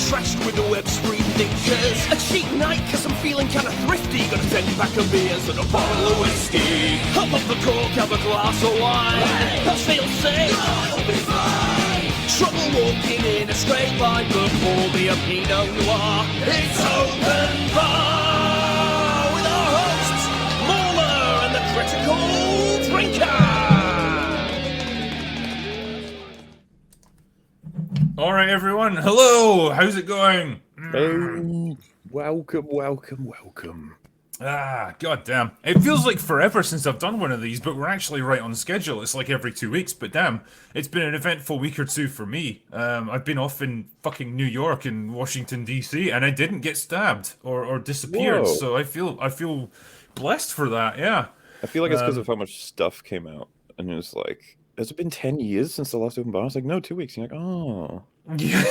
trashed with the Web3 thinkers. A cheap night cause I'm feeling kinda thrifty. Got a 10-pack of beers and a bottle of whiskey. Hop up the cork, have a glass of wine. I feel safe, I'll be fine. Trouble walking in a straight line, but pour me a Pinot Noir. It's open bar with our hosts, MauLer and the Critical Drinker. All right, everyone. Hello. How's it going? Oh, welcome. Goddamn. It feels like forever since I've done one of these, but we're actually right on schedule. It's like every 2 weeks, but damn, it's been an eventful week or two for me. I've been off in fucking New York and Washington, D.C., and I didn't get stabbed or disappeared, Whoa. so I feel blessed for that, yeah. I feel like it's because of how much stuff came out, and it was like, has it been 10 years since the last open bar? I was like, no, 2 weeks. And you're like, oh. Yeah.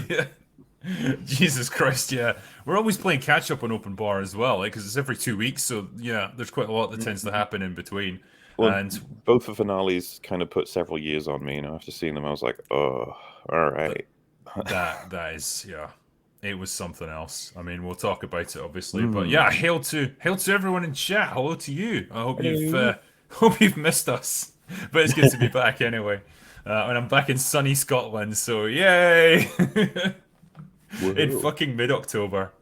Yeah. Jesus Christ, yeah. We're always playing catch up on open bar as well, because it's every 2 weeks, so yeah, there's quite a lot that tends to happen in between. Well, And both the finales kind of put several years on me, after seeing them, I was like, oh, all right. that is, yeah, it was something else. I mean, we'll talk about it obviously, but yeah, hail to everyone in chat. Hello to you. I hope you've missed us, but it's good to be back anyway. And I'm back in sunny Scotland, so yay! In fucking mid-October.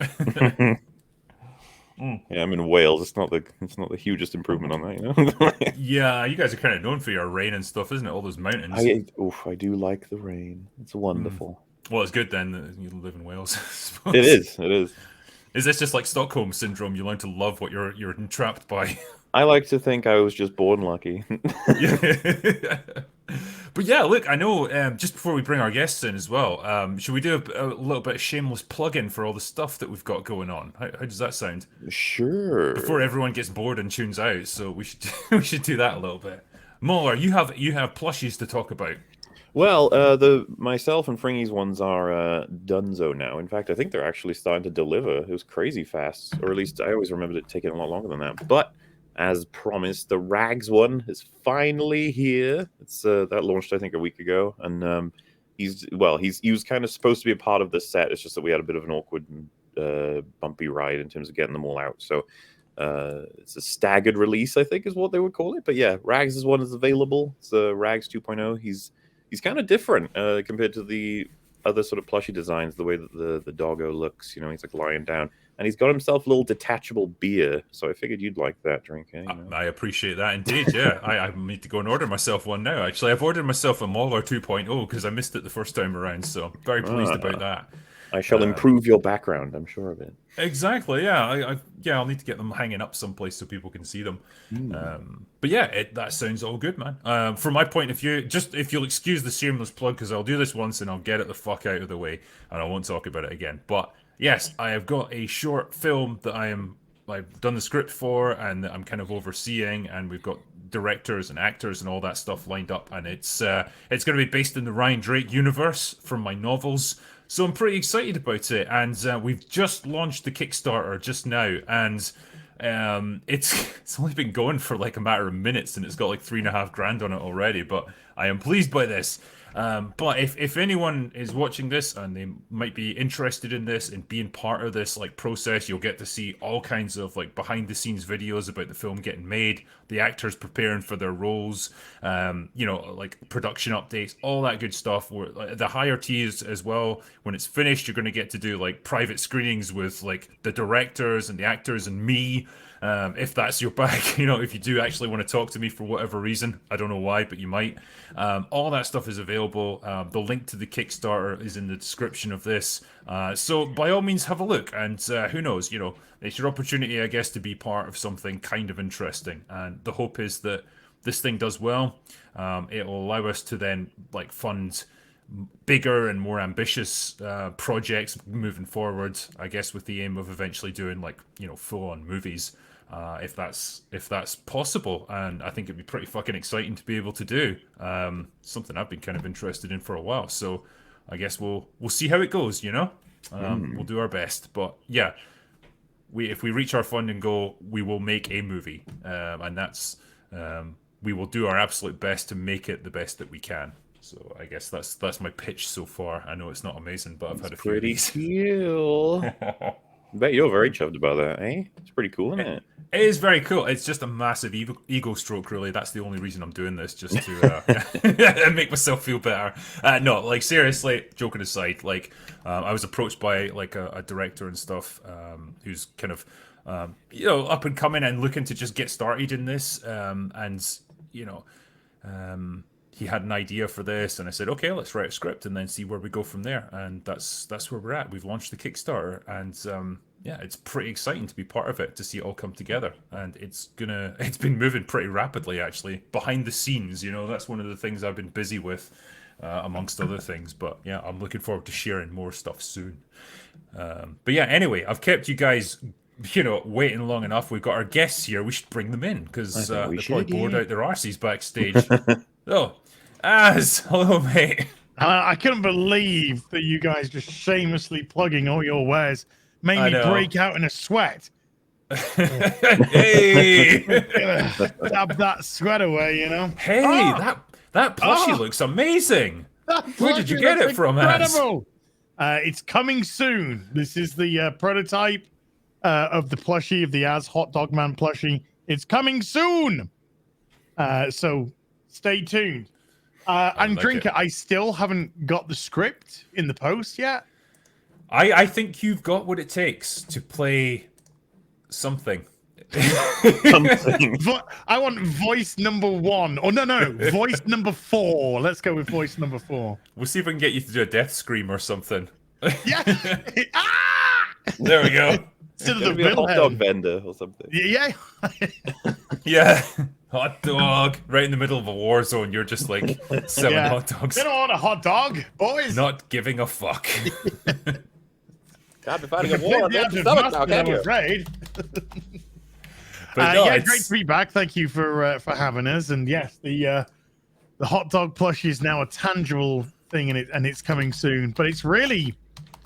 Yeah, I'm in Wales. It's not the hugest improvement on that, you know. Yeah, you guys are kind of known for your rain and stuff, isn't it? All those mountains. I do like the rain. It's wonderful. Well, it's good then that you live in Wales. I suppose. It is. Is this just like Stockholm syndrome? You learn to love what you're entrapped by. I like to think I was just born lucky. Yeah. But yeah, look, I know, just before we bring our guests in as well, should we do a little bit of shameless plug-in for all the stuff that we've got going on? How does that sound? Sure. Before everyone gets bored and tunes out, so we should do that a little bit. MauLer, you have plushies to talk about. Well, myself and Fringy's ones are donezo now. In fact, I think they're actually starting to deliver. It was crazy fast, or at least I always remembered it taking a lot longer than that. But as promised, the Rags one is finally here. It's that launched I think a week ago, and he was kind of supposed to be a part of the set. It's just that we had a bit of an awkward, bumpy ride in terms of getting them all out. So it's a staggered release, I think, is what they would call it. But yeah, Rags' one is available. It's Rags 2.0. He's kind of different compared to the other sort of plushy designs. The way that the doggo looks, he's like lying down. And he's got himself a little detachable beer, so I figured you'd like that drink. I appreciate that indeed, yeah. I need to go and order myself one now, actually. I've ordered myself a MauLer 2.0 because I missed it the first time around, so very pleased about that. I shall improve your background, I'm sure of it. Exactly, yeah. I'll need to get them hanging up someplace so people can see them. But yeah, that sounds all good, man. From my point of view, just if you'll excuse the shameless plug, because I'll do this once and I'll get it the fuck out of the way, and I won't talk about it again. But yes, I have got a short film that I've done the script for and that I'm kind of overseeing, and we've got directors and actors and all that stuff lined up, and it's going to be based in the Ryan Drake universe from my novels. So I'm pretty excited about it, and we've just launched the Kickstarter just now, and it's only been going for like a matter of minutes, and it's got like $3,500 on it already. But I am pleased by this. But if anyone is watching this and they might be interested in this and being part of this like process, you'll get to see all kinds of like behind the scenes videos about the film getting made, the actors preparing for their roles, like production updates, all that good stuff. The higher tiers as well, when it's finished, you're going to get to do like private screenings with like the directors and the actors and me. If that's your bag, if you do actually want to talk to me for whatever reason, I don't know why, but you might. All that stuff is available. The link to the Kickstarter is in the description of this. So by all means, have a look. And who knows, it's your opportunity, I guess, to be part of something kind of interesting. And the hope is that this thing does well. It will allow us to then like fund bigger and more ambitious projects moving forward, I guess, with the aim of eventually doing like full-on movies, if that's possible. And I think it'd be pretty fucking exciting to be able to do, something I've been kind of interested in for a while. So I guess we'll see how it goes. We'll do our best. But yeah, if we reach our funding goal, we will make a movie, and that's we will do our absolute best to make it the best that we can. So I guess that's my pitch so far. I know it's not amazing, but I've had a few of Pretty these. cool. I bet you're very chuffed about that, eh? It's pretty cool, isn't it? It is very cool. It's just a massive ego stroke, really. That's the only reason I'm doing this, just to make myself feel better. No, like seriously, joking aside, like I was approached by like a director and stuff who's kind of up and coming and looking to just get started in this, and you know. He had an idea for this, and I said, okay, let's write a script and then see where we go from there. And that's where we're at. We've launched the Kickstarter, and yeah, it's pretty exciting to be part of it, to see it all come together. And it's been moving pretty rapidly, actually, behind the scenes. That's one of the things I've been busy with, amongst other things. But yeah, I'm looking forward to sharing more stuff soon. But yeah, anyway, I've kept you guys waiting long enough. We've got our guests here. We should bring them in, because they're probably bored out their arses backstage. Oh, hello, mate. I couldn't believe that you guys just shamelessly plugging all your wares made me break out in a sweat. Hey! Dab that sweat away, Hey, that plushie looks amazing. Where did you get it from, incredible. It's coming soon. This is the prototype of the plushie, of the Az Hot Dog Man plushie. It's coming soon. So stay tuned. And Drinker, I still haven't got the script in the post yet. I think you've got what it takes to play something. Something. I want voice number 1. Oh, no. Voice number 4. Let's go with voice number 4. We'll see if we can get you to do a death scream or something. Yeah. There we go. Instead of It'll the be a hot Wilhelm. dog vendor or something. Yeah. Yeah. Hot dog. Right in the middle of a war zone. You're just like selling hot dogs. They don't want a hot dog, boys. Not giving a fuck. Can't be fighting a war. I'm afraid. But no, yeah, great to be back. Thank you for having us. And yes, the hot dog plushie is now a tangible thing, and it's coming soon. But it's really,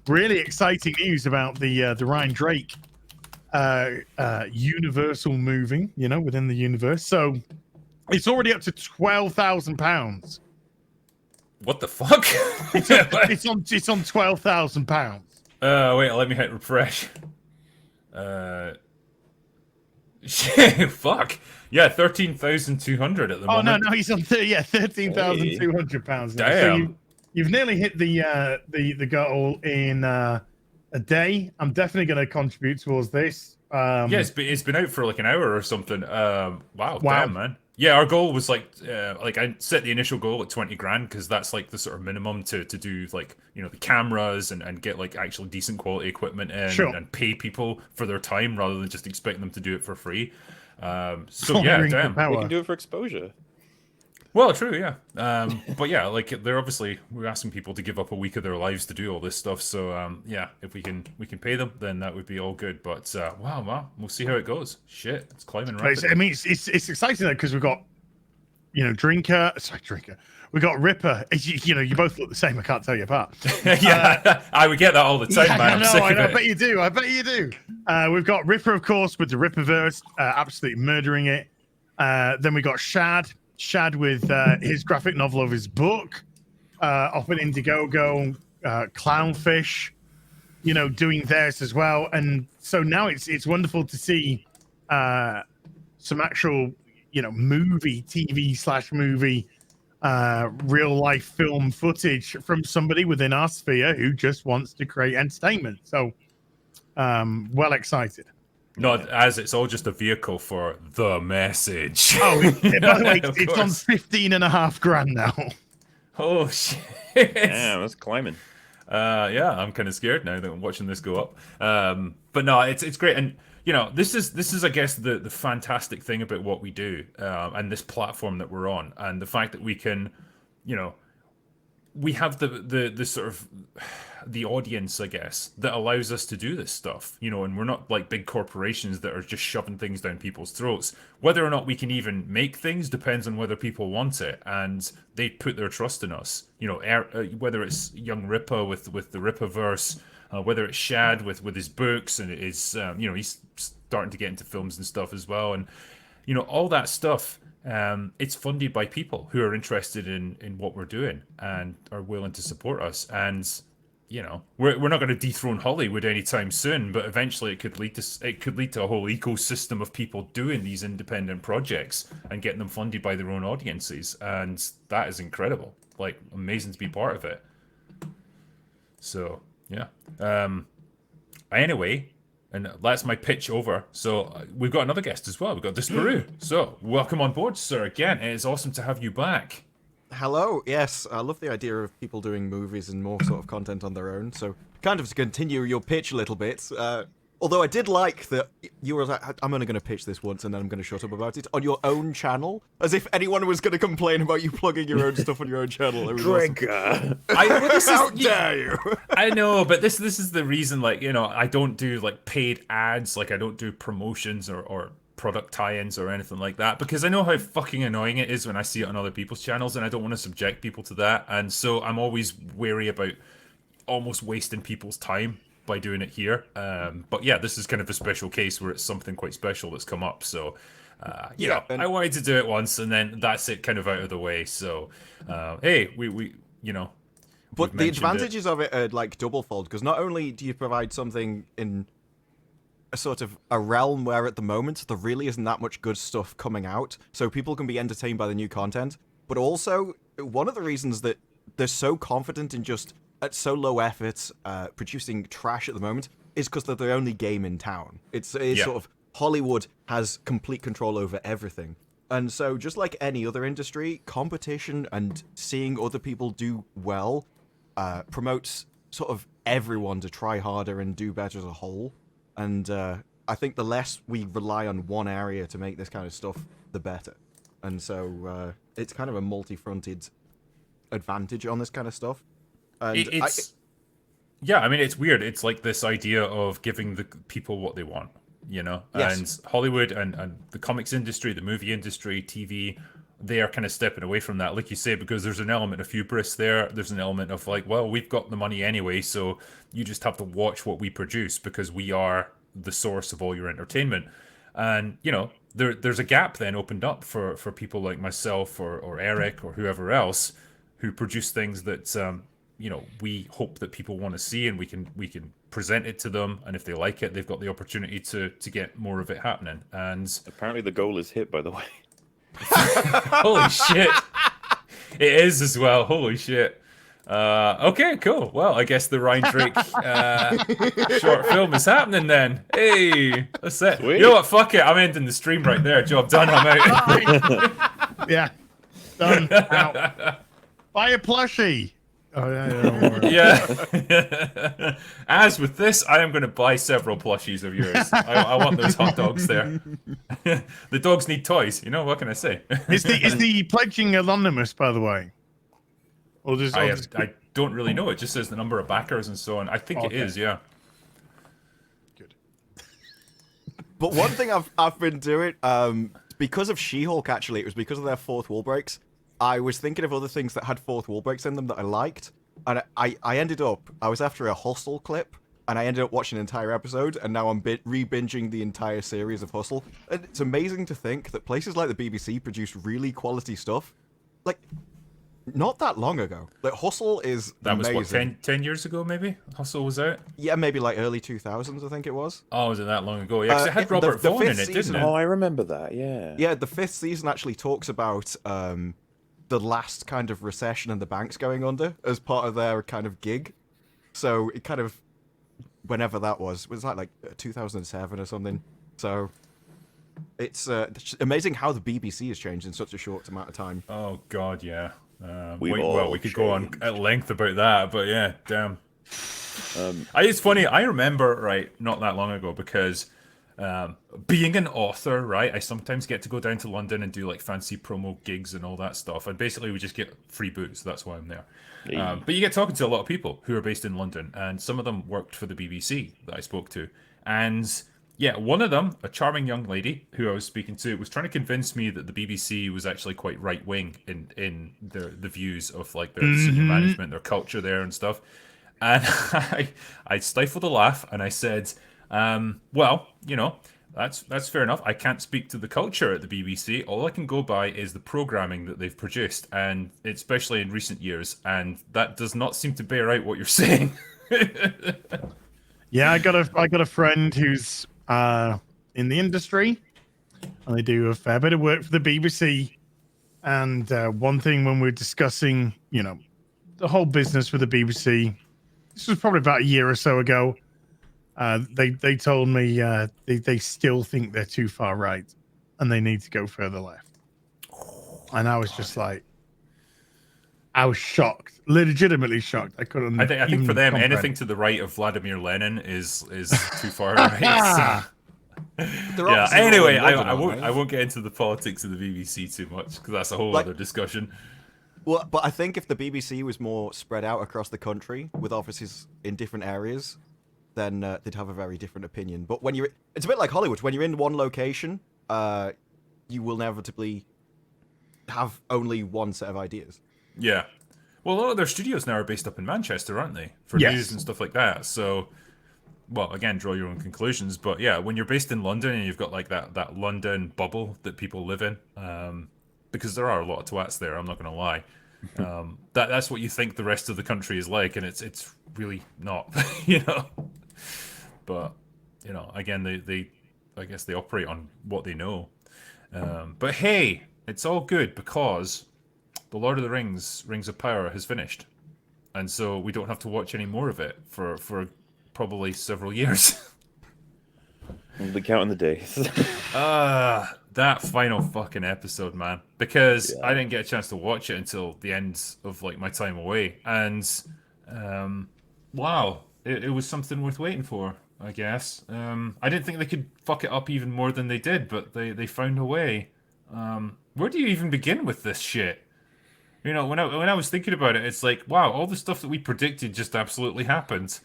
really exciting news about the Ryan Drake universal moving, within the universe. So it's already up to £12,000. What the fuck? It's on £12,000. Wait, let me hit refresh. Shit, fuck. Yeah, 13,200 at the moment. No, he's on £13,200. Damn. So you've nearly hit the goal in a day. I'm definitely going to contribute towards this. Yeah, it's been out for like an hour or something. Wow. Damn, man. Yeah, our goal was like I set the initial goal at 20 grand, because that's like the sort of minimum to do like, the cameras and get like actual decent quality equipment in, and pay people for their time rather than just expect them to do it for free. So yeah, damn. We can do it for exposure. Well, true, yeah. But yeah, like we're asking people to give up a week of their lives to do all this stuff. So yeah, if we can pay them, then that would be all good. But wow, we'll see how it goes. Shit, it's climbing rapidly. I mean, it's exciting though, because we've got Drinker. We got Ripper. You both look the same. I can't tell you apart. Yeah, I would get that all the time, man. I bet you do. We've got Ripper, of course, with the Ripperverse, absolutely murdering it. Then we got Shad with his graphic novel of his book, off at Indiegogo, Clownfish, doing theirs as well. And so now it's wonderful to see some actual, TV/movie, real life film footage from somebody within our sphere who just wants to create entertainment. So, well excited. Not as it's all just a vehicle for the message. Oh, by the way, it's on 15.5 grand now. Oh shit! Damn, that's climbing. Yeah, I'm kind of scared now that I'm watching this go up. But no, it's great, and this is I guess the fantastic thing about what we do, and this platform that we're on, and the fact that we can, we have the sort of the audience, I guess, that allows us to do this stuff, and we're not like big corporations that are just shoving things down people's throats. Whether or not we can even make things depends on whether people want it, and they put their trust in us. Whether it's young Ripper with the Ripperverse, whether it's Shad with his books, and it is he's starting to get into films and stuff as well, and all that stuff. it's funded by people who are interested in what we're doing and are willing to support us. And you know, we're not going to dethrone Hollywood anytime soon, but eventually it could lead to a whole ecosystem of people doing these independent projects and getting them funded by their own audiences, and that is incredible. Like, amazing to be part of it. So yeah. Anyway, and that's my pitch over. So we've got another guest as well. We've got Disparu. So welcome on board, sir. Again, it is awesome to have you back. Hello, yes, I love the idea of people doing movies and more sort of content on their own, so kind of to continue your pitch a little bit, although I did like that you were like, I'm only going to pitch this once and then I'm going to shut up about it, on your own channel, as if anyone was going to complain about you plugging your own stuff on your own channel. Drinker. How dare you? I know, but this is the reason, like, you know, I don't do, like, paid ads, like, I don't do promotions or product tie-ins or anything like that, because I know how fucking annoying it is when I see it on other people's channels, and I don't want to subject people to that, and so I'm always wary about almost wasting people's time by doing it here. But yeah, this is kind of a special case where it's something quite special that's come up, so you know, I wanted to do it once, and then that's it kind of out of the way. So hey, we you know, but the advantages of it are like double-fold, because not only do you provide something in a sort of a realm where at the moment there really isn't that much good stuff coming out, so people can be entertained by the new content, but also one of the reasons that they're so confident in just at so low effort producing trash at the moment is because they're the only game in town. It's sort of Hollywood has complete control over everything, and so just like any other industry, competition and seeing other people do well promotes sort of everyone to try harder and do better as a whole. And I think the less we rely on one area to make this kind of stuff, the better. And so it's kind of a multi-fronted advantage on this kind of stuff. And yeah, I mean, it's weird. It's like this idea of giving the people what they want, you know? Yes. And Hollywood and the comics industry, the movie industry, TV, they are kind of stepping away from that, like you say, because there's an element of hubris there. There's an element of like, well, we've got the money anyway, so you just have to watch what we produce because we are the source of all your entertainment. And, you know, there's a gap then opened up for people like myself or Eric or whoever else who produce things that, you know, we hope that people want to see, and we can present it to them. And if they like it, they've got the opportunity to get more of it happening. And apparently the goal is hit, by the way. Holy shit. It is as well. Holy shit. Okay, cool. Well, I guess the Ryan Drake short film is happening then. Hey, that's it. Sweet. You know what? Fuck it. I'm ending the stream right there. Job done. I'm out. Yeah. Done. Out. Buy a plushie. Oh, yeah. As with this, I am going to buy several plushies of yours. I want those hot dogs there. The dogs need toys. You know, what can I say? Is the pledging anonymous, by the way? Or does I don't really know. It just says the number of backers and so on. I think it is, yeah. Good. But one thing I've been doing, because of She-Hulk, actually, it was because of their fourth wall breaks. I was thinking of other things that had fourth wall breaks in them that I liked, and I ended up, I was after a Hustle clip, and I ended up watching an entire episode, and now I'm re-binging the entire series of Hustle. And it's amazing to think that places like the BBC produce really quality stuff, like, not that long ago. Like, Hustle is amazing. Was what, 10 years ago, maybe? Hustle was out? Yeah, maybe like early 2000s, I think it was. Oh, was it that long ago? Yeah, because it had Robert Vaughn in it, didn't it? Oh, I remember that, yeah. Yeah, the 5th season actually talks about the last kind of recession and the banks going under as part of their kind of gig. So it kind of, whenever that was that like 2007 or something? So it's amazing how the BBC has changed in such a short amount of time. Oh God, yeah. We could go on at length about that, but yeah, damn. It's funny. I remember, right, not that long ago, because being an author, right, I sometimes get to go down to London and do like fancy promo gigs and all that stuff, and basically we just get free booze. That's why I'm there. But you get talking to a lot of people who are based in London, and some of them worked for the BBC that I spoke to, and yeah, one of them, a charming young lady who I was speaking to, was trying to convince me that the BBC was actually quite right wing in the views of like their senior management, their culture there and stuff. And I stifled a laugh and I said, well, you know, That's fair enough. I can't speak to the culture at the BBC. All I can go by is the programming that they've produced, and especially in recent years, and that does not seem to bear out what you're saying. Yeah, I got a friend who's in the industry, and they do a fair bit of work for the BBC. And one thing when we were discussing, the whole business with the BBC, this was probably about a year or so ago. They told me they still think they're too far right, and they need to go further left. And I was just like, I was shocked, legitimately shocked. I couldn't. I think for them, comprehend. anything to the right of Vladimir Lenin is too far right. Yeah. Anyway, I won't get into the politics of the BBC too much because that's a whole other discussion. Well, but I think if the BBC was more spread out across the country with offices in different areas, then they'd have a very different opinion. But it's a bit like Hollywood. When you're in one location, you will inevitably have only one set of ideas. Yeah. Well, a lot of their studios now are based up in Manchester, aren't they? For news and stuff like that. So, well, again, draw your own conclusions. But yeah, when you're based in London and you've got like that London bubble that people live in, because there are a lot of twats there, I'm not going to lie. That's what you think the rest of the country is like, and it's really not, But again, they I guess they operate on what they know. But hey, it's all good because the Lord of the Rings of Power has finished, and so we don't have to watch any more of it for probably several years. We'll be counting the days. That final fucking episode, man, because I didn't get a chance to watch it until the end of like my time away, and wow, it was something worth waiting for, I guess. I didn't think they could fuck it up even more than they did, but they found a way. Where do you even begin with this shit? When I was thinking about it, it's like, wow, all the stuff that we predicted just absolutely happened.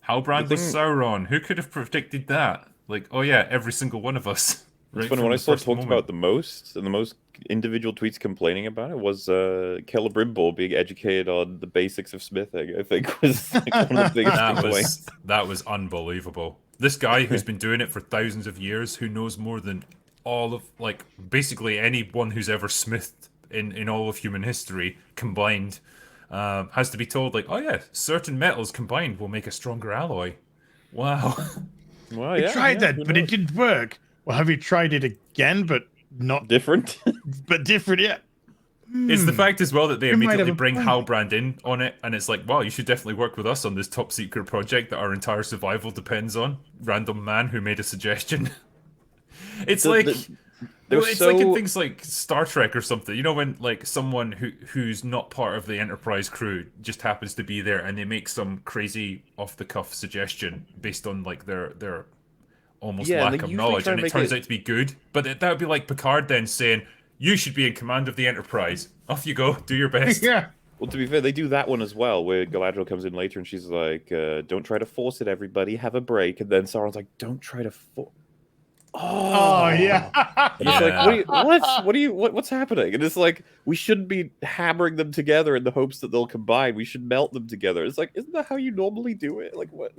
Halbrand was Sauron. Who could have predicted that? Like, oh yeah, every single one of us. It's funny, when I saw talked about the most, and the most individual tweets complaining about it was Celebrimbor being educated on the basics of smithing, I think was like one of the biggest complaints. That was unbelievable. This guy who's been doing it for thousands of years, who knows more than all of, like, basically anyone who's ever smithed in all of human history combined, has to be told, like, oh yeah, certain metals combined will make a stronger alloy. Wow. Well, I tried that, but it didn't work. Well, have you tried it again, but not different? But different, yeah. It's the fact as well that they immediately bring Halbrand in on it, and it's like, wow, you should definitely work with us on this top secret project that our entire survival depends on. Random man who made a suggestion. It's like in things like Star Trek or something. When like someone who's not part of the Enterprise crew just happens to be there, and they make some crazy off the cuff suggestion based on like their almost lack of knowledge, and it turns out to be good. But that would be like Picard then saying, you should be in command of the Enterprise. Off you go, do your best. Yeah. Well, to be fair, they do that one as well, where Galadriel comes in later and she's like, don't try to force it, everybody, have a break. And then Sauron's like, don't try to force. Oh yeah. And it's like, what's happening? And it's like, we shouldn't be hammering them together in the hopes that they'll combine. We should melt them together. It's like, isn't that how you normally do it? Like, what?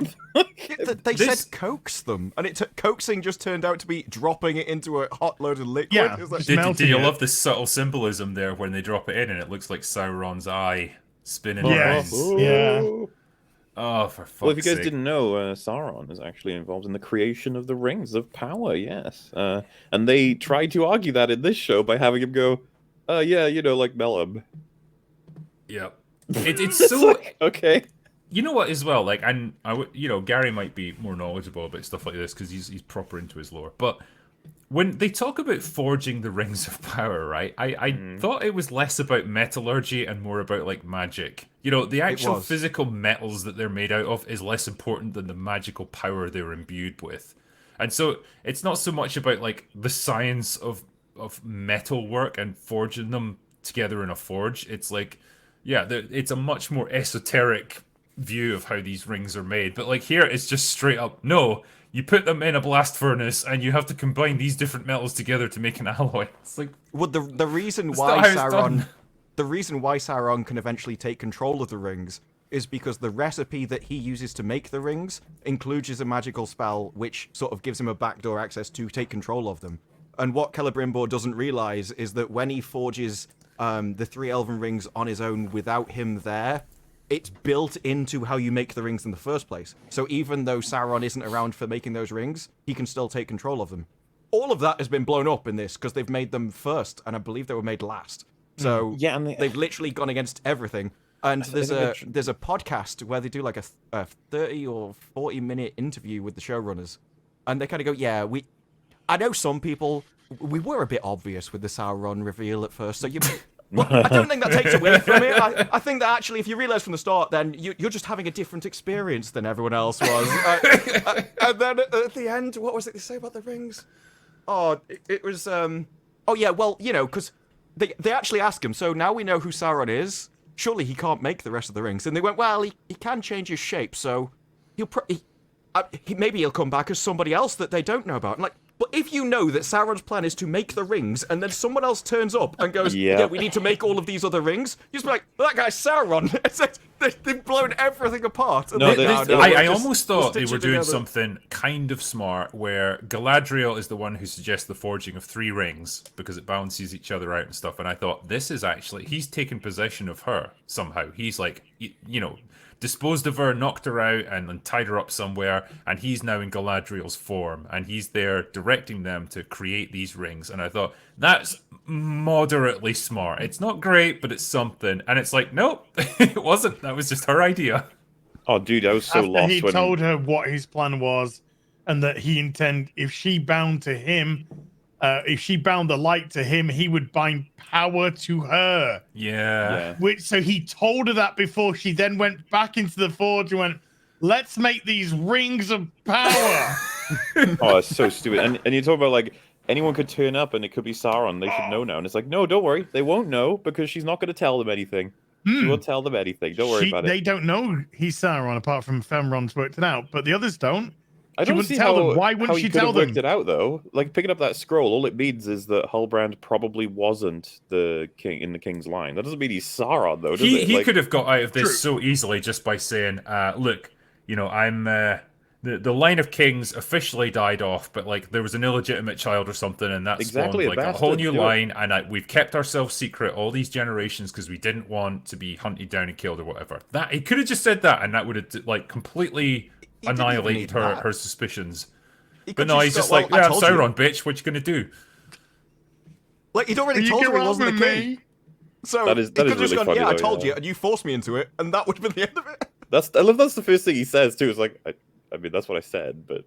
They said coax them, and coaxing just turned out to be dropping it into a hot load of liquid. Yeah, It's like, did you love the subtle symbolism there when they drop it in and it looks like Sauron's eye spinning around? Yeah. Oh, for fuck's sake. Well, if you guys didn't know, Sauron is actually involved in the creation of the Rings of Power, yes. And they tried to argue that in this show by having him go, yeah, like Mellum. Yep. It's so... like, okay. You know what, as well, like, Gary might be more knowledgeable about stuff like this because he's proper into his lore, but when they talk about forging the Rings of Power, right, I thought it was less about metallurgy and more about, like, magic. The actual physical metals that they're made out of is less important than the magical power they were imbued with. And so it's not so much about, like, the science of metal work and forging them together in a forge. It's like, yeah, it's a much more esoteric view of how these rings are made. But, like, here it's just straight up, no, you put them in a blast furnace and you have to combine these different metals together to make an alloy. It's like, well, the reason that's why not how it's done. The reason why Sauron can eventually take control of the rings is because the recipe that he uses to make the rings includes a magical spell which sort of gives him a backdoor access to take control of them. And what Celebrimbor doesn't realize is that when he forges the 3 elven rings on his own without him there, it's built into how you make the rings in the first place. So even though Sauron isn't around for making those rings, he can still take control of them. All of that has been blown up in this because they've made them first, and I believe they were made last. So Yeah, and they've literally gone against everything. And there's a podcast where they do like a 30 or 40 minute interview with the showrunners, and they kind of go, "Yeah, I know some people, we were a bit obvious with the Sauron reveal at first, so you." But I don't think that takes away from it. I think that actually, if you realise from the start, then you're just having a different experience than everyone else was. And then at the end, what was it they say about the rings? Oh, it was, oh yeah, well, you know, because they actually ask him, so now we know who Sauron is, surely he can't make the rest of the rings. And they went, well, he can change his shape, so maybe he'll come back as somebody else that they don't know about. And like, but if you know that Sauron's plan is to make the rings, and then someone else turns up and goes, yeah, we need to make all of these other rings, you just be like, well, that guy's Sauron. It's like, they've blown everything apart. I almost thought they were doing something kind of smart, where Galadriel is the one who suggests the forging of 3 rings, because it balances each other out and stuff, and I thought, this is actually, he's taken possession of her somehow. He's like, you know, disposed of her, knocked her out, and tied her up somewhere, and he's now in Galadriel's form, and he's there directing them to create these rings. And I thought, that's moderately smart. It's not great, but it's something. And it's like, nope, it wasn't. That was just her idea. Oh, dude, I was so After lost he when told her what his plan was, and that he if she bound to him, if she bound the light to him, he would bind power to her. Yeah. So he told her that before she then went back into the forge and went, let's make these rings of power. Oh, it's so stupid. And you talk about, like, anyone could turn up and it could be Sauron. They should know now. And it's like, no, don't worry. They won't know because she's not going to tell them anything. She won't tell them anything. Don't worry about it. They don't know he's Sauron, apart from Femron's worked it out. But the others don't. I don't see how, them. Why wouldn't she tell them? Worked it out though. Like picking up that scroll, all it means is that Halbrand probably wasn't the king in the king's line. That doesn't mean he's Sauron though, does it? He could have got out of this so easily just by saying, "Look, you know, I'm the line of kings officially died off, but like there was an illegitimate child or something, and that spawned like a whole new line, and we've kept ourselves secret all these generations because we didn't want to be hunted down and killed or whatever." That he could have just said that, and that would have like completely annihilated her suspicions. But no, he's just like, yeah, I'm Sauron, bitch. What you gonna do? Like he'd already told her he wasn't the king. So that is really funny. Yeah, I told you, and you forced me into it, and that would have been the end of it. I love that's the first thing he says too. It's like, I mean, that's what I said, but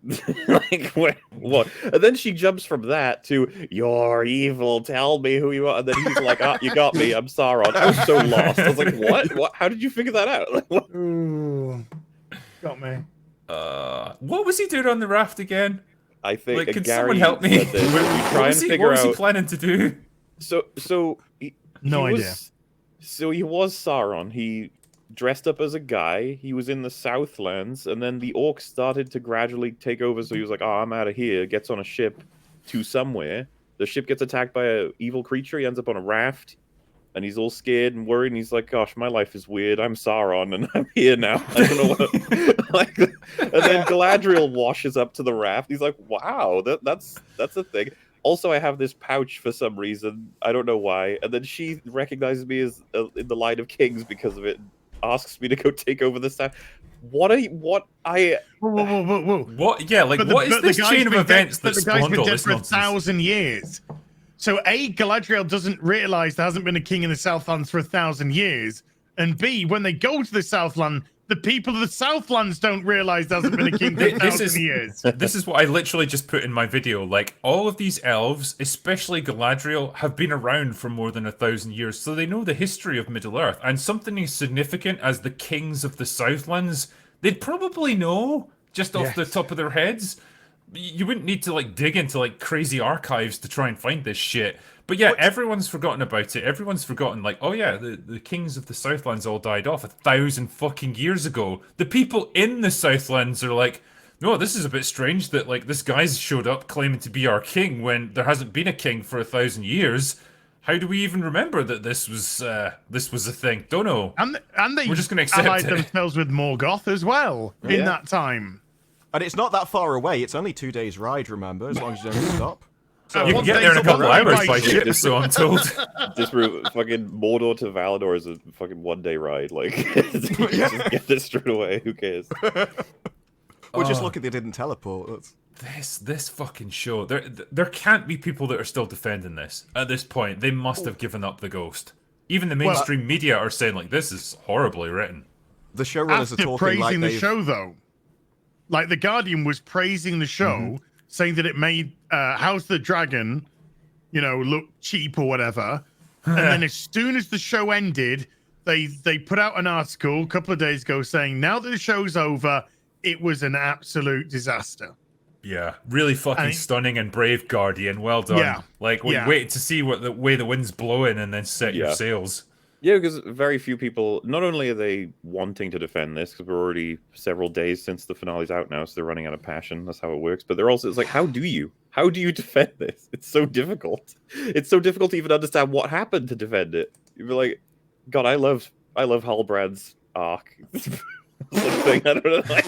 like, what? And then she jumps from that to, "You're evil. Tell me who you are." And then he's like, "Ah, you got me. I'm Sauron." I was so lost. I was like, "What? How did you figure that out?" Like, what? Ooh, got me. What was he doing on the raft again? I think. Like, can Gary someone help me? What was he planning to do? No idea. So he was Sauron. He dressed up as a guy. He was in the Southlands, and then the orcs started to gradually take over. So he was like, "Oh, I'm out of here." Gets on a ship to somewhere. The ship gets attacked by an evil creature. He ends up on a raft, and he's all scared and worried. And he's like, "Gosh, my life is weird. I'm Sauron, and I'm here now. I don't know what." Like, and then Galadriel washes up to the raft. He's like, "Wow, that's a thing." Also, I have this pouch for some reason. I don't know why. And then she recognizes me as in the line of kings because of it. Asks me to go take over this town. Whoa. What? Yeah, like, what is this chain of events that spawned all this for 1,000 years? So A, Galadriel doesn't realize there hasn't been a king in the Southlands for 1,000 years. And B, when they go to the Southland, the people of the Southlands don't realize there hasn't been a king for 1,000 years. This is what I literally just put in my video. Like, all of these elves, especially Galadriel, have been around for more than 1,000 years, so they know the history of Middle-earth. And something as significant as the kings of the Southlands, they'd probably know just off the top of their heads. You wouldn't need to like dig into like crazy archives to try and find this shit. But yeah, everyone's forgotten about it. Everyone's forgotten, like, oh yeah, the kings of the Southlands all died off 1,000 fucking years ago. The people in the Southlands are like, no, this is a bit strange that like this guy's showed up claiming to be our king when there hasn't been a king for 1,000 years. how do we even remember that this was a thing? Don't know. And they We're just gonna accept allied it. themselves with Morgoth as well in Yeah. that time. And it's not that far away. It's only 2 days ride, remember, as long as you don't stop. So You can one get there in a day's couple away hours by by ship. ship, so I'm told. This route, fucking Mordor to Valinor is a fucking 1-day ride. Like, just get this straight away. Who cares? We're just lucky they didn't teleport. This fucking show. There can't be people that are still defending this at this point. They must have given up the ghost. Even the mainstream media are saying like this is horribly written. The showrunners are After talking praising like the they've... show, though, like the Guardian was praising the show, saying that it made House of the Dragon, look cheap or whatever. And then as soon as the show ended, they put out an article a couple of days ago saying now that the show's over, it was an absolute disaster. Yeah, really fucking stunning and brave, Guardian. Well done. Yeah. Like, we waited to see what the way the wind's blowing and then set your sails. Yeah, because very few people, not only are they wanting to defend this, because we're already several days since the finale's out now, so they're running out of passion, that's how it works, but they're also, it's like, how do you defend this? It's so difficult. It's so difficult to even understand what happened to defend it. You'd be like, God, I love Halbrand's arc. Thing. I don't know, like,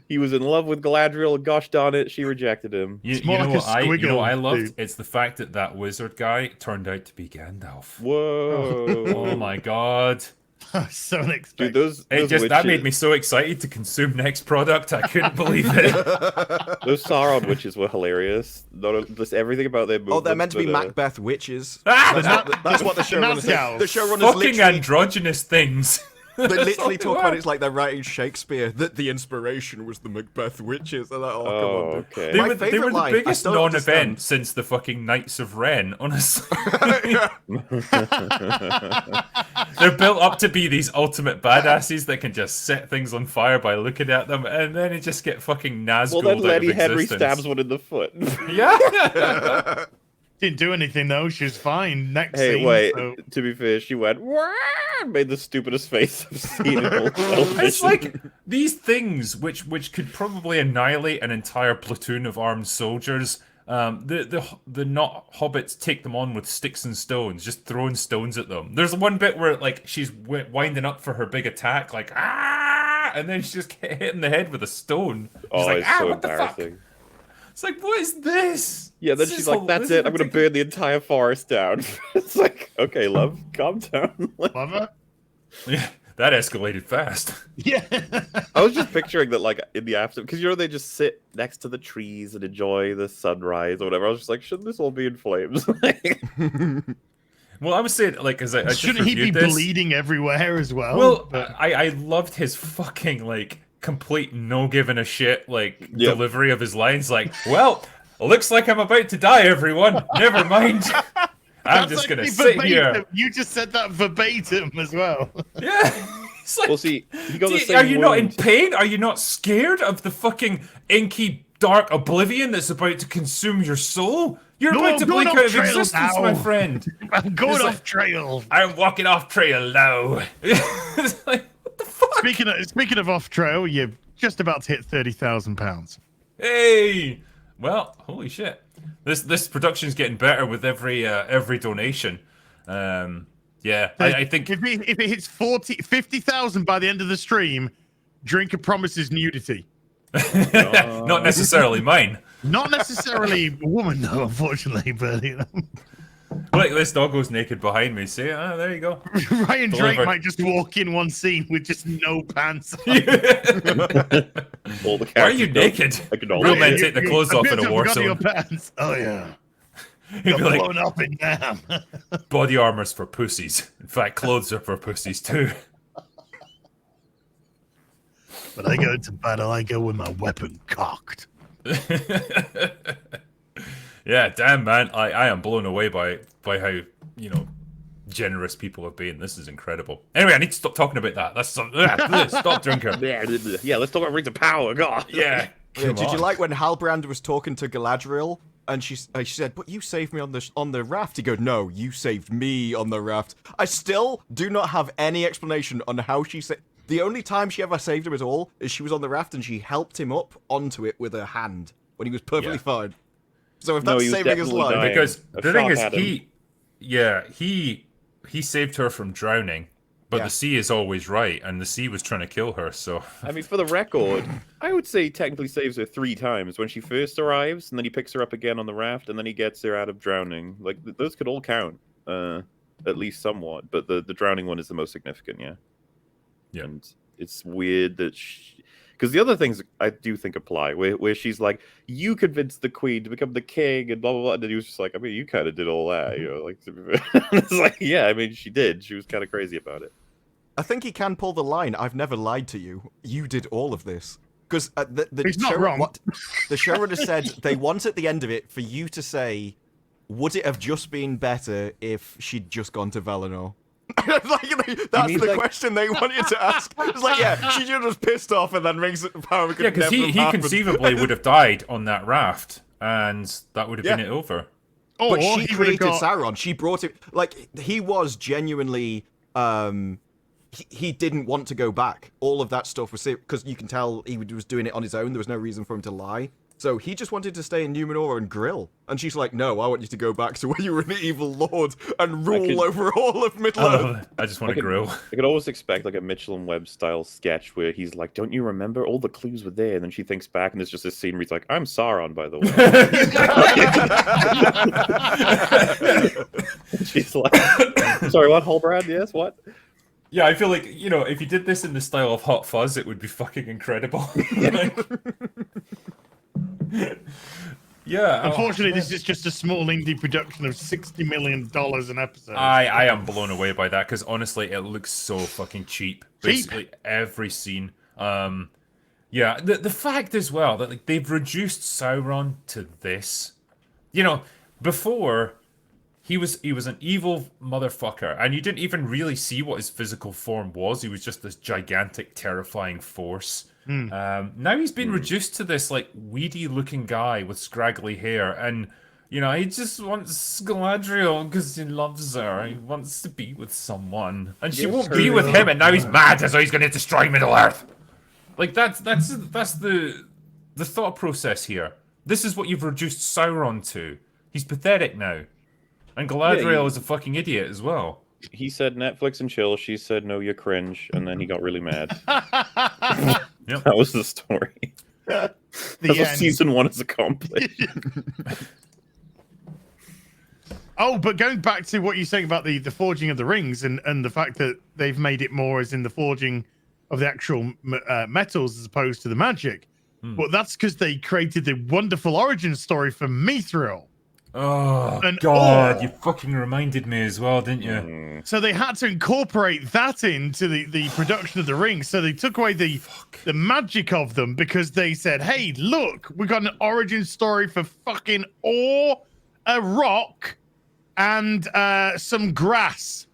he was in love with Galadriel, gosh darn it, she rejected him. You more know like a what I squiggle, loved? dude. It's the fact that wizard guy turned out to be Gandalf. Whoa. Oh my god. So unexpected. Dude, those That made witches- me so excited to consume next product. I couldn't believe it. Those Sauron witches were hilarious. Just everything about their movements. Oh, they're meant to be but, Macbeth witches. Ah! That's what the showrunners say. Nazgûl. The showrunners Fucking literally... androgynous things. They literally what talk they about were. it, it's like they're writing Shakespeare, that the inspiration was the Macbeth witches. And like, oh, come on, Oh, dude. okay. They My were the favourite line, I biggest still don't non-event understand. since the fucking Knights of Ren, honestly. They're built up to be these ultimate badasses that can just set things on fire by looking at them, and then it just get fucking Nazgûl Well, then out of Letty Henry existence. stabs one in the foot. Yeah. Didn't do anything though. She was fine. Next Hey, scene. wait. So... To be fair, she went, "Wah!" made the stupidest face I've seen in all It's television. like these things which could probably annihilate an entire platoon of armed soldiers. The not hobbits take them on with sticks and stones, just throwing stones at them. There's one bit where like she's winding up for her big attack, like and then she just get hit in the head with a stone. She's Oh, like, it's so what the fuck? embarrassing. It's like, what is this? Yeah, then This she's is like, all- "That's this is it. I'm gonna ridiculous." burn the entire forest down." It's like, okay, love, calm down. Like, Lover? Yeah, that escalated fast. Yeah. I was just picturing that, like, in the after, because they just sit next to the trees and enjoy the sunrise or whatever. I was just like, shouldn't this all be in flames? Like, Well, I was saying, like, as I just Shouldn't he be reviewed this, bleeding everywhere as well? Well, But- I loved his fucking like complete no giving a shit like Yep. delivery of his lines. Like, well, looks like I'm about to die, everyone. Never mind. I'm That's just gonna actually sit verbatim. here. You just said that verbatim as well. Yeah. It's like, well, see, he got the same are you not in wound. pain? Are you not scared of the fucking inky dark oblivion that's about to consume your soul? You're No, about to I'm going blink off out of trail existence, now. my friend. I'm going It's off like- trail. I'm walking off trail now. It's like, what the fuck? Speaking of off trail, you're just about to hit £30,000. Hey! Well, holy shit. This production's getting better with every donation. Yeah, I think if it hits 50,000 by the end of the stream, Drinker promises nudity. not necessarily mine. Not necessarily a woman, though, unfortunately, but Like this dog goes naked behind me. See, there you go. Ryan Drake Delivered. might just walk in one scene with just no pants on. All the Why are you characters naked? acknowledge Real men it. take the clothes off in a war Got your zone. pants. Oh yeah, He'd be got like, blown up in them. body armor's for pussies. In fact, clothes are for pussies too. But I go to battle. I go with my weapon cocked. Yeah, damn man, I am blown away by how generous people have been. This is incredible. Anyway, I need to stop talking about that. That's stop drinker. Yeah, let's talk about Rings of Power. God. Yeah. Yeah, come did you on. like when Halbrand was talking to Galadriel and she said, "But you saved me on the raft"? He goes, "No, you saved me on the raft." I still do not have any explanation on how she said. The only time she ever saved him at all is she was on the raft and she helped him up onto it with her hand when he was perfectly Yeah. fine. So if No, that's he was saving his definitely life, dying. Because A the thing shock is, at him. yeah, he saved her from drowning, but Yeah. the sea is always right, and the sea was trying to kill her. So I mean, for the record, I would say he technically saves her 3 times. When she first arrives, and then he picks her up again on the raft, and then he gets her out of drowning. Like, those could all count, at least somewhat. But the drowning one is the most significant, yeah. Yeah. And it's weird that because the other things I do think apply, where she's like, you convinced the queen to become the king, and blah, blah, blah. And then he was just like, I mean, you kind of did all that, you know? Like, it's like, yeah, I mean, she did. She was kind of crazy about it. I think he can pull the line. I've never lied to you. You did all of this. Because the He's not wrong. The showrunner said they want at the end of it for you to say, would it have just been better if she'd just gone to Valinor? That's the question they want you to ask. It's like, yeah, she just pissed off and then rings it power. yeah, because he conceivably would have died on that raft, and that would have been it over. Or But she he created would've got- Sauron. She brought it. Like, he was genuinely. He didn't want to go back. All of that stuff was because you can tell he was doing it on his own. There was no reason for him to lie. So he just wanted to stay in Numenor and grill. And she's like, no, I want you to go back to where you were an evil lord and rule over all of Middle-earth. I just want to grill. I could always expect like a Mitchell and Webb style sketch where he's like, don't you remember? All the clues were there. And then she thinks back and there's just this scene where he's like, I'm Sauron, by the way. She's like, sorry, what, Halbrand? Yes, what? Yeah, I feel like, you know, if you did this in the style of Hot Fuzz, it would be fucking incredible. Yeah. Unfortunately, this is just a small indie production of $60 million an episode. I am blown away by that because honestly, it looks so fucking cheap. Basically, every scene. Yeah, the fact as well that like they've reduced Sauron to this. You know, before he was an evil motherfucker, and you didn't even really see what his physical form was. He was just this gigantic, terrifying force. Now he's been reduced to this like weedy-looking guy with scraggly hair, and you know he just wants Galadriel because he loves her. He wants to be with someone, and she won't be with him. And now he's mad, so he's going to destroy Middle Earth. Like that's the thought process here. This is what you've reduced Sauron to. He's pathetic now, and Galadriel is a fucking idiot as well. He said Netflix and chill. She said no, you're cringe, and then he got really mad. Yep. That was the story. That's what season 1 is accomplished. Oh, but going back to what you're saying about the forging of the rings and the fact that they've made it more as in the forging of the actual metals as opposed to the magic. But that's because they created the wonderful origin story for Mithril. Oh, And God, you fucking reminded me as well, didn't you? So they had to incorporate that into the production of the rings. So they took away the magic of them because they said, hey, look, we got an origin story for fucking ore, a rock, and some grass.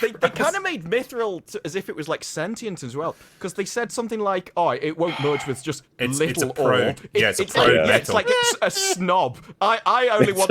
They kind of made Mithril as if it was like sentient as well, because they said something like, "Oh, it won't merge with just It's little a proud, ore." it's a It's proud like, metal. it's like a snob. I only want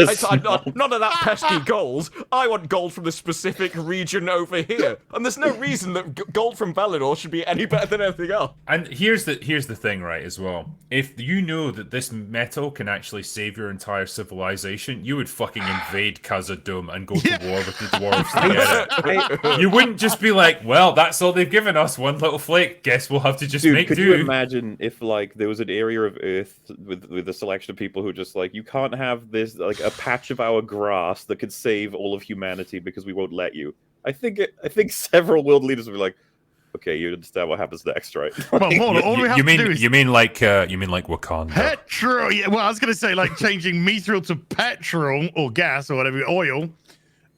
none of that pesky gold. I want gold from the specific region over here, and there's no reason that gold from Valinor should be any better than anything else. And here's the thing, right, as well. If you know that this metal can actually save your entire civilization, you would fucking invade Khazad-dûm and go to war with the dwarves to get it. You wouldn't just be like, well, that's all they've given us, one little flake. Guess we'll have to just make could do. you imagine if like there was an area of Earth with a selection of people who just like, you can't have this like a patch of our grass that could save all of humanity because we won't let you. I think several world leaders would be like, okay, you understand what happens next, right? Well, all we have to do is you mean like Wakanda? petrol. Yeah, well, I was going to say like changing Mithril to petrol or gas or whatever, oil.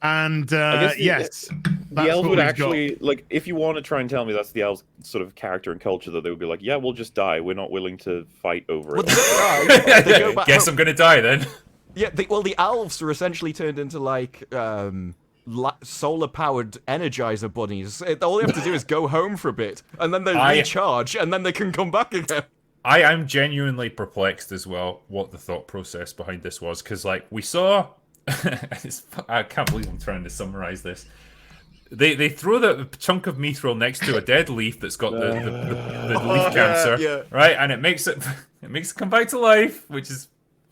And yes, the elves would actually like, if you want to try and tell me that's the elves' sort of character and culture, that they would be like, yeah, we'll just die. We're not willing to fight over it. They go back Guess I'm gonna die then. Yeah, the elves are essentially turned into like solar-powered Energizer bunnies. All they have to do is go home for a bit, and then they recharge, and then they can come back again. I am genuinely perplexed as well what the thought process behind this was, because like we saw. I can't believe I'm trying to summarize this. They throw the chunk of mithril next to a dead leaf that's got the leaf cancer, yeah. right? And it makes it come back to life, which is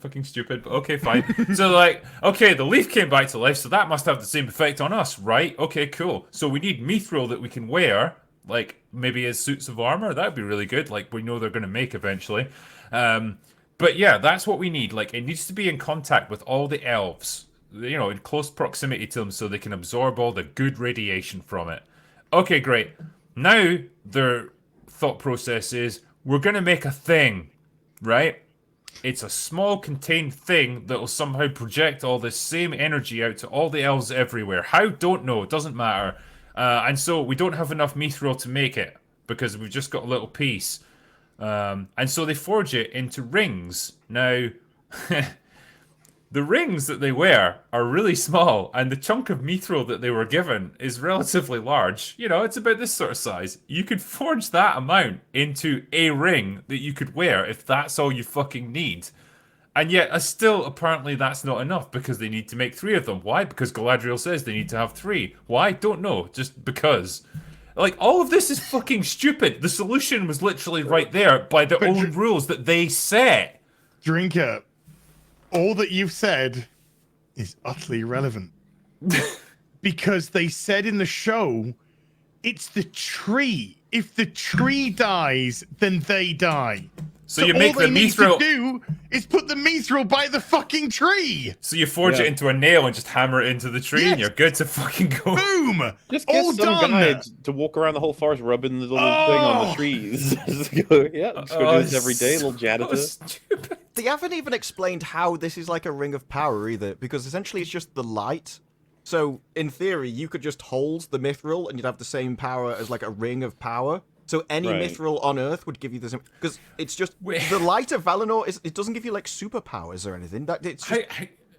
fucking stupid, but okay, fine. So like, okay, the leaf came back to life, so that must have the same effect on us, right? Okay, cool. So we need mithril that we can wear, like maybe as suits of armor. That'd be really good. Like we know they're going to make eventually. But yeah, that's what we need. Like it needs to be in contact with all the elves, you know, in close proximity to them, so they can absorb all the good radiation from it. Okay, great. Now their thought process is we're going to make a thing, right? It's a small contained thing that will somehow project all this same energy out to all the elves everywhere. How? Don't know. It doesn't matter. And so we don't have enough mithril to make it because we've just got a little piece. And so they forge it into rings. Now, the rings that they wear are really small, and the chunk of mithril that they were given is relatively large. You know, it's about this sort of size. You could forge that amount into a ring that you could wear if that's all you fucking need. And yet, still, apparently that's not enough because they need to make 3 of them. Why? Because Galadriel says they need to have 3. Why? Don't know. Just because. Like, all of this is fucking stupid. The solution was literally right there by their own rules that they set. Drinker, all that you've said is utterly irrelevant. Because they said in the show, it's the tree. If the tree dies, then they die. So you make the mithril. All they need to do is put the mithril by the fucking tree. So you forge it into a nail and just hammer it into the tree, and you're good to fucking go. Boom! Just get all some done. guy to walk around the whole forest rubbing the little thing on the trees. Just go, yeah, just go do this every day, little janitor. Stupid. They haven't even explained how this is like a ring of power either, because essentially it's just the light. So in theory, you could just hold the mithril and you'd have the same power as like a ring of power. So any mithril on Earth would give you the same, because it's just the light of Valinor. It doesn't give you like superpowers or anything. That it's just,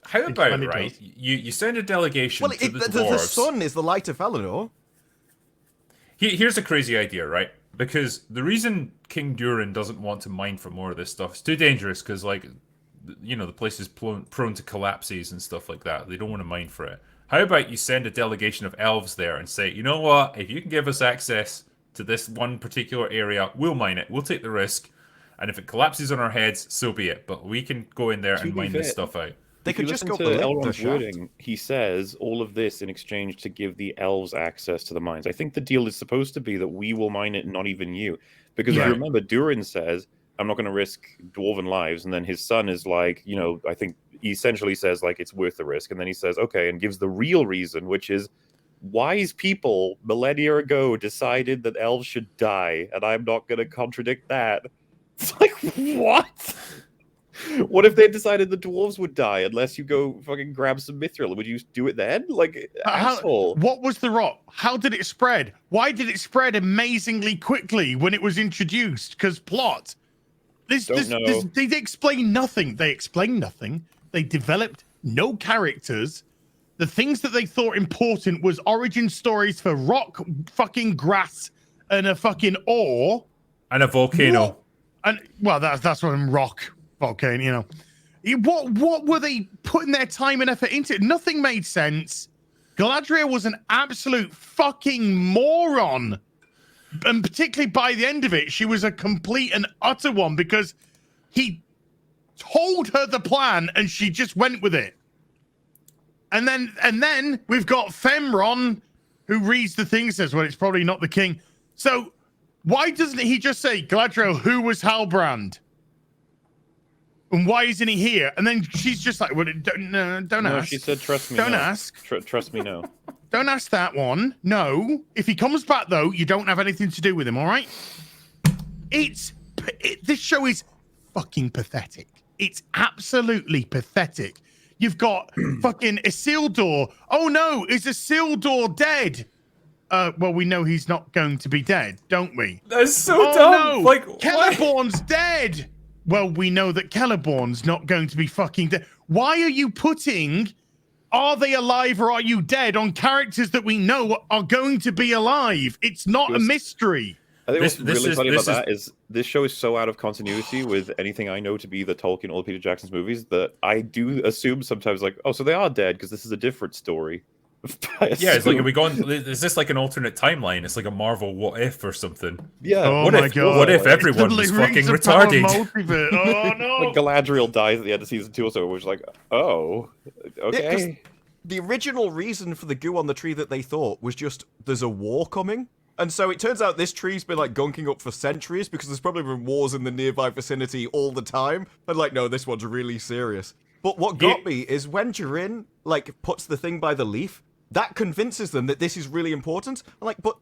how about right? You send a delegation to the dwarves. The sun is the light of Valinor. Here's a crazy idea, right? Because the reason King Durin doesn't want to mine for more of this stuff, it's too dangerous. Because like, you know, the place is prone to collapses and stuff like that. They don't want to mine for it. How about you send a delegation of elves there and say, you know what? If you can give us access to this one particular area, we'll mine it. We'll take the risk, and if it collapses on our heads, so be it. But we can go in there and mine this stuff out. They could just go to Elrond's wording. He says all of this in exchange to give the elves access to the mines. I think the deal is supposed to be that we will mine it, not even you. Because if you remember, Durin says, "I'm not going to risk dwarven lives," and then his son is like, you know, I think he essentially says like it's worth the risk, and then he says, "Okay," and gives the real reason, which is, wise people millennia ago decided that elves should die, and I'm not going to contradict that. It's like, what? What if they decided the dwarves would die unless you go fucking grab some mithril? Would you do it then? Like, asshole. What was the rot? How did it spread? Why did it spread amazingly quickly when it was introduced? Because plot. They explain nothing. They explain nothing. They developed no characters. The things that they thought important was origin stories for rock, fucking grass, and a fucking ore. And a volcano. What? And well, that's what I'm rock volcano, you know. What were they putting their time and effort into? Nothing made sense. Galadriel was an absolute fucking moron. And particularly by the end of it, she was a complete and utter one because he told her the plan and she just went with it. And then we've got Femron, who reads the thing, says, well, it's probably not the king. So why doesn't he just say, Galadriel, who was Halbrand? And why isn't he here? And then she's just like, well, don't ask. No, she said, trust me. Don't no. ask. Trust me, no. Don't ask that one. No. If he comes back, though, you don't have anything to do with him, all right? This show is fucking pathetic. It's absolutely pathetic. You've got fucking Isildur. Oh no, is Isildur dead? Well, we know he's not going to be dead, don't we? That's so dumb. No, like, Celeborn's dead. Well, we know that Celeborn's not going to be fucking dead. Why are you putting are they alive or are you dead on characters that we know are going to be alive? It's not a mystery. I think what's really funny about that is this show is so out of continuity with anything I know to be the Tolkien or Peter Jackson's movies that I do assume sometimes like, oh, so they are dead because this is a different story. Yeah, it's like, are we going? Is this like an alternate timeline? It's like a Marvel what if or something. Yeah. Oh What my if? God. What if everyone Suddenly was fucking rings of power retarded? multiverse. Oh no! Like Galadriel dies at the end of season 2 or so, which is like, oh, okay. The original reason for the goo on the tree that they thought was just there's a war coming. And so it turns out this tree's been like gunking up for centuries because there's probably been wars in the nearby vicinity all the time. And like, no, this one's really serious. But what got me is when Durin like puts the thing by the leaf, that convinces them that this is really important. I'm like, but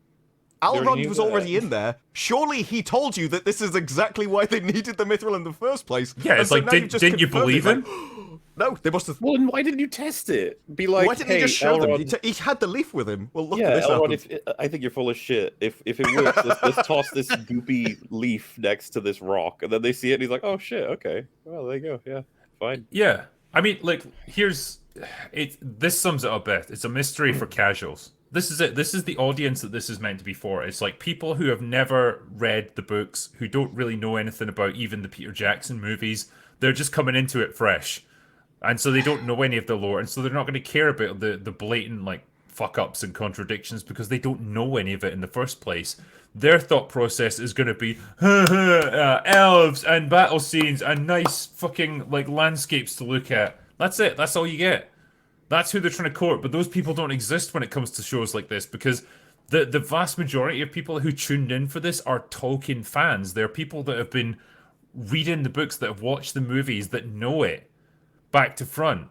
Elrond was already in there. Surely he told you that this is exactly why they needed the mithril in the first place. Yeah, it's like, didn't you believe him? No, they must have. Well, then why didn't you test it? Be like, Why didn't hey, he just show Elrond, them? He had the leaf with him. Well, look yeah, at this. Elrond, I think you're full of shit. If it works, let's toss this goopy leaf next to this rock, and then they see it, and he's like, oh shit, okay, well there you go, yeah, fine. Yeah, I mean, like, here's it. This sums it up best. It's a mystery for casuals. This is it. This is the audience that this is meant to be for. It's like people who have never read the books, who don't really know anything about even the Peter Jackson movies. They're just coming into it fresh. And so they don't know any of the lore, and so they're not going to care about the blatant like fuck ups and contradictions because they don't know any of it in the first place. Their thought process is going to be elves and battle scenes and nice fucking like landscapes to look at. That's it. That's all you get. That's who they're trying to court. But those people don't exist when it comes to shows like this because the vast majority of people who tuned in for this are Tolkien fans. They're people that have been reading the books, that have watched the movies, that know it back to front.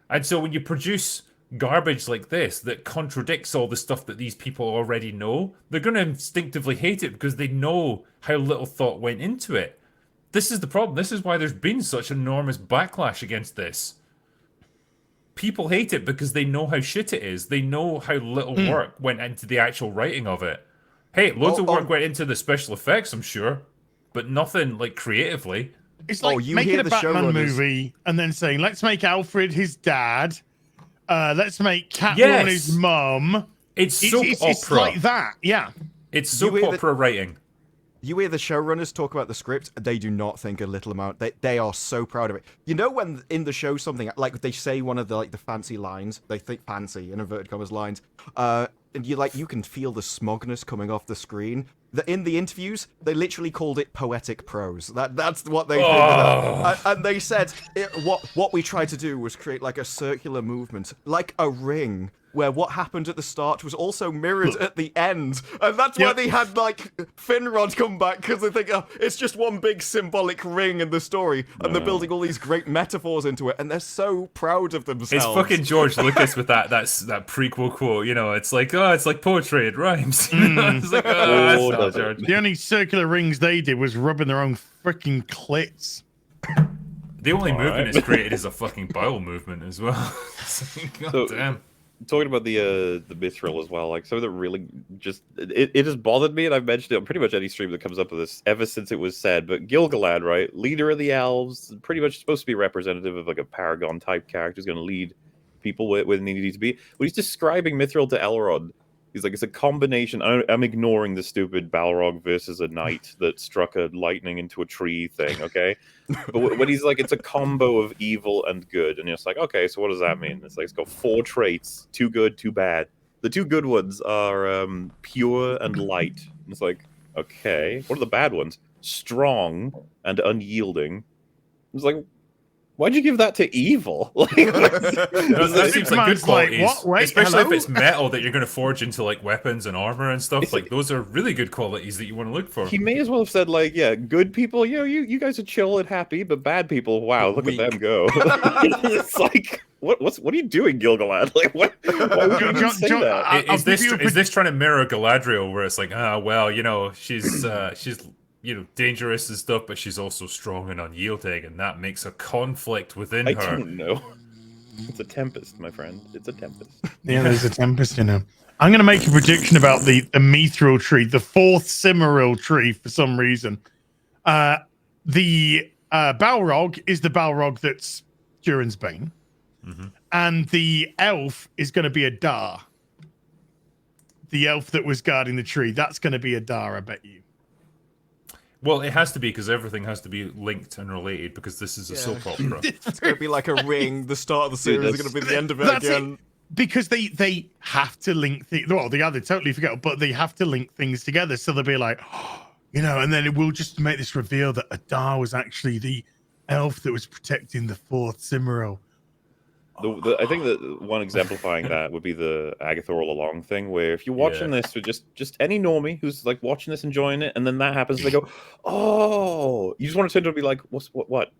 And so when you produce garbage like this that contradicts all the stuff that these people already know, they're going to instinctively hate it because they know how little thought went into it. This is the problem. This is why there's been such enormous backlash against this. People hate it because they know how shit it is. They know how little work went into the actual writing of it. Hey, loads of work went into the special effects, I'm sure, but nothing like creatively. It's like making a Batman movie and then saying, let's make Alfred his dad. Let's make Catwoman his mum. It's soap opera. It's like that, yeah. It's soap opera writing. You hear the showrunners talk about the script, they do not think a little amount. They are so proud of it. You know when in the show something, like they say one of the like the fancy lines, they think fancy, in inverted commas lines, and you can feel the smugness coming off the screen. In the interviews, they literally called it poetic prose. That's what they think of that. And they said what we tried to do was create like a circular movement, like a ring, where what happened at the start was also mirrored at the end. And that's why they had like Finrod come back, because they think it's just one big symbolic ring in the story, and they're building all these great metaphors into it, and they're so proud of themselves. It's fucking George Lucas with that prequel quote, you know, it's like poetry, it rhymes. It's like, that's not George. The only circular rings they did was rubbing their own freaking clits. The only movement it's created is a fucking bowel movement as well. God damn. Talking about the mithril as well, like something that really just it has bothered me, and I've mentioned it on pretty much any stream that comes up with this ever since it was said. But Gil-galad, right, leader of the elves, pretty much supposed to be representative of like a paragon type character who's going to lead people where they need to be. When he's describing mithril to Elrond, he's like, it's a combination. I'm ignoring the stupid Balrog versus a knight that struck a lightning into a tree thing, okay? But when he's like, it's a combo of evil and good, and you're just like, okay, so what does that mean? It's like, it's got 4 traits, 2 good, 2 bad. The 2 good ones are pure and light. And it's like, okay, what are the bad ones? Strong and unyielding. It's like, why'd you give that to evil? That seems like good qualities, what? Wait, especially hello? if it's metal that you're going to forge into like weapons and armor and stuff. Like those are really good qualities that you want to look for. He may as well have said like, yeah, good people, you guys are chill and happy, but bad people, wow, look at them go. It's like, what are you doing, Gil-galad? Like, why would you say that? Is this trying to mirror Galadriel, where it's like, well, you know, she's you know, dangerous and stuff, but she's also strong and unyielding, and that makes a conflict within her. I don't know. It's a tempest, my friend. It's a tempest. Yeah, there's a tempest in her. I'm going to make a prediction about the mithril tree, the 4th Cimmeril tree, for some reason. The Balrog is the Balrog that's Durin's Bane. Mm-hmm. And the elf is going to be a Dar. The elf that was guarding the tree, that's going to be a Dar, I bet you. Well, it has to be, because everything has to be linked and related, because this is a soap opera. It's going to be like a ring. The start of the series is going to be the end of it again. because they have to link well, they either totally forget, but they have to link things together. So they'll be like, and then it will just make this reveal that Adar was actually the elf that was protecting the fourth Cimmeral. I think that one exemplifying that would be the Agatha all along thing, where if you're watching this with just any normie who's like watching this, enjoying it, and then that happens, they go, "Oh!" You just want to turn to and be like, "What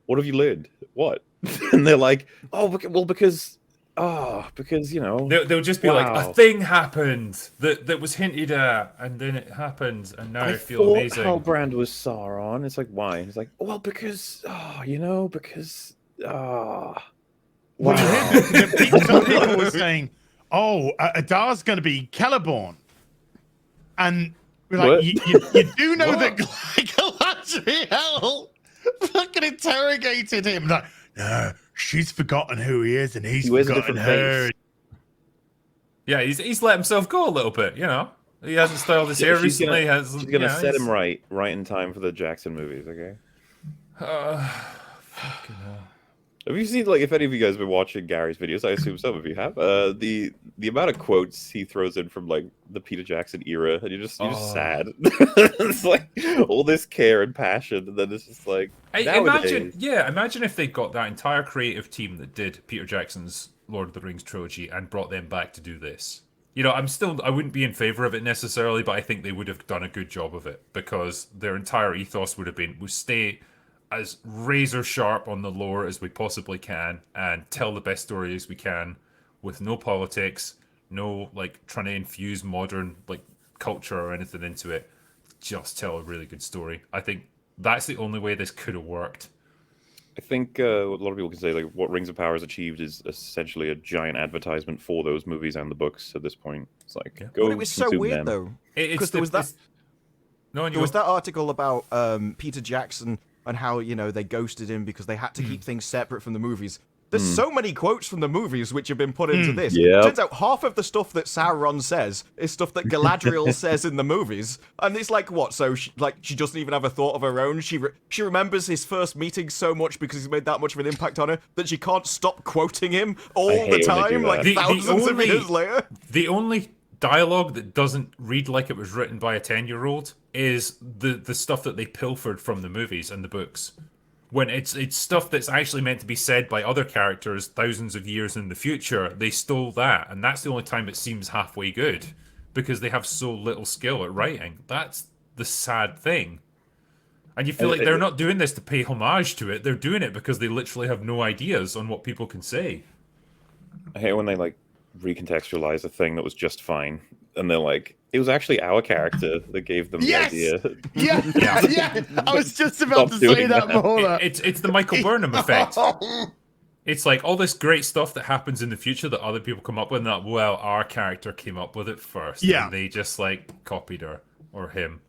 have you learned? What?" And they're like, "Oh, because they'll just be like, a thing happened that was hinted at, and then it happened, and now I feel amazing." Halbrand was Sauron. It's like, why? It's like, well, because Well, you heard some people were saying, Adar's going to be Celeborn. And we're like, you do know that Galadriel fucking interrogated him. Like, no, she's forgotten who he is, and he's forgotten her. Face. Yeah, he's let himself go a little bit, He hasn't styled his hair recently. She's going to set him right in time for the Jackson movies, okay? Fucking hell. Have you seen, like, if any of you guys have been watching Gary's videos? I assume some of you have. The amount of quotes he throws in from like the Peter Jackson era, and you're just sad. It's like all this care and passion, and then it's just like imagine if they got that entire creative team that did Peter Jackson's Lord of the Rings trilogy and brought them back to do this. I wouldn't be in favor of it necessarily, but I think they would have done a good job of it, because their entire ethos would stay as razor sharp on the lore as we possibly can and tell the best story as we can with no politics, no like trying to infuse modern like culture or anything into it. Just tell a really good story. I think that's the only way this could have worked. I think what a lot of people can say, like, what Rings of Power has achieved is essentially a giant advertisement for those movies and the books at this point. It's like, go but it was so weird, though. Because there was that article about Peter Jackson and how, they ghosted him because they had to keep things separate from the movies. There's so many quotes from the movies which have been put into this. Yep. Turns out half of the stuff that Sauron says is stuff that Galadriel says in the movies. And it's like, what? So she doesn't even have a thought of her own? She remembers his first meeting so much because he's made that much of an impact on her that she can't stop quoting him all the time, like thousands of years later? The only dialogue that doesn't read like it was written by a 10-year-old is the stuff that they pilfered from the movies and the books. When it's stuff that's actually meant to be said by other characters thousands of years in the future, they stole that, and that's the only time it seems halfway good, because they have so little skill at writing. That's the sad thing. And you feel like they're not doing this to pay homage to it, they're doing it because they literally have no ideas on what people can say. I hate when they like recontextualize a thing that was just fine, and they're like, it was actually our character that gave them the idea. Yeah. I was just about to say that, MauLer. It's the Michael Burnham effect. It's like all this great stuff that happens in the future that other people come up with, and that, well, our character came up with it first. Yeah. And they just like copied her or him.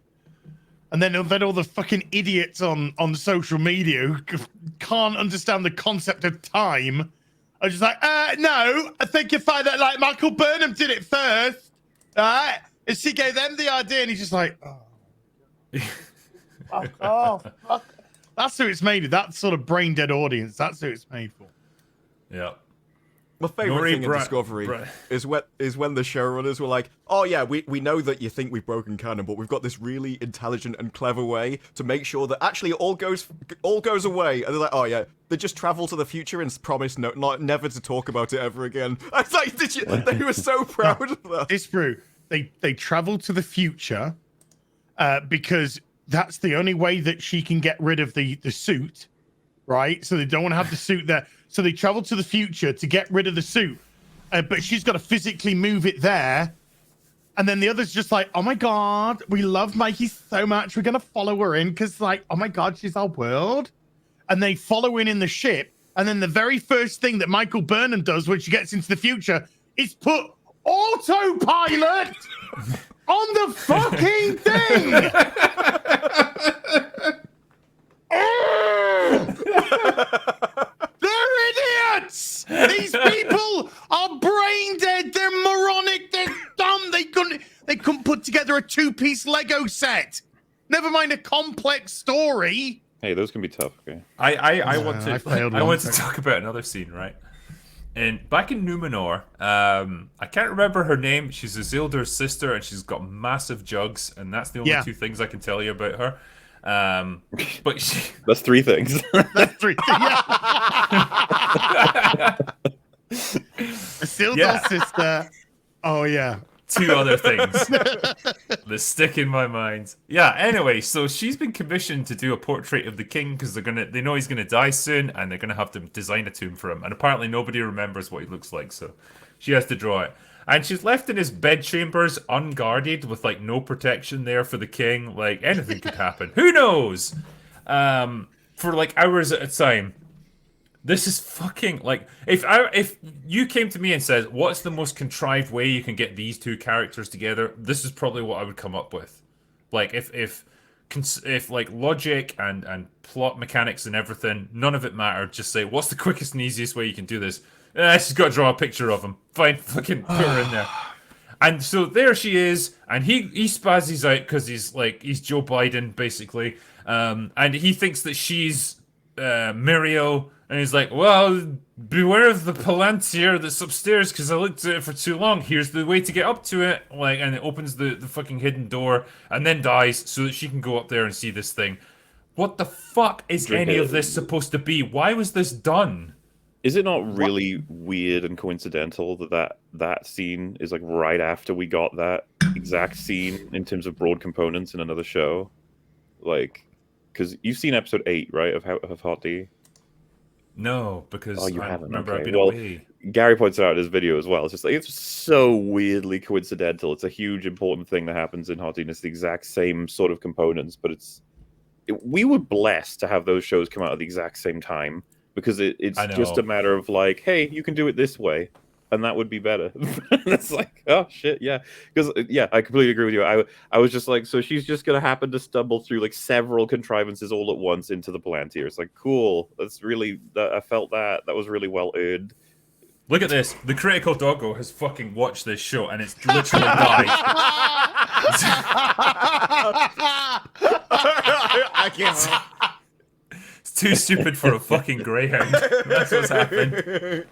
And then all the fucking idiots on social media who can't understand the concept of time are just like, no, I think you find that like Michael Burnham did it first. All right? And she gave them the idea, and he's just like, fuck. That's who it's made. That sort of brain dead audience. That's who it's made for. Yeah. My favorite thing in Discovery is when the showrunners were like, oh yeah, we know that you think we've broken canon, but we've got this really intelligent and clever way to make sure that actually it all goes away. And they're like, oh yeah, they just travel to the future and promise never to talk about it ever again. I was like, they were so proud of that. Disparu. They travel to the future because that's the only way that she can get rid of the suit, right? So they don't want to have the suit there. So they travel to the future to get rid of the suit, but she's got to physically move it there. And then the other's just like, oh my God, we love Mikey so much. We're going to follow her in because like, oh my God, she's our world. And they follow in the ship. And then the very first thing that Michael Burnham does when she gets into the future is put autopilot on the fucking thing. They're idiots. These people are brain dead. They're moronic. They're dumb. They couldn't put together a 2-piece Lego set. Never mind a complex story. Hey, those can be tough. Okay. I want to talk about another scene, right? And back in Numenor, I can't remember her name. She's Isildur's sister, and she's got massive jugs, and that's the only two things I can tell you about her. But That's 3 things. That's 3. Yeah. Isildur's sister. Oh yeah. 2 other things that stick in my mind. Yeah, anyway, so she's been commissioned to do a portrait of the king because they know he's gonna die soon, and they're gonna have to design a tomb for him. And apparently nobody remembers what he looks like, so she has to draw it. And she's left in his bedchambers unguarded with like no protection there for the king. Like anything could happen. Who knows? For like hours at a time. This is fucking like if you came to me and said what's the most contrived way you can get these 2 characters together, this is probably what I would come up with. Like if like logic and plot mechanics and everything, none of it mattered. Just say what's the quickest and easiest way you can do this. She's got to draw a picture of him. Fine, fucking put her in there. And so there she is, and he spazzes out because he's Joe Biden basically, and he thinks that she's Muriel. And he's like, well, beware of the palantir that's upstairs because I looked at it for too long. Here's the way to get up to it. Like, and it opens the fucking hidden door and then dies so that she can go up there and see this thing. What the fuck is any of this supposed to be? Why was this done? Is it not really weird and coincidental that scene is like right after we got that exact scene in terms of broad components in another show? Like, because you've seen episode 8, right, of Hot D? No, because you I haven't. remember Okay. I've been Well, away. Gary points it out in his video as well. It's just like it's so weirdly coincidental. It's a huge important thing that happens in Hot D, and it's the exact same sort of components, but we were blessed to have those shows come out at the exact same time because it's just a matter of like, hey, you can do it this way, and that would be better. It's like, oh shit, yeah. Because I completely agree with you. I was just like, so she's just gonna happen to stumble through like several contrivances all at once into the Palantir. It's like, cool. That's really I felt that was really well earned. Look at this. The Critical Doggo has fucking watched this show and it's literally died. I can't. It's too stupid for a fucking greyhound. That's what's happened.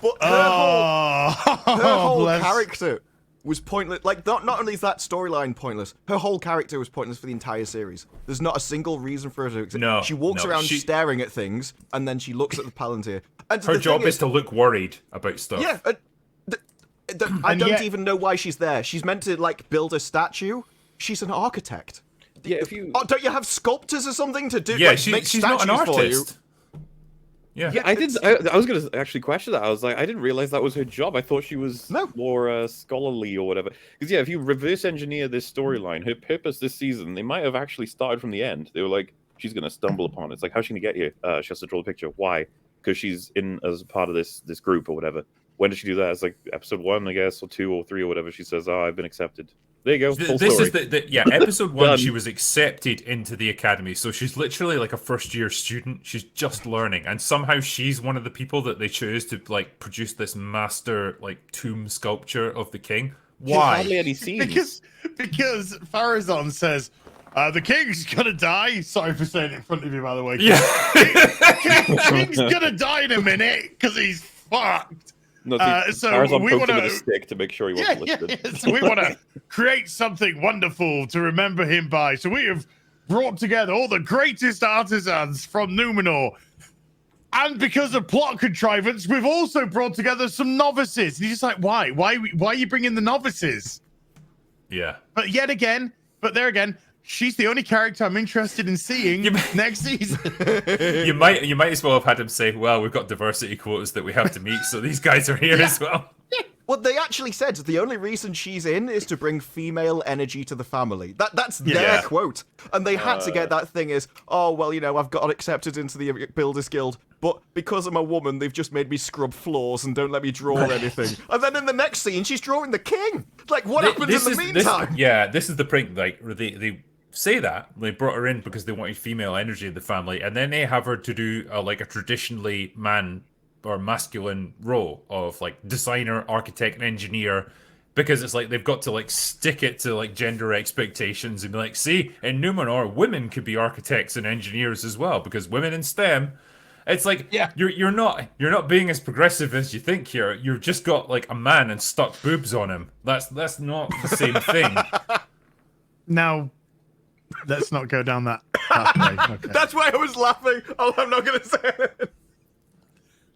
But her whole character was pointless. Like, not only is that storyline pointless, her whole character was pointless for the entire series. There's not a single reason for her to exist. No, she walks around staring at things, and then she looks at the Palantir. And her job is to look worried about stuff. Yeah, I don't even know why she's there. She's meant to, like, build a statue. She's an architect. Yeah, if you... Oh, don't you have sculptors or something to do? Yeah, like, make she's not an statues for you? artist. Yeah, I was going to actually question that. I was like, I didn't realize that was her job. I thought she was more scholarly or whatever. Because, yeah, if you reverse engineer this storyline, her purpose this season, they might have actually started from the end. They were like, she's going to stumble upon it. It's like, how's she going to get here? She has to draw a picture. Why? Because she's in as part of this group or whatever. When did she do that? It's like episode 1, I guess, or 2 or 3 or whatever. She says, oh, I've been accepted. There you go. This is episode 1. She was accepted into the academy, so she's literally like a first-year student. She's just learning, and somehow she's one of the people that they chose to like produce this master like tomb sculpture of the king. Why? Hardly any scenes. Because Farazan says, the king's gonna die. Sorry for saying it in front of you, by the way. Yeah. King's gonna die in a minute because he's fucked. No, so we want to stick to make sure he wasn't listed. So we want to create something wonderful to remember him by. So we have brought together all the greatest artisans from Numenor. And because of plot contrivance, we've also brought together some novices. And he's just like, why? Why are you bringing the novices? Yeah. But there again, she's the only character I'm interested in seeing next season. You might as well have had him say, well, we've got diversity quotas that we have to meet, so these guys are here as well. Well, they actually said the only reason she's in is to bring female energy to the family. That's their quote. And they had to get that thing is, oh, well, you know, I've got accepted into the Builders Guild, but because I'm a woman, they've just made me scrub floors and don't let me draw anything. And then in the next scene, she's drawing the king. Like, what happened in the meantime? This is the prank. Like, they say that they brought her in because they wanted female energy in the family, and then they have her to do a traditionally man or masculine role of like designer, architect, and engineer, because it's like they've got to like stick it to like gender expectations and be like, see, in Numenor, women could be architects and engineers as well because women in STEM. It's like Yeah. you're not being as progressive as you think here. You've just got like a man and stuck boobs on him. That's not the same thing. Now, let's not go down that pathway. Okay. That's why I was laughing. Oh, I'm not gonna say it.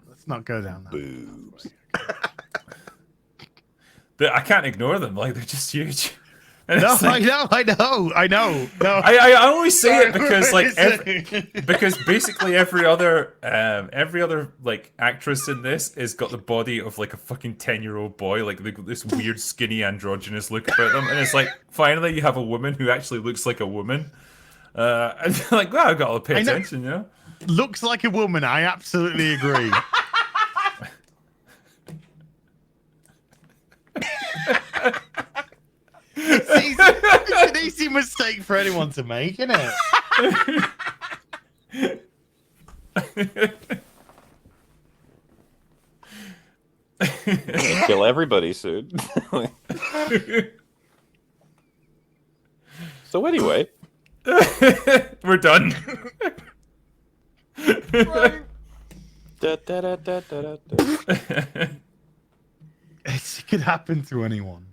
Let's not go down that. Boobs. I can't ignore them. Like they're just huge. And No, it's like, I know. No, I only say it because Sorry, like because basically every other like actress in this has got the body of like a fucking 10-year-old boy. Like they've got this weird skinny androgynous look about them, and it's like finally you have a woman who actually looks like a woman. And you're like, well, I've got to pay attention, you know. looks like a woman. I absolutely agree. It's an easy mistake for anyone to make, isn't it? Kill everybody soon. So anyway, We're done. da, da, da, da, da, da, da. It could happen to anyone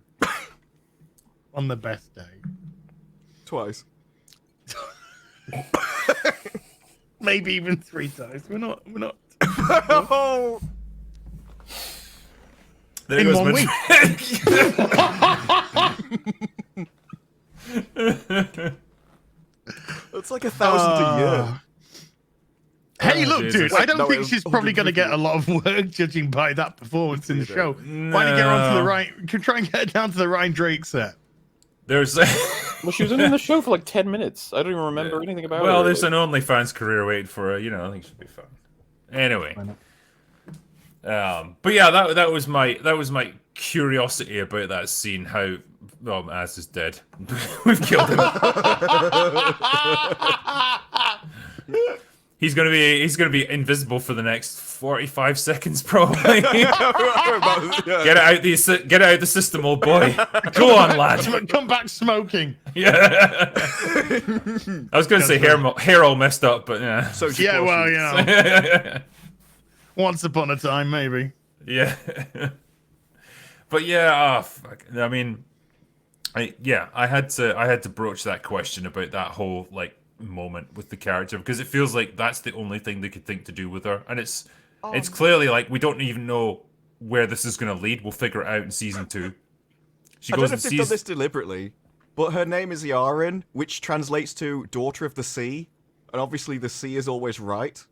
on the best day. Twice. Maybe even 3 times. We're not. Oh, There In goes 1 my- week. it's like 1,000 a year. Hey, Oh, look, Jesus. dude. I don't No, think it she's was probably going to get a 150. lot of work judging by that performance in the Yeah. show. Why don't you get her onto the right? Can try and get her down to the Ryan Drake set. There's Well, she was only in the show for like 10 minutes. I don't even remember anything about her. well, there's an OnlyFans career waiting for her. You know, I think she'll be fun. Anyway, but yeah, that was my curiosity about that scene. How well, Az is dead. We've killed him. He's gonna be invisible for the next 45 seconds probably. Get it out the system, old boy. Go on, lad. Come back smoking. Yeah. I was gonna say hair all messed up, but yeah. So she Yeah, well, portions. you know, once upon a time, maybe. Yeah. But yeah, fuck. I mean, I had to broach that question about that whole like moment with the character because it feels like that's the only thing they could think to do with her, and it's clearly like we don't even know where this is going to lead. We'll figure it out in season 2. She I don't goes know and if they've done sees. this deliberately, but her name is Yaren, which translates to Daughter of the Sea, and obviously the sea is always right.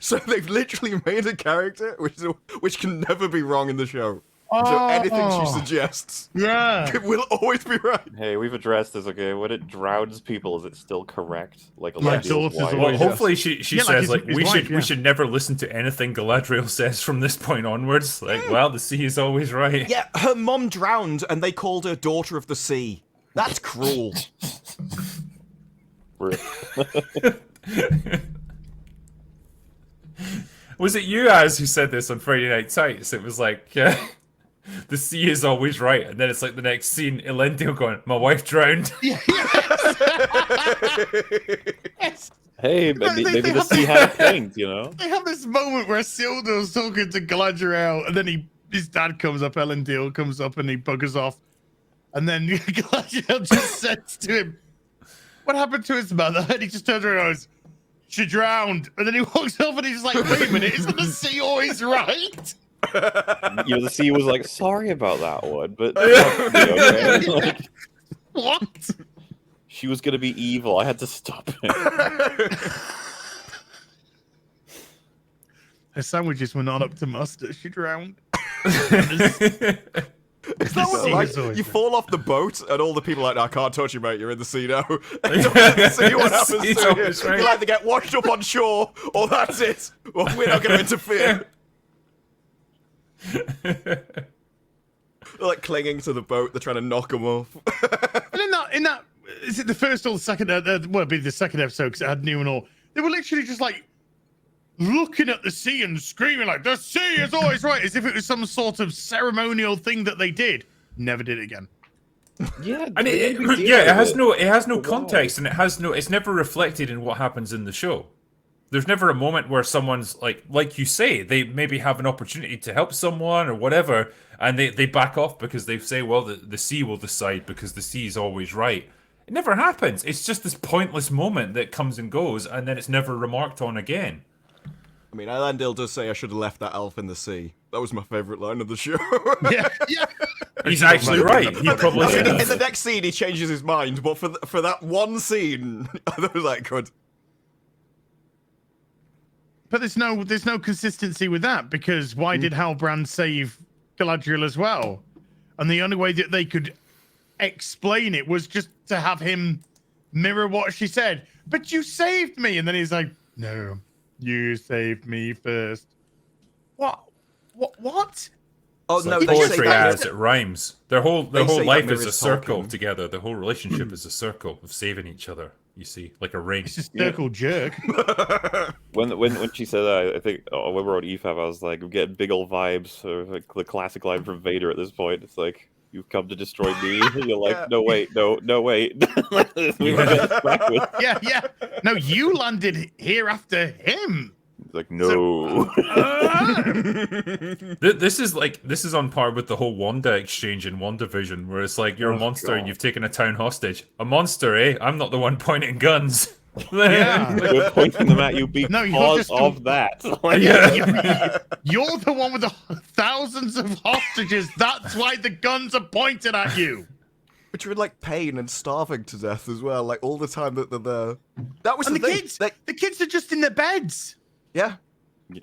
So they've literally made a character which can never be wrong in the show. So anything she suggests Yeah. will always be right. Hey, we've addressed this, okay? When it drowns people, is it still correct? Like My Galadriel's daughter's wife? Well, always- hopefully she Yeah, like says his we wife, should yeah. we should never listen to anything Galadriel says from this point onwards. Like, well, the sea is always right. Yeah, her mom drowned and they called her Daughter of the Sea. That's cruel. Rip. Was it you, Az, who said this on Friday Night Tights? It was like, the sea is always right. And then it's like the next scene, Elendil going, my wife drowned. Yes. Hey, They maybe the have- sea had a point, you know? They have this moment where Isildur's talking to Galadriel, and then his dad comes up, Elendil comes up, and he buggers off. And then Galadriel just says to him, what happened to his mother? And he just turns around and goes, she drowned. And then he walks off and he's like, wait a minute, isn't the sea always right? You know, the sea was like, sorry about that one, but okay? Like, What? she was gonna be evil. I had to stop it. Her sandwiches were not up to mustard. She drowned. Is that what sea like, is always you right. fall off the boat and all the people are like, no, I can't touch you, mate. You're in the sea now. And you don't see what happens Sea's to always you. right. You either get washed up on shore or that's it. Well, we're not going to interfere. They're like clinging to the boat. They're trying to knock them off. And in that, is it the first or the second? Well, it'd be the second episode because it had new and all. They were literally just like looking at the sea and screaming like, "The sea is always right," as if it was some sort of ceremonial thing that they did. Never did it again. Yeah, And they made a big deal it out of has no Why? context, and it's never reflected in what happens in the show. There's never a moment where someone's like you say, they maybe have an opportunity to help someone or whatever, and they back off because they say, well, the sea will decide because the sea is always right. It never happens. It's just this pointless moment that comes and goes, and then it's never remarked on again. I mean, Elandil does say I should have left that elf in the sea. That was my favourite line of the show. Yeah. He's actually right. He probably should In have. the next scene, he changes his mind, but for that one scene, I was like, good. But there's no consistency with that, because why did Halbrand save Galadriel as well? And the only way that they could explain it was just to have him mirror what she said. But you saved me, and then he's like, "No, you saved me first." What? Oh It's no, like they say poetry that. as it rhymes. Their whole They say life that is a mirrors circle Tolkien. together. The whole relationship is a circle of saving each other. You see, like a ring. It's just circle jerk. When she said that, I think when we were on EFAB, I was like, I'm getting big old vibes, or like the classic line from Vader at this point. It's like, you've come to destroy me. And you're like, no wait, no wait. We were going backwards. Yeah. No, you landed here after him. It's like, no. This is on par with the whole Wanda exchange in WandaVision, where it's like you're a monster and you've taken a town hostage. A monster, eh? I'm not the one pointing guns. Yeah. We're pointing them at you because No, you're just of that. You're the one with the thousands of hostages. That's why the guns are pointed at you. But you're in like pain and starving to death as well, like all the time that they're there. That was And the the thing. kids, Like, the kids are just in their beds. yeah.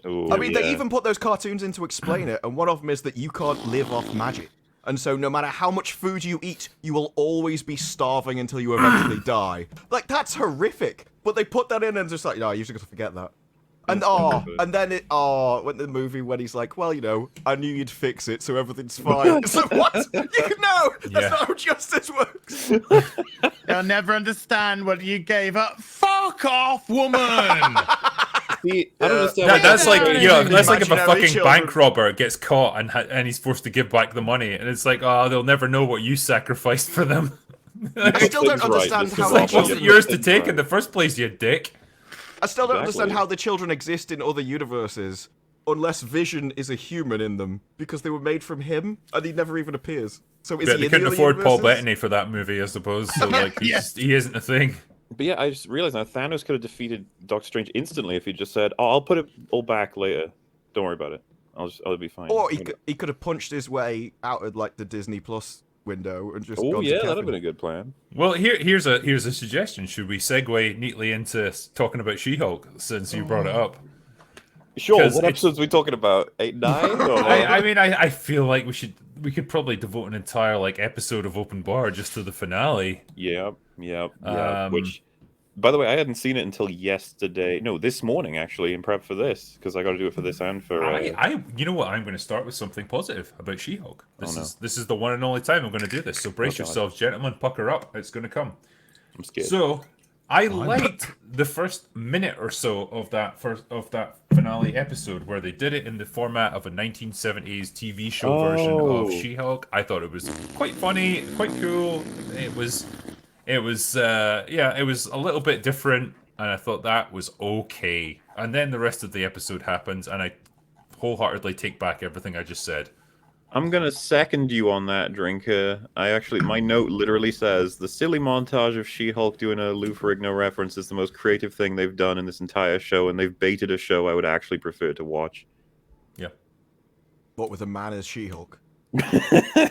Ooh, I mean, they yeah. even put those cartoons in to explain it, and one of them is that you can't live off magic. And so no matter how much food you eat, you will always be starving until you eventually die. Like, that's horrific. But they put that in and just like, no, you just gotta forget that. And and then when the movie when he's like, well, you know, I knew you'd fix it, so everything's fine. It's like, what? No, that's Yeah. not how justice works. They'll never understand what you gave up. Fuck off, woman. See, I don't understand. Yeah, why that's like that's that's like if a Imaginary fucking children. bank robber gets caught and he's forced to give back the money, and it's like, oh, they'll never know what you sacrificed for them. I still don't Things right, understand this how is the awful. It wasn't children... yours to Things take right. in the first place, you dick. I still don't understand Exactly. how the children exist in other universes unless Vision is a human in them, because they were made from him and he never even appears. So is But he they in couldn't the other afford Paul universes? Bettany for that movie, I suppose. So like, Yes. he isn't a thing. But yeah, I just realized now Thanos could have defeated Doctor Strange instantly if he just said, "Oh, I'll put it all back later. Don't worry about it. I'll be fine." Or he could have punched his way out of like the Disney Plus window and just Oh gone yeah, to that'd have Kevin. been a good plan. Well, here's a suggestion. Should we segue neatly into talking about She-Hulk since you brought it up? Sure. 'Cause What it's- episodes are we talking about? 8, 9? Or... I mean, I feel like we could probably devote an entire like episode of Open Bar just to the finale. Yeah. Um, Which, by the way, I hadn't seen it until yesterday. No, this morning actually, in prep for this, because I got to do it for this and for. You know what? I'm going to start with something positive about She-Hulk. Oh, no. This is the one and only time I'm going to do this. So brace God. yourselves, gentlemen. Pucker up. It's going to come. I'm scared. So I liked the first minute or so of that finale episode where they did it in the format of a 1970s TV show version Oh. of She-Hulk. I thought it was quite funny, quite cool. It was a little bit different, and I thought that was okay. And then the rest of the episode happens, and I wholeheartedly take back everything I just said. I'm gonna second you on that, Drinker. My note literally says the silly montage of She-Hulk doing a Lou Ferrigno reference is the most creative thing they've done in this entire show, and they've baited a show I would actually prefer to watch. Yeah. But with a man as She-Hulk.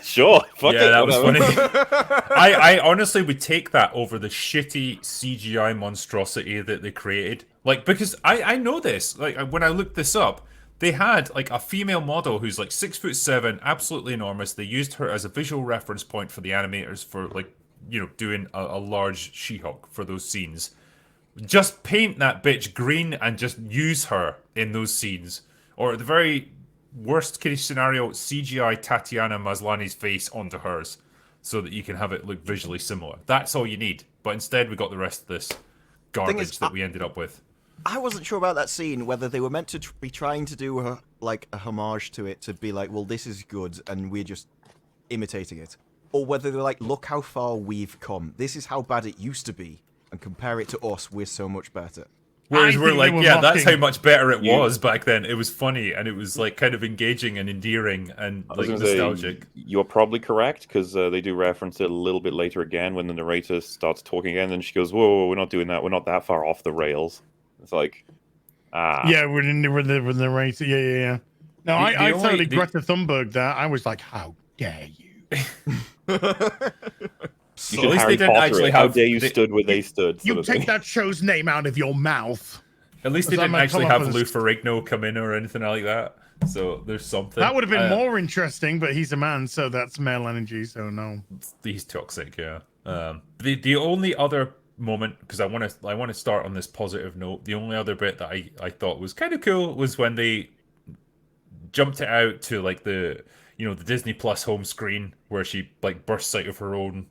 Sure. Fuck Yeah, it, that was whatever. funny. I honestly would take that over the shitty CGI monstrosity that they created. Like, because I know this. Like, when I looked this up, they had like a female model who's like 6'7", absolutely enormous. They used her as a visual reference point for the animators for like, you know, doing a large She-Hulk for those scenes. Just paint that bitch green and just use her in those scenes. Or at the very worst case scenario, CGI Tatiana Maslany's face onto hers so that you can have it look visually similar. That's all you need. But instead, we got the rest of this garbage that we ended up with. I wasn't sure about that scene, whether they were meant to be trying to do a homage to it, to be like, well, this is good, and we're just imitating it. Or whether they're like, look how far we've come. This is how bad it used to be, and compare it to us, we're so much better. Whereas I we're think like, they were yeah, that's mocking- how much better it You- was back then. It was funny and it was like kind of engaging and endearing and I was like gonna say, nostalgic. you're probably correct because they do reference it a little bit later again when the narrator starts talking again, and she goes, "Whoa, we're not doing that. We're not that far off the rails." It's like, Yeah, with the race. Yeah. No, The I only- totally the- Greta Thunberg that. I was like, how dare you? you at should least Harry they didn't Potter actually it. How have- dare you they- stood where they stood? You sort of take thing. that show's name out of your mouth. At least they Because I didn't might actually come up have as- Lou Ferrigno come in or anything like that. So there's something. That would have been more interesting, but he's a man, so that's male energy. So no. He's toxic, yeah. The only other moment, because I want to start on this positive note. The only other bit that I thought was kind of cool was when they jumped it out to like the the Disney Plus home screen where she like bursts out of her own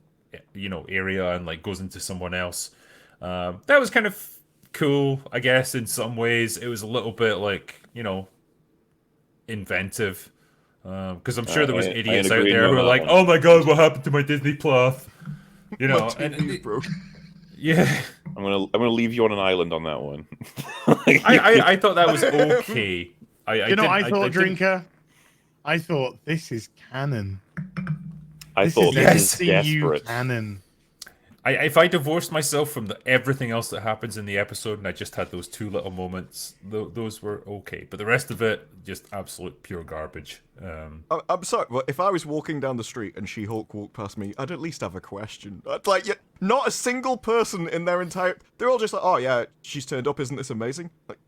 area and like goes into someone else. That was kind of cool, I guess. In some ways, it was a little bit like inventive. Because I'm sure there was I idiots out agree there on who are that like, one. "Oh my god, what happened to my Disney Plus?" You know, bro. yeah. I'm gonna leave you on an island on that one. I thought that was okay. I thought, Drinker. I thought this is canon. I This thought is this is MCU desperate. canon. If I divorced myself from everything else that happens in the episode and I just had those two little moments, those were okay. But the rest of it, just absolute pure garbage. I'm sorry, but if I was walking down the street and She-Hulk walked past me, I'd at least have a question. Not a single person in their entire... They're all just like, oh yeah, she's turned up, isn't this amazing? Like,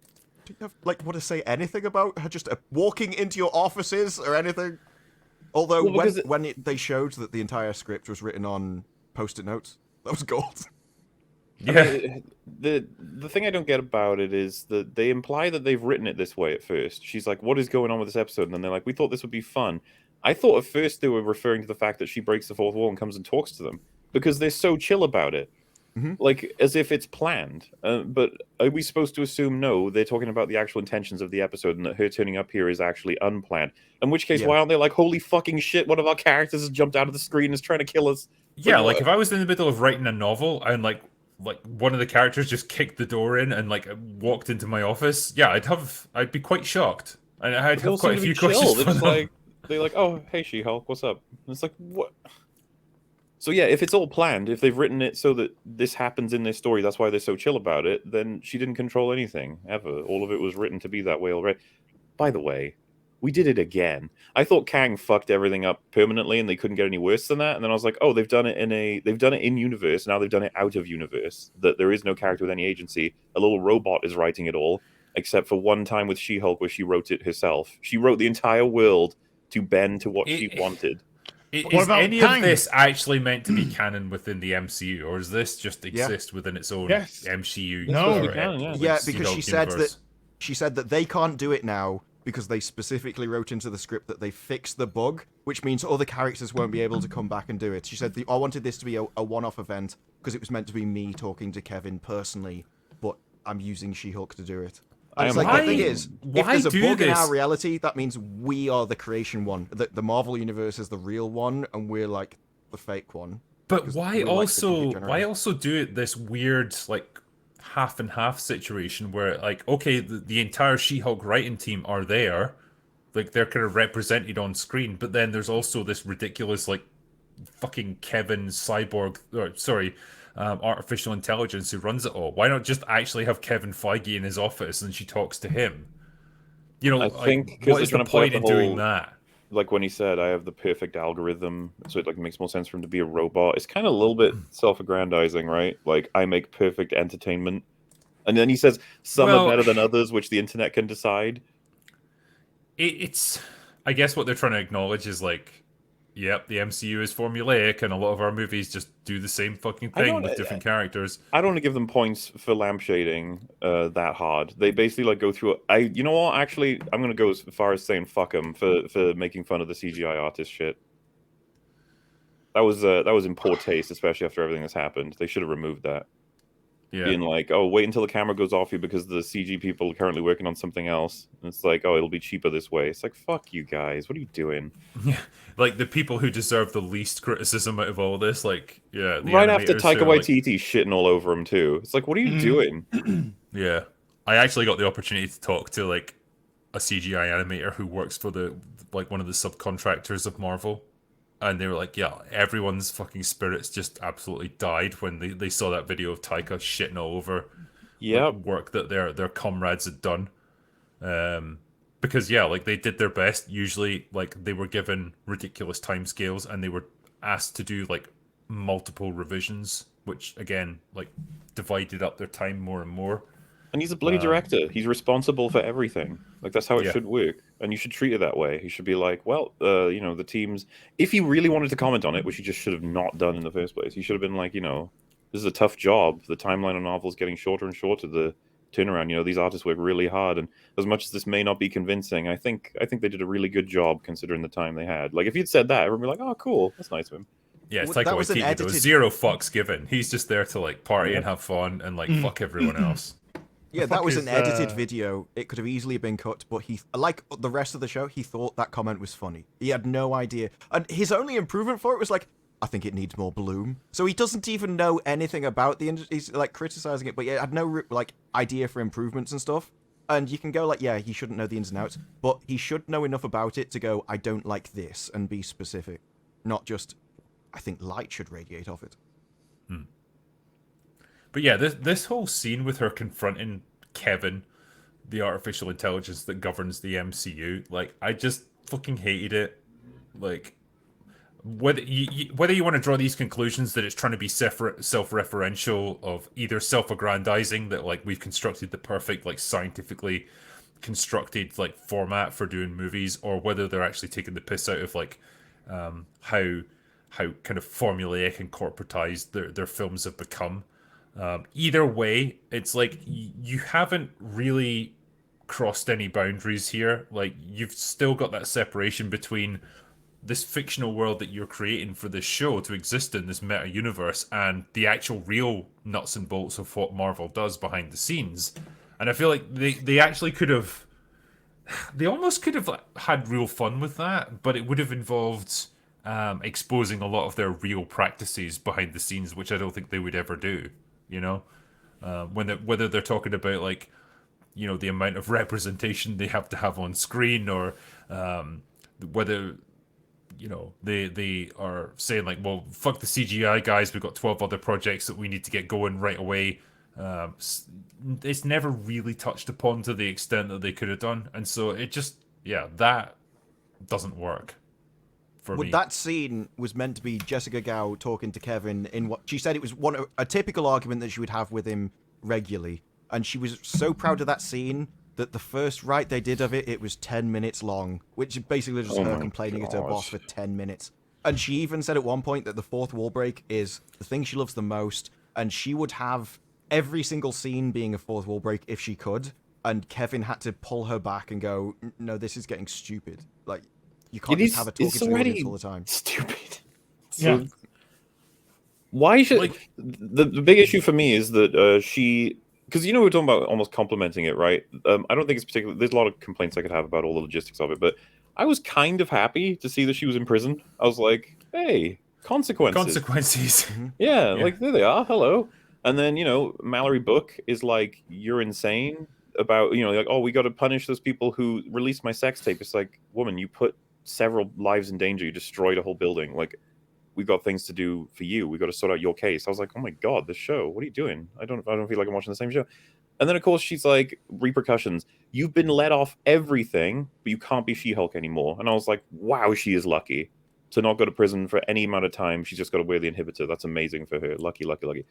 do you have, want to say anything about her just walking into your offices or anything? Although, Well, they showed that the entire script was written on Post-it notes, that was gold. Yeah. I mean, the thing I don't get about it is that they imply that they've written it this way at first. She's like, "What is going on with this episode?" And then they're like, "We thought this would be fun." I thought at first they were referring to the fact that she breaks the fourth wall and comes and talks to them because they're so chill about it, like as if it's planned. But are we supposed to assume no? They're talking about the actual intentions of the episode and that her turning up here is actually unplanned. In which case, why aren't they like, "Holy fucking shit! One of our characters has jumped out of the screen and is trying to kill us." Yeah, like if I was in the middle of writing a novel and like one of the characters just kicked the door in and like walked into my office, yeah, I'd be quite shocked. And I'd They all have quite a seem to few be chill. questions They're for just them. they're like, "Oh, hey, She-Hulk, what's up?" And it's like, what? So yeah, if it's all planned, if they've written it so that this happens in this story, that's why they're so chill about it, then she didn't control anything, ever. All of it was written to be that way already. By the way, we did it again. I thought Kang fucked everything up permanently and they couldn't get any worse than that. And then I was like, oh, they've done it in universe, now they've done it out of universe. That there is no character with any agency. A little robot is writing it all, except for one time with She-Hulk where she wrote it herself. She wrote the entire world to bend to what she wanted. Is about any Kang? of this actually meant to be canon within the MCU, or does this just exist within its own Yes. MCU? No. or, Canon, yeah. like, Yeah, because She-Hulk she universe? said that they can't do it now because they specifically wrote into the script that they fixed the bug, which means other characters won't be able to come back and do it. She said, I wanted this to be a one-off event because it was meant to be me talking to Kevin personally, but I'm using She-Hulk to do it. And it's am like, the thing why- is, if why there's a do bug in this? our reality, that means we are the creation one. The Marvel universe is the real one, and we're like the fake one. But because why we like the also computer why generated. also do it this weird like half and half situation where like okay the entire She-Hulk writing team are there, like they're kind of represented on screen, but then there's also this ridiculous like fucking Kevin cyborg artificial intelligence who runs it all. Why not just actually have Kevin Feige in his office and she talks to him? You know, I like, think 'cause what they're is the trying to play up point in the doing whole- that? Like when he said, I have the perfect algorithm, so it like makes more sense for him to be a robot. It's kind of a little bit self-aggrandizing, right? Like, I make perfect entertainment. And then he says, some Well- are better than others, which the internet can decide. It's I guess what they're trying to acknowledge is like, yep, the MCU is formulaic and a lot of our movies just do the same fucking I thing don't- with different characters. I don't want to give them points for lampshading that hard. They basically like go through. You know what? Actually, I'm gonna go as far as saying fuck them for making fun of the CGI artist shit. That was in poor taste, especially after everything that's happened. They should have removed that. Yeah. Being like, oh, wait until the camera goes off you because the CG people are currently working on something else. And it's like, oh, it'll be cheaper this way. It's like, fuck you guys. What are you doing? Yeah. Like the people who deserve the least criticism out of all this, like, yeah. The Right after animators Taika who are, like- Waititi shitting all over him too. It's like, what are you doing? Yeah. I actually got the opportunity to talk to like a CGI animator who works for the like one of the subcontractors of Marvel, and they were like, yeah, everyone's fucking spirits just absolutely died when they saw that video of Taika shitting all over Yeah, like, work that their comrades had done. Because yeah, like they did their best. Usually, like they were given ridiculous timescales, and they were asked to do like multiple revisions, which again, like divided up their time more and more. and he's a bloody director. He's responsible for everything. Like that's how it Yeah. should work, and you should treat it that way. He should be like, well, you know, the teams. If he really wanted to comment on it, which he just should have not done in the first place, he should have been like, you know, this is a tough job. The timeline on Marvel is getting shorter and shorter. The turnaround, you know, these artists work really hard, and as much as this may not be convincing, I think they did a really good job considering the time they had. Like if he'd said that, everyone would be like, oh, cool, that's nice of him. Yeah, it's Well, like that was an Waititi, though. edited- Zero fucks given. He's just there to like party Yeah. and have fun and like fuck everyone else. Yeah, fuck that was is, an edited video. It could have easily been cut, but he, like the rest of the show, he thought that comment was funny. He had no idea. And his only improvement for it was like, I think it needs more bloom. So he doesn't even know anything about the industry. He's like criticizing it, but he had no like idea for improvements and stuff. And you can go like, yeah, he shouldn't know the ins and outs, but he should know enough about it to go, I don't like this, and be specific. Not just, I think light should radiate off it. But yeah, this whole scene with her confronting Kevin, the artificial intelligence that governs the MCU, like I just fucking hated it. Like whether you want to draw these conclusions that it's trying to be self-referential of either self-aggrandizing that like we've constructed the perfect like scientifically constructed like format for doing movies, or whether they're actually taking the piss out of like how kind of formulaic and corporatized their films have become. Either way, it's like you haven't really crossed any boundaries here. Like you've still got that separation between this fictional world that you're creating for this show to exist in this meta universe and the actual real nuts and bolts of what Marvel does behind the scenes. And I feel like they actually could have, they almost could have had real fun with that, but it would have involved exposing a lot of their real practices behind the scenes, which I don't think they would ever do. You know, whether they're talking about like, you know, the amount of representation they have to have on screen, or whether, you know, they are saying like, well, fuck the CGI guys, we've got 12 other projects that we need to get going right away. It's never really touched upon to the extent that they could have done, and so it just, yeah, that doesn't work for me. That scene was meant to be Jessica Gao talking to Kevin in what she said it was a typical argument that she would have with him regularly, and she was so proud of that scene that the first write they did of it, it was 10 minutes long, which is basically just her complaining to her boss for 10 minutes. And she even said at one point that the fourth wall break is the thing she loves the most, and she would have every single scene being a fourth wall break if she could, and Kevin had to pull her back and go, no, this is getting stupid. Like, you can't just have her talking to the audience all the time. Stupid. Yeah. So, why should Like- the big issue for me is that she, because you know we're talking about almost complimenting it, right? I don't think it's particularly. There's a lot of complaints I could have about all the logistics of it, but I was kind of happy to see that she was in prison. I was like, hey, consequences. Yeah, like there they are. Hello. And then, you know, Mallory Book is like, you're insane about, you know, like, oh, we got to punish those people who released my sex tape. It's like, woman, you put several lives in danger. You destroyed a whole building. Like, we've got things to do for you. We got to sort out your case. I was like, oh my God, this show, what are you doing? I don't feel like I'm watching the same show. And then, of course, she's like, repercussions. You've been let off everything, but you can't be She-Hulk anymore. And I was like, wow, she is lucky to not go to prison for any amount of time. She's just got to wear the inhibitor. That's amazing for her. Lucky, lucky, lucky.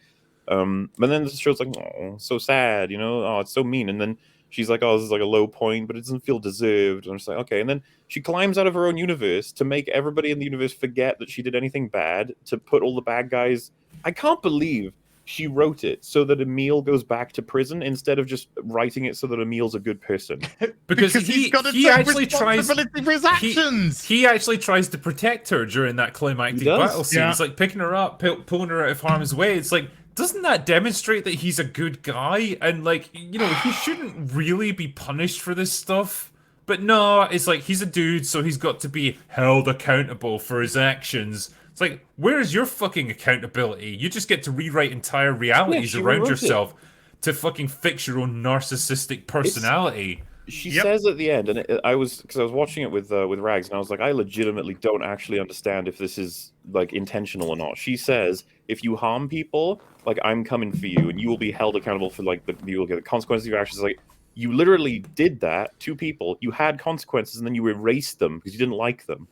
But then the show's like, oh, so sad, you know? Oh, it's so mean. And then she's like, oh, this is like a low point, but it doesn't feel deserved. And I'm just like, okay. And then she climbs out of her own universe to make everybody in the universe forget that she did anything bad, to put all the bad guys. I can't believe she wrote it so that Emil goes back to prison instead of just writing it so that Emil's a good person. Because he's got to he take actually tries responsibility for his actions. He actually tries to protect her during that climactic He does. battle scene. Yeah. It's like picking her up, pulling her out of harm's way. It's like, doesn't that demonstrate that he's a good guy? And like, you know, he shouldn't really be punished for this stuff. But no, it's like he's a dude, so he's got to be held accountable for his actions. It's like, where is your fucking accountability? You just get to rewrite entire realities she around rewrote yourself. to fucking fix your own narcissistic personality. She says at the end, and I was watching it with Rags, and I was like, I legitimately don't actually understand if this is like intentional or not. She says, if you harm people, like I'm coming for you, and you will be held accountable for like you will get the consequences of your actions. Like you literally did that to people. You had consequences, and then you erased them because you didn't like them.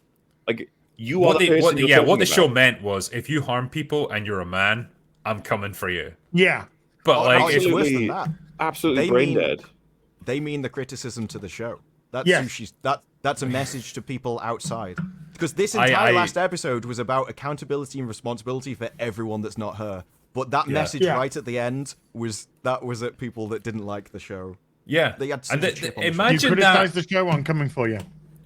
Like you are the person you're talking what the show about. meant was, if you harm people and you're a man, I'm coming for you. Yeah. But like, it's if, worse than that. Absolutely They brain mean- dead. They mean the criticism to the show. That's Yes. who she's. That's a message to people outside. Because this entire last episode was about accountability and responsibility for everyone that's not her. But that message right at the end was at people that didn't like the show. yeah, They had and censorship on the show. You imagine criticize that. the show, I'm coming for you.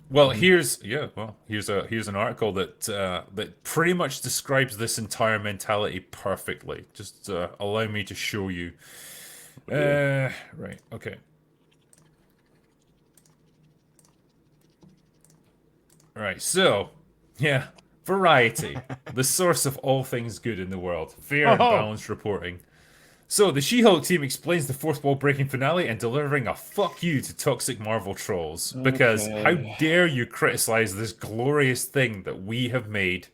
Well, here's an article that pretty much describes this entire mentality perfectly. Just allow me to show you. Right. Okay. Right. So, yeah, Variety, the source of all things good in the world, fair and balanced reporting. So, the She-Hulk team explains the fourth wall breaking finale and delivering a fuck you to toxic Marvel trolls. Because how dare you criticize this glorious thing that we have made?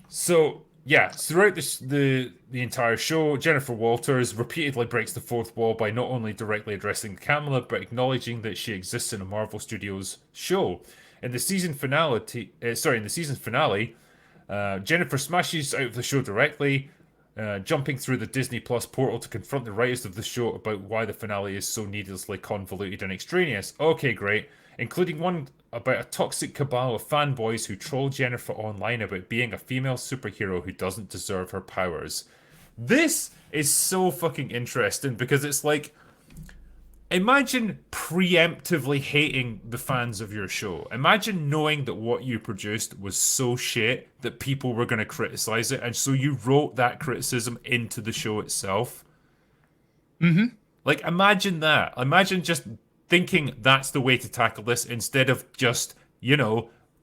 So, yeah, throughout the entire show, Jennifer Walters repeatedly breaks the fourth wall by not only directly addressing the camera, but acknowledging that she exists in a Marvel Studios show. In the season finale, Jennifer smashes out of the show directly, jumping through the Disney Plus portal to confront the writers of the show about why the finale is so needlessly convoluted and extraneous. Okay, great. Including one about a toxic cabal of fanboys who troll Jennifer online about being a female superhero who doesn't deserve her powers. This is so fucking interesting because it's like, imagine preemptively hating the fans of your show. Imagine knowing that what you produced was so shit that people were going to criticize it, and so you wrote that criticism into the show itself. Mm-hmm. Like, imagine that. Imagine just thinking that's the way to tackle this instead of just,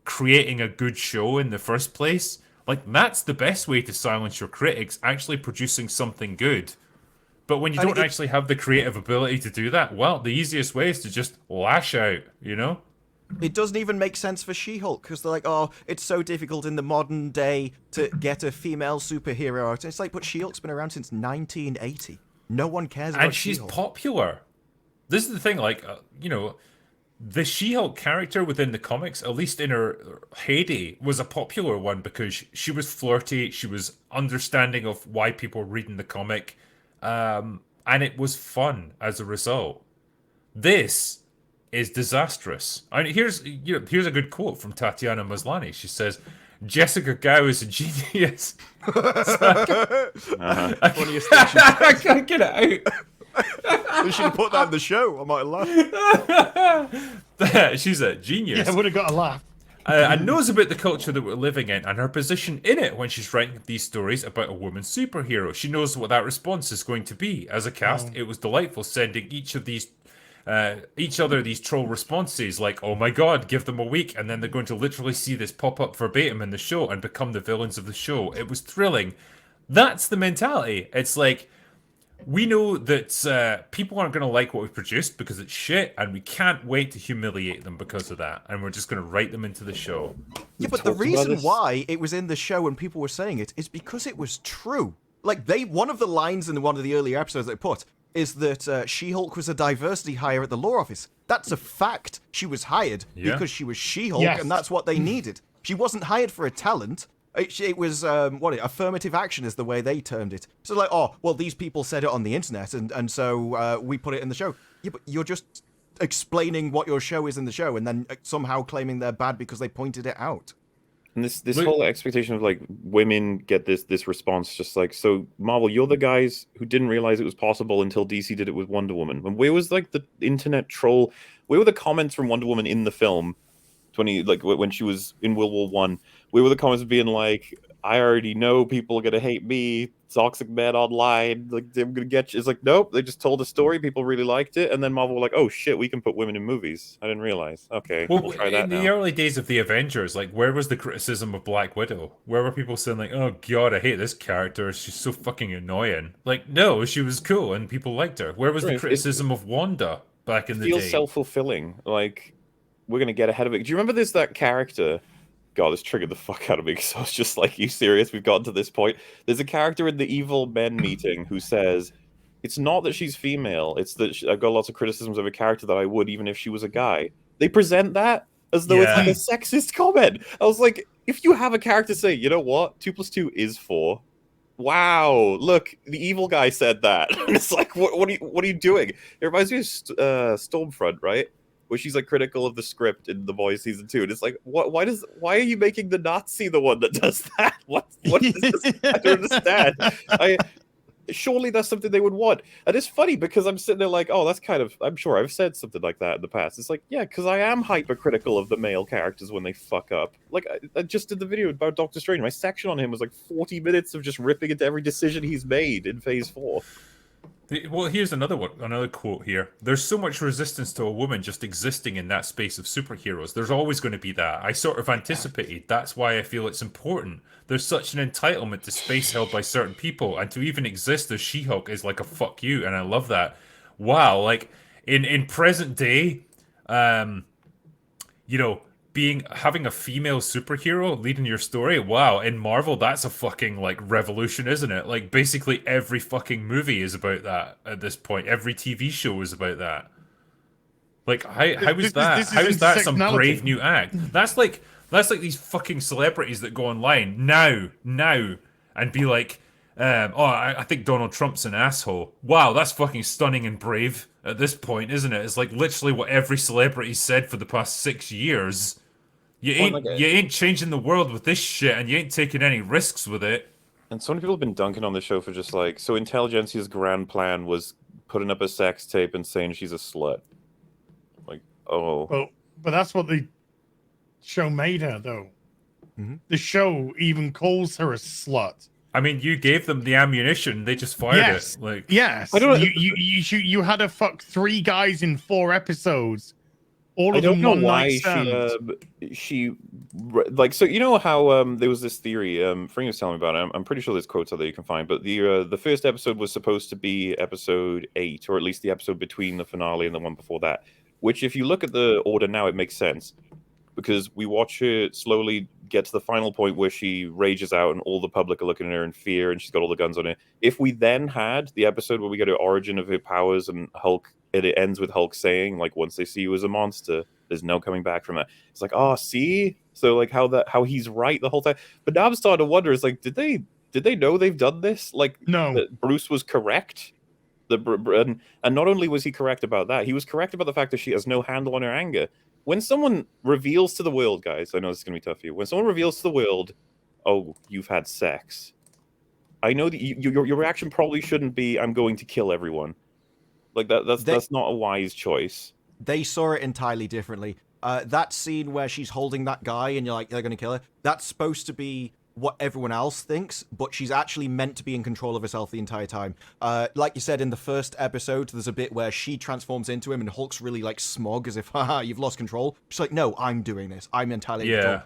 creating a good show in the first place. Like, that's the best way to silence your critics, actually producing something good. But when you don't actually have the creative ability to do that, well, the easiest way is to just lash out, It doesn't even make sense for She-Hulk, because they're like, oh, it's so difficult in the modern day to get a female superhero out. It's like, but She-Hulk's been around since 1980. No one cares about And she's She-Hulk. popular. This is the thing, the She-Hulk character within the comics, at least in her heyday, was a popular one because she was flirty, she was understanding of why people were reading the comic, and it was fun as a result. This is disastrous. I mean, here's a good quote from Tatiana Maslany. She says, "Jessica Gao is a genius." Funniest thing I can't get it out. we should have put that in the show. I might have laughed. She's a genius. Yeah, I would have got a laugh. And knows about the culture that we're living in and her position in it when she's writing these stories about a woman superhero. She knows what that response is going to be. As a cast, it was delightful sending each other these troll responses like, oh my god, give them a week, and then they're going to literally see this pop up verbatim in the show and become the villains of the show. It was thrilling. That's the mentality. It's like, we know that people aren't going to like what we produced because it's shit, and we can't wait to humiliate them because of that, and we're just going to write them into the show. Yeah, but the reason why it was in the show and people were saying it is because it was true. Like, one of the lines in one of the earlier episodes they put is that She-Hulk was a diversity hire at the law office. That's a fact. She was hired because she was She-Hulk, and that's what they needed. She wasn't hired for a talent. It was, affirmative action is the way they termed it. So like, oh, well, these people said it on the internet, and so we put it in the show. Yeah, but you're just explaining what your show is in the show, and then somehow claiming they're bad because they pointed it out. And this whole expectation of like women get this response, just like, so Marvel, you're the guys who didn't realize it was possible until DC did it with Wonder Woman. And where was like the internet troll? Where were the comments from Wonder Woman in the film? When she was in World War I, where were the comments being like, I already know people are gonna hate me. Toxic men online, like I'm gonna get you. It's like nope. They just told a story. People really liked it, and then Marvel were like, "Oh shit, we can put women in movies." I didn't realize. Okay, Well, we'll try in that the now. early days of the Avengers, like, where was the criticism of Black Widow? Where were people saying, like, oh god, I hate this character, she's so fucking annoying? Like, no, she was cool and people liked her. Where was the It criticism of Wanda back in the feels day? self-fulfilling. Like we're gonna get ahead of it. Do you remember that character? God, this triggered the fuck out of me because I was just like, "You serious? We've gotten to this point." There's a character in the Evil Men meeting who says, "It's not that she's female. It's that I've got lots of criticisms of a character that I would even if she was a guy." They present that as though it's like a Yeah. sexist comment. I was like, if you have a character say, "You know what? 2 + 2 is 4." Wow, look, the evil guy said that. And it's like, what are you doing? It reminds me of Stormfront, right? Where she's like critical of the script in The Boys season 2, and it's like, why are you making the Nazi the one that does that? What is this? I don't understand. Surely that's something they would want. And it's funny because I'm sitting there like, oh, that's kind of, I'm sure I've said something like that in the past. It's like, yeah, because I am hypercritical of the male characters when they fuck up. Like, I just did the video about Doctor Strange. My section on him was like 40 minutes of just ripping into every decision he's made in Phase 4. Well, here's another one, another quote here. There's so much resistance to a woman just existing in that space of superheroes. There's always going to be that. I sort of anticipated. That's why I feel it's important. There's such an entitlement to space held by certain people, and to even exist as She-Hulk is like a fuck you, and I love that. Wow, like in present day, you know, having a female superhero leading your story, wow, in Marvel, that's a fucking like revolution, isn't it? Like basically every fucking movie is about that at this point. Every TV show is about that. Like how is that? This is How is that some intersectionality. brave new act? That's like these fucking celebrities that go online now, and be like, oh, I think Donald Trump's an asshole. Wow, that's fucking stunning and brave at this point, isn't it? It's like literally what every celebrity said for the past 6 years. You ain't changing the world with this shit, and you ain't taking any risks with it. And so many people have been dunking on the show for just like, so Intelligentsia's grand plan was putting up a sex tape and saying she's a slut. Like, oh. But that's what the show made her, though. Mm-hmm. The show even calls her a slut. I mean, you gave them the ammunition; they just fired Yes. it. Like, Yes, I don't- you had her fuck 3 guys in 4 episodes. All I of don't them know one why night stands. she like, so you know how there was this theory Fring was telling me about it. I'm pretty sure there's quotes out there you can find, but the first episode was supposed to be episode 8, or at least the episode between the finale and the one before that, which if you look at the order now, it makes sense because we watch her slowly get to the final point where she rages out and all the public are looking at her in fear and she's got all the guns on her. If we then had the episode where we get her origin of her powers and Hulk, and it ends with Hulk saying, like, once they see you as a monster, there's no coming back from that. It's like, oh, see? So like how he's right the whole time. But now I'm starting to wonder, it's like, did they know they've done this? Like, No. that Bruce was correct? And not only was he correct about that, he was correct about the fact that she has no handle on her anger. When someone reveals to the world, guys, I know this is going to be tough for you. When someone reveals to the world, oh, you've had sex, I know that your reaction probably shouldn't be, I'm going to kill everyone. Like, that's not a wise choice. They saw it entirely differently. That scene where she's holding that guy and you're like, they're going to kill her, that's supposed to be what everyone else thinks, but she's actually meant to be in control of herself the entire time. Like you said in the first episode, there's a bit where she transforms into him and Hulk's really like smug, as if, haha, you've lost control. She's like, no, I'm doing this. I'm entirely in control.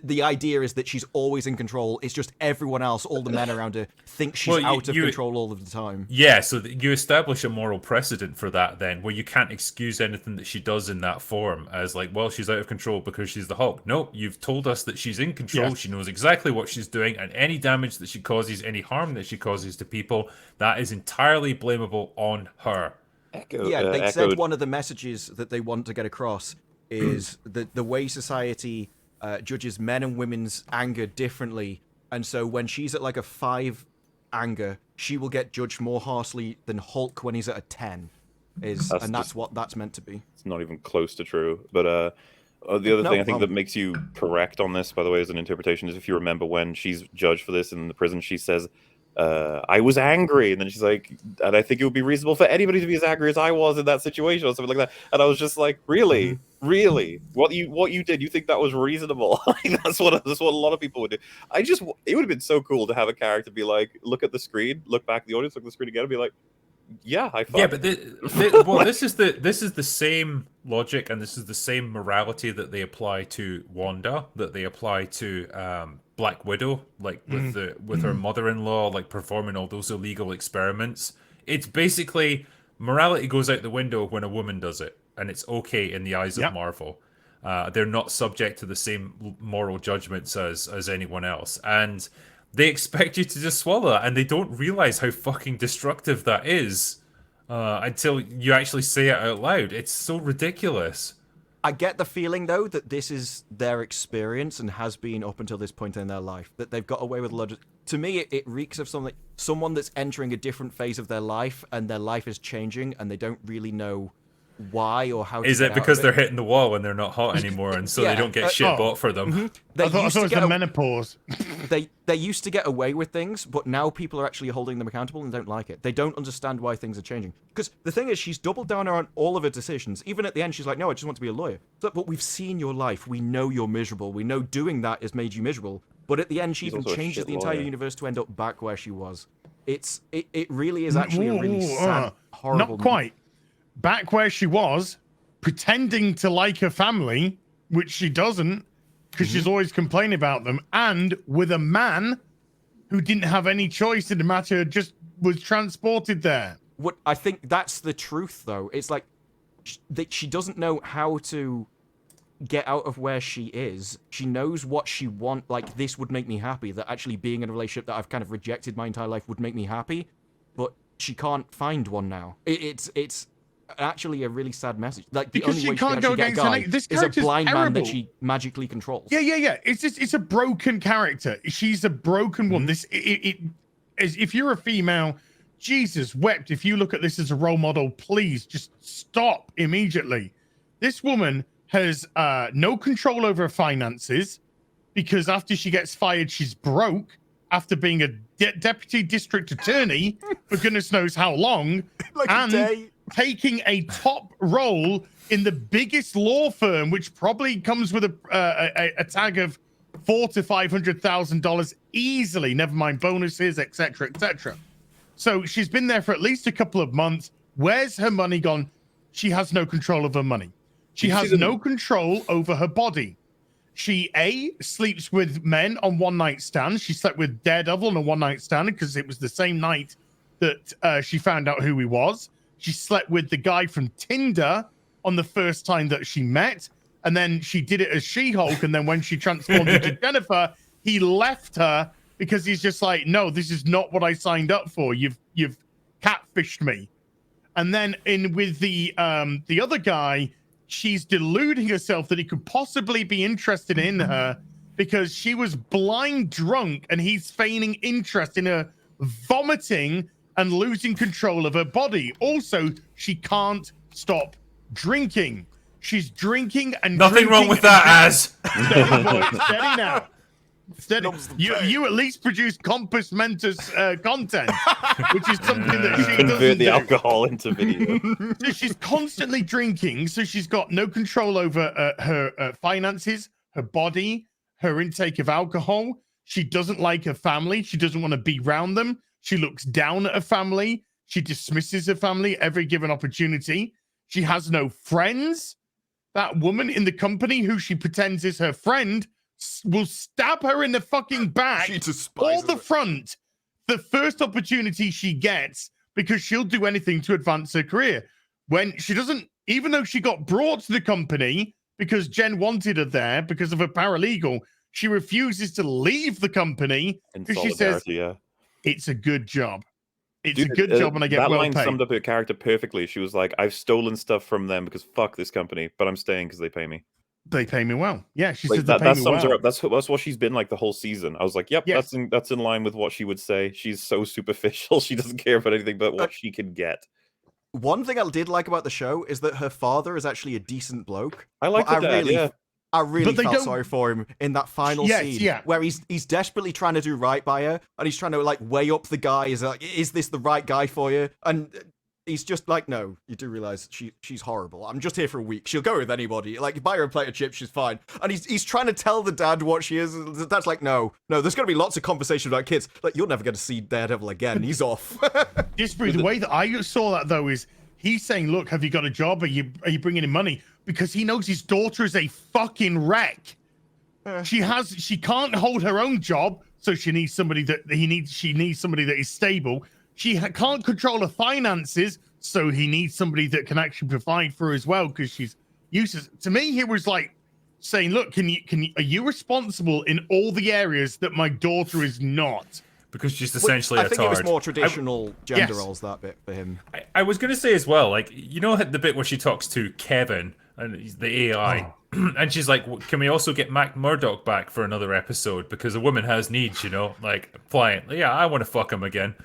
The idea is that she's always in control. It's just everyone else, all the men around her, think she's out of control all of the time. Yeah, so you establish a moral precedent for that then, where you can't excuse anything that she does in that form as like, well, she's out of control because she's the Hulk. Nope, you've told us that she's in control. Yes. She knows exactly what she's doing, and any damage that she causes, any harm that she causes to people, that is entirely blamable on her. They said one of the messages that they want to get across is that the way society judges men and women's anger differently, and so when she's at like a 5 anger, she will get judged more harshly than Hulk when he's at a 10. That's what that's meant to be. It's not even close to true. But the other thing I think that makes you correct on this, by the way, as an interpretation, is if you remember when she's judged for this in the prison, she says, I was angry, and then she's like, and I think it would be reasonable for anybody to be as angry as I was in that situation, or something like that. And I was just like, really, what you did? You think that was reasonable? Like, that's what a lot of people would do. It would have been so cool to have a character be like, look at the screen, look back at the audience, look at the screen again, and be like, yeah, I fucked. Yeah, but this is the same logic, and this is the same morality that they apply to Wanda, that they apply to Black Widow, like with her mother-in-law, like performing all those illegal experiments. It's basically morality goes out the window when a woman does it, and it's okay in the eyes of Marvel. They're not subject to the same moral judgments as anyone else, and they expect you to just swallow that, and they don't realize how fucking destructive that is until you actually say it out loud. It's so ridiculous. I get the feeling, though, that this is their experience and has been up until this point in their life, that they've got away with a lot of... To me, it reeks of someone that's entering a different phase of their life, and their life is changing, and they don't really know why or how to Is get it out because of they're hitting the wall and they're not hot anymore, and so they don't get shit bought for them? I thought it was the menopause. They used to get away with things, but now people are actually holding them accountable and don't like it. They don't understand why things are changing. Because the thing is, she's doubled down on all of her decisions. Even at the end, she's like, no, I just want to be a lawyer. But we've seen your life. We know you're miserable. We know doing that has made you miserable. But at the end, she even changes the entire universe to end up back where she was. It really is actually a really sad, horrible... Not quite. Back where she was, pretending to like her family, which she doesn't, because she's always complaining about them, and with a man who didn't have any choice in the matter, just was transported there. What I think that's the truth, though. It's like that she doesn't know how to get out of where she is. She knows what she wants. Like, this would make me happy. That actually being in a relationship that I've kind of rejected my entire life would make me happy, but she can't find one now. It's actually a really sad message. Like, the only way she can actually get a guy is a blind man that she magically controls. Yeah. It's a broken character. She's a broken woman. If you're a female, Jesus wept. If you look at this as a role model, please just stop immediately. This woman has no control over her finances, because after she gets fired, she's broke after being a deputy district attorney for goodness knows how long, and taking a top role in the biggest law firm, which probably comes with a tag of $400,000 to $500,000 easily. Never mind bonuses, etc., etc. So she's been there for at least a couple of months. Where's her money gone? She has no control of her money. She has no control over her body. She sleeps with men on one-night stands. She slept with Daredevil on a one-night stand because it was the same night that she found out who he was. She slept with the guy from Tinder on the first time that she met, and then she did it as She-Hulk, and then when she transformed into Jennifer, he left her because he's just like, no, this is not what I signed up for. You've catfished me. And then with the other guy, she's deluding herself that he could possibly be interested in her because she was blind drunk, and he's feigning interest in her vomiting and losing control of her body. Also, she can't stop drinking. She's drinking and nothing wrong with that, Az. Steady, boy, steady now. Steady. You at least produce compos mentis content, which is something that she convert doesn't the do. alcohol into video. So she's constantly drinking, so she's got no control over her finances, her body, her intake of alcohol. She doesn't like her family. She doesn't want to be around them. She looks down at her family. She dismisses her family every given opportunity. She has no friends. That woman in the company who she pretends is her friend will stab her in the fucking back or the front the first opportunity she gets, because she'll do anything to advance her career. When she doesn't, even though she got brought to the company because Jen wanted her there because of a paralegal, she refuses to leave the company because she says, it's a good job. It's a good job and I get well paid. That line summed up her character perfectly. She was like, I've stolen stuff from them because fuck this company, but I'm staying because they pay me. They pay me well. Yeah, she like said that they pay me sums her well. up. That's what she's been like the whole season. I was like, yep, that's in line with what she would say. She's so superficial. She doesn't care about anything but what she can get. One thing I did like about the show is that her father is actually a decent bloke. I like the dad, I really But they felt don't- sorry for him in that final Yes, scene yeah. where he's desperately trying to do right by her, and he's trying to like weigh up the guy. Is like, is this the right guy for you? And he's just like, no, you do realize she's horrible. I'm just here for a week. She'll go with anybody. Like, buy her a plate of chips, she's fine. And he's trying to tell the dad what she is. The dad's like, no, there's going to be lots of conversation about kids. Like, you're never going to see Daredevil again. He's off. Disparu, the way that I saw that though is he's saying, "Look, have you got a job? Are you bringing in money?" Because he knows his daughter is a fucking wreck. She can't hold her own job, so she needs somebody she needs somebody that is stable. She can't control her finances, so he needs somebody that can actually provide for her as well because she's useless. To me, he was like saying, "Look, are you responsible in all the areas that my daughter is not?" Because she's essentially I think it was tard. more traditional gender Yes. roles, that bit for him. I was going to say as well, like, you know the bit where she talks to Kevin, and he's the AI, and she's like, can we also get Mac Murdock back for another episode? Because a woman has needs, you know? Like, flying. Yeah, I want to fuck him again.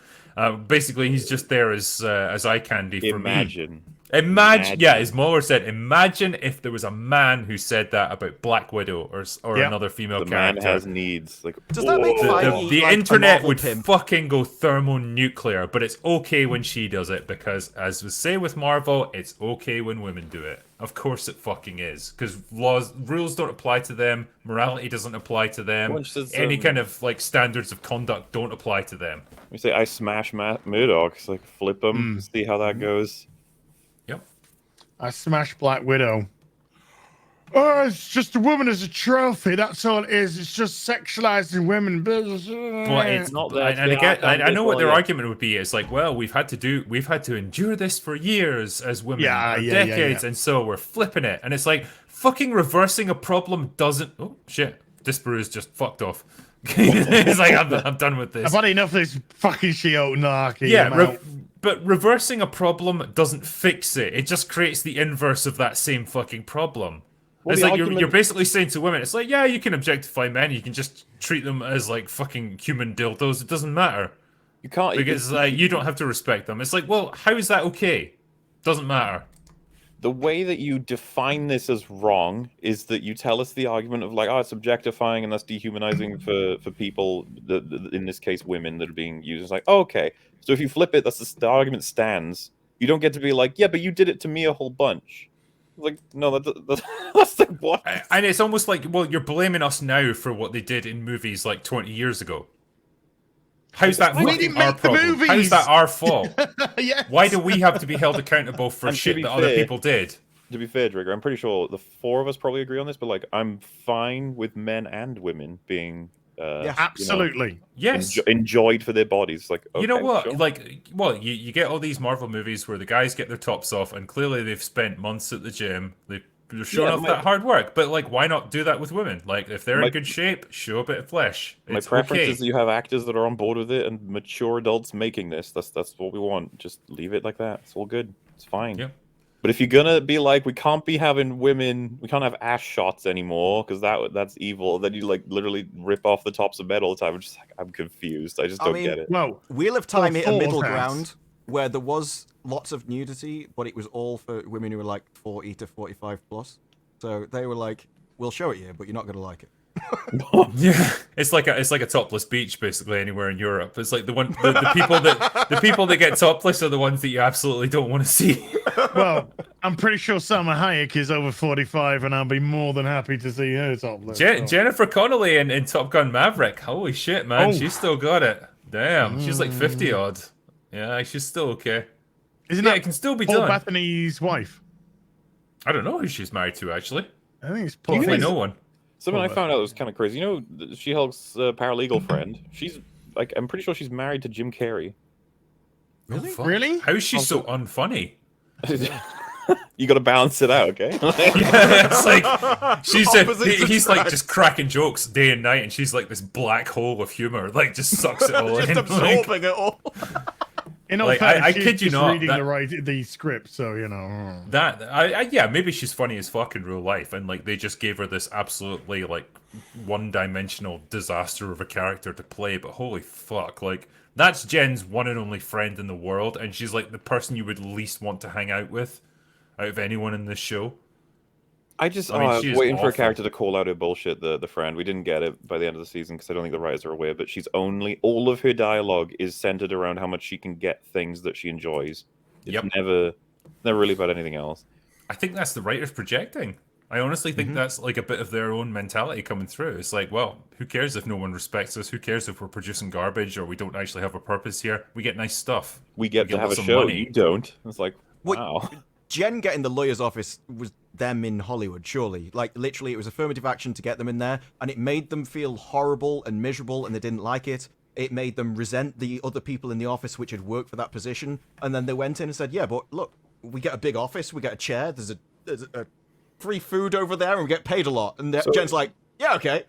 Basically, he's just there as eye candy for me. Imagine, yeah, as MauLer said, imagine if there was a man who said that about Black Widow or another female The man character. has needs. Like, Does that make Feige The like a internet Marvel would pimp? fucking go thermonuclear, but it's okay when she does it because, as we say with Marvel, it's okay when women do it. Of course, it fucking is because rules don't apply to them, morality doesn't apply to them, Well, just, any kind of like standards of conduct don't apply to them. we say I smash Murdoch. It's like flip him, see how that goes. Yep. I smashed Black Widow. Oh, it's just a woman as a trophy. That's all it is. It's just sexualizing women. Well, it's not not that. and again, I know what their Yeah. argument would be. It's like, well, we've had to endure this for years as women, Yeah, or yeah, decades, yeah. and so we're flipping it. And it's like fucking reversing a problem doesn't. Oh shit, Disparu's just fucked off. He's like, I'm done with this. I've had enough of this fucking She-Hulk narky. Yeah, I'm out. but reversing a problem doesn't fix it. It just creates the inverse of that same fucking problem. Well, It's the like argument- you're basically saying to women, it's like, yeah, you can objectify men, you can just treat them as like fucking human dildos. It doesn't matter You can't because like you don't have to respect them. It's like, well, how is that okay? Doesn't matter. the way that you define this as wrong is that you tell us the argument of like, oh, it's objectifying and that's dehumanizing for people, in this case, women that are being used. It's like, oh, okay, so if you flip it, the argument stands. You don't get to be like, yeah, but you did it to me a whole bunch. Like, no, that's like what? And it's almost like, well, you're blaming us now for what they did in movies like 20 years ago. How's that We fucking didn't our make the problem? How's movies! that our fault? Yes. Why do we have to be held accountable for And to shit be that other fair- people did? To be fair, Drigger, I'm pretty sure the four of us probably agree on this, but like, I'm fine with men and women being, Absolutely. Yes. enjoyed for their bodies. Like, okay, You know what? sure. Like, well, you get all these Marvel movies where the guys get their tops off, and clearly they've spent months at the gym. They're showing Yeah, off my- that hard work. But like, why not do that with women? Like, if they're My- in good shape, show a bit of flesh. My It's preference okay. is that you have actors that are on board with it and mature adults making this. That's what we want. Just leave it like that. It's all good. It's fine. Yeah. But if you're gonna be like, we can't be having women, we can't have ass shots anymore because that's evil. Then you like literally rip off the tops of bed all the time. I'm just like, I'm confused. I just I don't mean, get it. Well, Wheel of Time hit a full middle of ground where there was lots of nudity, but it was all for women who were like 40 to 45 plus. So they were like, "We'll show it you, but you're not gonna like it." Yeah, it's like a topless beach basically anywhere in Europe. It's like the people that get topless are the ones that you absolutely don't want to see. well, I'm pretty sure Salma Hayek is over 45, and I'll be more than happy to see her topless. so. Jennifer Connelly in Top Gun Maverick. Holy shit, man, Oh. she's still got it. Damn, she's like 50 odd. Yeah, she's still okay. Isn't Yeah, that it can still be Paul done. Bethany's wife? I don't know who she's married to actually. I think it's Paul. Hopefully guys- no one. Something I Well, found out was kind of crazy. You know, She-Hulk's paralegal friend. She's like, I'm pretty sure she's married to Jim Carrey. Really? Really? How is she so unfunny? You got to balance it out, okay? Yeah, it's like Opposites he's like attract. just cracking jokes day and night, and she's like this black hole of humor, like just sucks it all Just in. Like, absorbing it all. In all Like, fairness, I she's kid you just not, reading that- the script, so you know. yeah, maybe she's funny as fuck in real life, and like they just gave her this absolutely like one-dimensional disaster of a character to play. But holy fuck, like that's Jen's one and only friend in the world, and she's like the person you would least want to hang out with out of anyone in this show. I just I mean, I she was is waiting for a awful. character to call out her bullshit. The friend, we didn't get it by the end of the season because I don't think the writers are aware. But she's only all of her dialogue is centered around how much she can get things that she enjoys. It's Yep. never really about anything else. I think that's the writers projecting. I honestly think that's like a bit of their own mentality coming through. It's like, well, who cares if no one respects us? Who cares if we're producing garbage or we don't actually have a purpose here? We get nice stuff. We get to have a lots of show. money. You don't. It's like, Wait, wow. Jen getting the lawyer's office was them in Hollywood, surely. Like, literally, it was affirmative action to get them in there, and it made them feel horrible and miserable, and they didn't like it. It made them resent the other people in the office which had worked for that position, and then they went in and said, yeah, but look, we get a big office, we get a chair, there's a free food over there, and we get paid a lot. And Jen's like, yeah, okay.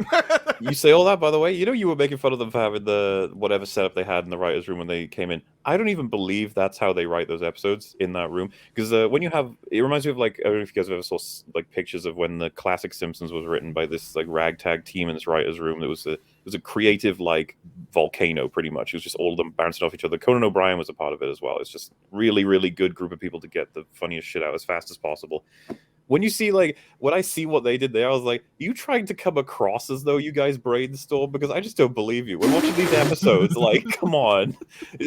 You say all that, by the way. You know, you were making fun of them for having the whatever setup they had in the writers' room when they came in. I don't even believe that's how they write those episodes in that room. Because when you have, it reminds me of like, I don't know if you guys ever saw like pictures of when the classic Simpsons was written by this like ragtag team in this writers' room. It was a creative like volcano, pretty much. It was just all of them bouncing off each other. Conan O'Brien was a part of it as well. It's just really, really good group of people to get the funniest shit out as fast as possible. When you see like when I see what they did there, I was like, you trying to come across as though you guys brainstorm? Because I just don't believe you. We're watching these episodes, like, come on.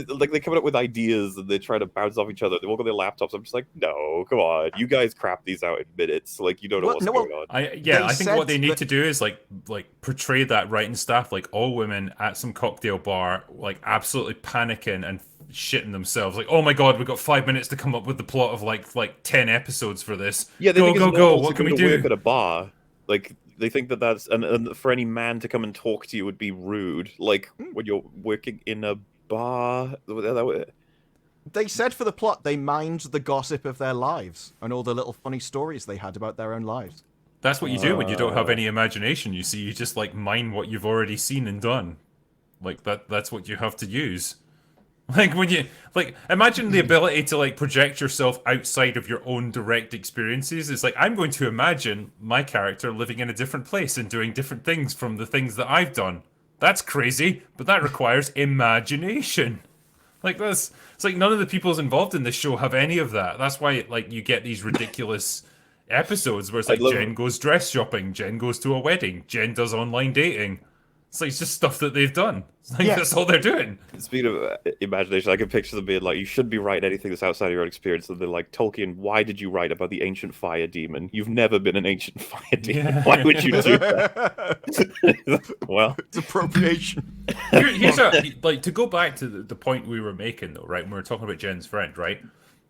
Like they're coming up with ideas and they try to bounce off each other. They walk on their laptops. I'm just like, no, come on. You guys crap these out in minutes. Like you don't know what's going on. I think what they need to do is like portray that writing staff like all women at some cocktail bar, like absolutely panicking and shitting themselves. Like, oh my god, we've got 5 minutes to come up with the plot of like 10 episodes for this. Yeah, they think it's go. normal What to can we come to do? work at a bar. Like they think that's and for any man to come and talk to you would be rude. Like when you're working in a bar. They said for the plot, they mined the gossip of their lives and all the little funny stories they had about their own lives. That's what you do when you don't have any imagination. You see, you just like mine what you've already seen and done. Like that's what you have to use. Like when you imagine the ability to like project yourself outside of your own direct experiences. It's like I'm going to imagine my character living in a different place and doing different things from the things that I've done. That's crazy, but that requires imagination. Like it's like none of the people involved in this show have any of that. That's why like you get these ridiculous episodes where it's like Jen goes dress shopping, Jen goes to a wedding, Jen does online dating. It's like it's just stuff that they've done. It's like that's all they're doing. Speaking of imagination, I can picture them being like, you shouldn't be writing anything that's outside of your own experience. And they're like, Tolkien, why did you write about the ancient fire demon? You've never been an ancient fire demon. Yeah. Why would you do that? Well, It's appropriation. Here's like to go back to the point we were making though, right? When we were talking about Jen's friend, right?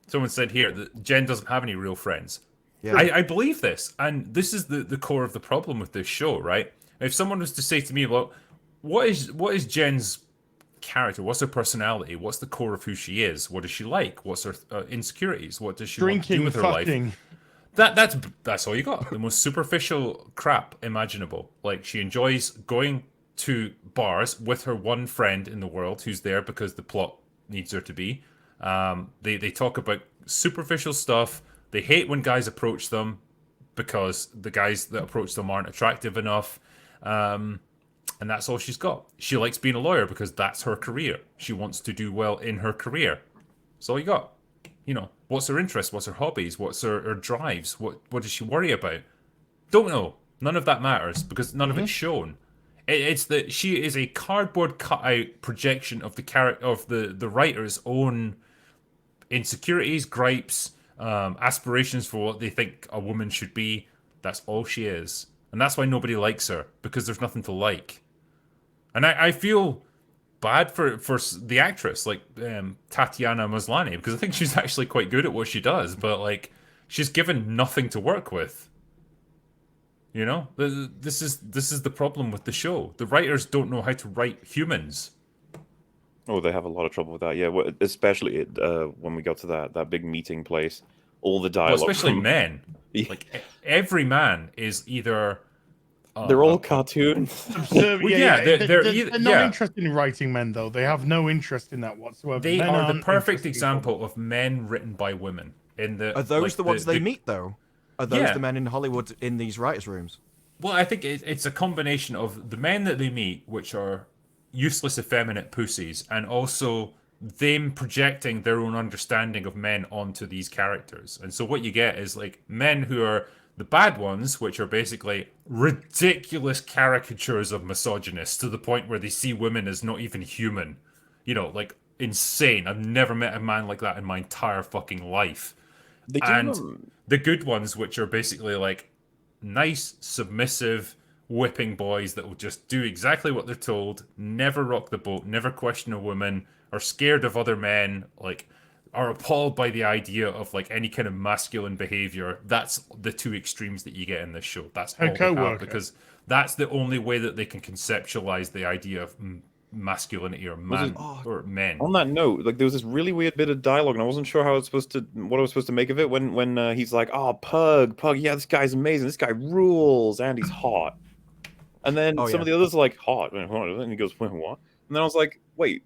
Someone said here that Jen doesn't have any real friends. Yeah. I believe this, and this is the core of the problem with this show, right? If someone was to say to me, well, what is Jen's character? What's her personality? What's the core of who she is? What does she like? What's her insecurities? What does she want to do with her life? That's all you got. The most superficial crap imaginable. Like she enjoys going to bars with her one friend in the world who's there because the plot needs her to be. They talk about superficial stuff. They hate when guys approach them because the guys that approach them aren't attractive enough. And that's all she's got. She likes being a lawyer because that's her career. She wants to do well in her career. That's all you got. You know, what's her interest? What's her hobbies? What's her drives? What does she worry about? Don't know. None of that matters because none of it's shown. It's that she is a cardboard cutout projection of the character of the writer's own insecurities, gripes, aspirations for what they think a woman should be. That's all she is. And that's why nobody likes her, because there's nothing to like. And I feel bad for the actress, like Tatiana Maslany, because I think she's actually quite good at what she does, but like she's given nothing to work with. You know, this is the problem with the show. The writers don't know how to write humans. oh, they have a lot of trouble with that. Yeah, especially when we got to that big meeting place, all the dialogue. Well, especially men. Like every man is either. They're all cartoons. They're not interested in writing men, though. They have no interest in that whatsoever. They Men are the aren't perfect interesting example of men written by women. Are those the ones they meet, though? Are those the men in Hollywood in these writers' rooms? Well, I think it's a combination of the men that they meet, which are useless, effeminate pussies, and also them projecting their own understanding of men onto these characters. And so what you get is like men who are the bad ones, which are basically ridiculous caricatures of misogynists to the point where they see women as not even human. You know, like insane. I've never met a man like that in my entire fucking life. They do And them. the good ones, which are basically like nice, submissive, whipping boys that will just do exactly what they're told, never rock the boat, never question a woman, are scared of other men, like are appalled by the idea of like any kind of masculine behavior. That's the two extremes that you get in this show. That's all they have, because that's the only way that they can conceptualize the idea of masculinity or man or men. On that note, like there was this really weird bit of dialogue, and I wasn't sure what I was supposed to make of it when he's like, "Oh, Pug, yeah, this guy's amazing. This guy rules, and he's hot." And then some of the others are like, "Hot," and he goes, "What?" And then I was like, "Wait,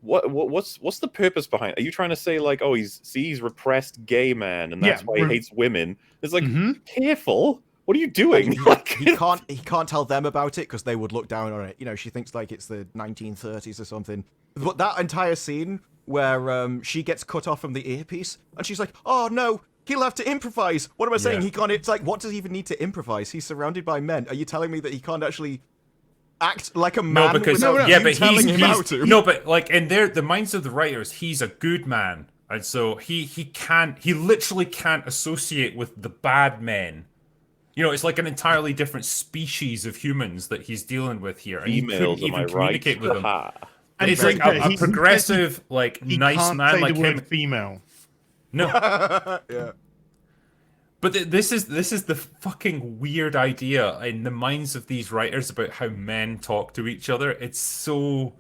what's the purpose behind it? Are you trying to say like, oh, he's repressed gay man, and that's why he hates women?" It's like, careful. What are you doing? He can't tell them about it because they would look down on it. You know, she thinks like it's the 1930s or something. But that entire scene where she gets cut off from the earpiece and she's like, "Oh no, he'll have to improvise. What am I saying? He can't." It's like, what does he even need to improvise? He's surrounded by men. Are you telling me that he can't actually act like a man? No, because but no, but like in the minds of the writers, he's a good man, and so he literally can't associate with the bad men. You know, it's like an entirely different species of humans that he's dealing with here, and he couldn't even communicate with them. And it's like a progressive, like nice man like him. Female. No. Yeah. But this is the fucking weird idea in the minds of these writers about how men talk to each other. It's so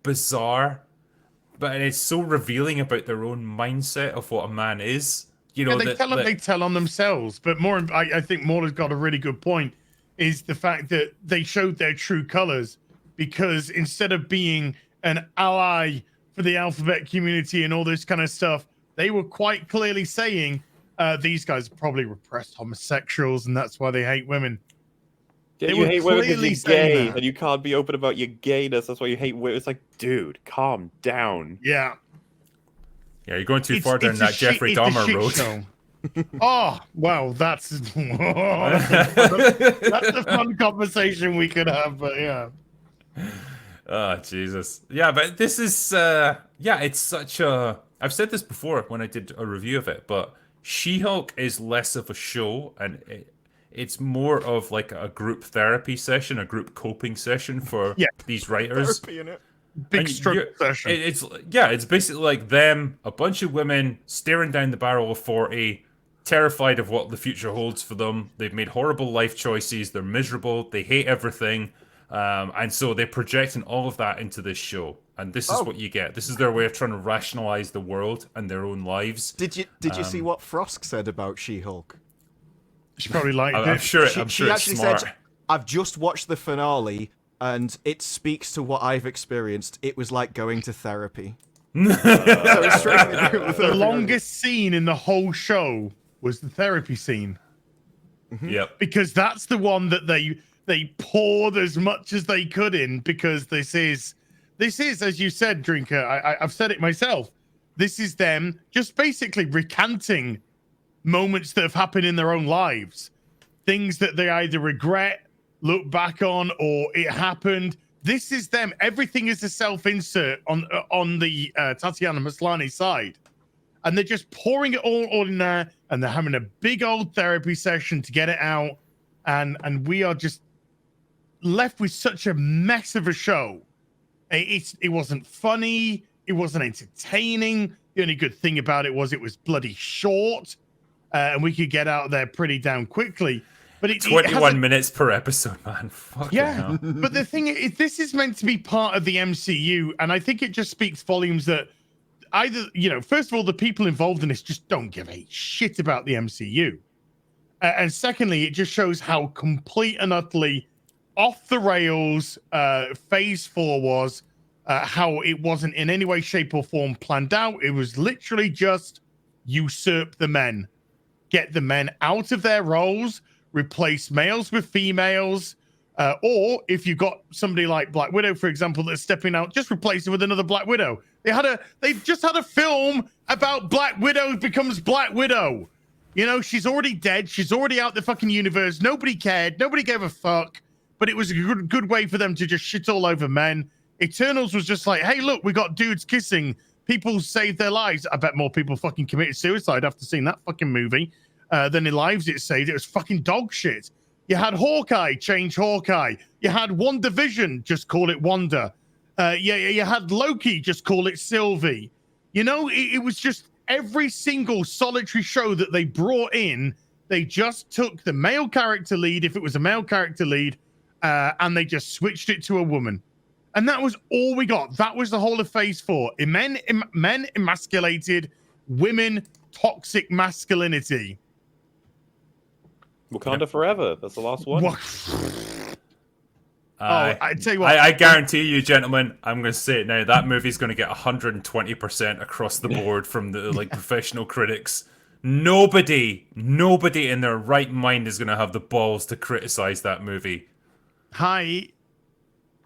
bizarre, but it's so revealing about their own mindset of what a man is. You know, they tell on themselves. But I think MauLer's got a really good point. Is the fact that they showed their true colors, because instead of being an ally for the alphabet community and all this kind of stuff, they were quite clearly saying these guys are probably repressed homosexuals, and that's why they hate women. Yeah, you hate women because you're gay, and you can't be open about your gayness. That's why you hate women. It's like, dude, calm down. Yeah. Yeah, you're going too far down that Jeffrey Dahmer road. Oh, well, that's that's a fun conversation we could have, but yeah. Oh, Jesus. Yeah, but this is, it's such a... I've said this before when I did a review of it, but She-Hulk is less of a show, and it's more of like a group therapy session, a group coping session for these writers. Therapy in it. Big struggle session. It's basically like them, a bunch of women staring down the barrel of 40, terrified of what the future holds for them. They've made horrible life choices. They're miserable. They hate everything. And so they're projecting all of that into this show. And this is what you get. This is their way of trying to rationalize the world and their own lives. Did you see what Frosk said about She-Hulk? She probably liked it. I'm sure She it's actually smart. said, "I've just watched the finale, and it speaks to what I've experienced. It was like going to therapy." The longest scene in the whole show was the therapy scene. Yep. Because that's the one that they poured as much as they could in, because this is, as you said, Drinker, I've said it myself. This is them just basically recanting moments that have happened in their own lives. Things that they either regret, look back on, or it happened. This is them. Everything is a self-insert on the Tatiana Maslany side. And they're just pouring it all in there, and they're having a big old therapy session to get it out. And we are just left with such a mess of a show. It wasn't funny. It wasn't entertaining. The only good thing about it was bloody short. And we could get out there pretty damn quickly. But 21 minutes per episode, man. Fucking hell. But the thing is, this is meant to be part of the MCU, and I think it just speaks volumes that either, first of all, the people involved in this just don't give a shit about the MCU. And secondly, it just shows how complete and utterly off the rails Phase 4 was, how it wasn't in any way, shape, or form planned out. It was literally just usurp the men. Get the men out of their roles, replace males with females, Or if you've got somebody like Black Widow, for example, that's stepping out, just replace it with another Black Widow. They've just had a film about Black Widow becomes Black Widow. You know, she's already dead. She's already out the fucking universe. Nobody cared. Nobody gave a fuck. But it was a good way for them to just shit all over men. Eternals was just like, hey, look, we got dudes kissing. People saved their lives. I bet more people fucking committed suicide after seeing that fucking movie than the lives it saved. It was fucking dog shit. You had Hawkeye change Hawkeye. You had WandaVision, just call it Wanda. You had Loki, just call it Sylvie. You know, it was just every single solitary show that they brought in, they just took the male character lead, if it was a male character lead, and they just switched it to a woman. And that was all we got. That was the whole of Phase 4. Men emasculated, women toxic masculinity. Wakanda Forever. That's the last one. I tell you what. I guarantee you, gentlemen, I'm going to say it now. That movie's going to get 120% across the board from the professional critics. Nobody in their right mind is going to have the balls to criticize that movie.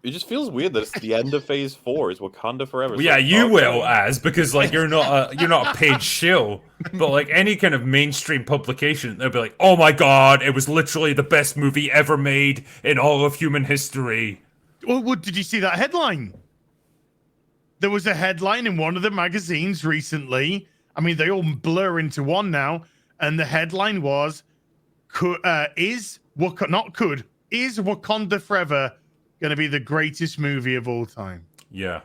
It just feels weird that it's the end of Phase 4. Is Wakanda Forever? Well, yeah, you will, because you're not a paid shill. But any kind of mainstream publication, they'll be like, "Oh my god, it was literally the best movie ever made in all of human history." Well, did you see that headline? There was a headline in one of the magazines recently. I mean, they all blur into one now, and the headline was, "Is Wakanda Forever going to be the greatest movie of all time?" Yeah.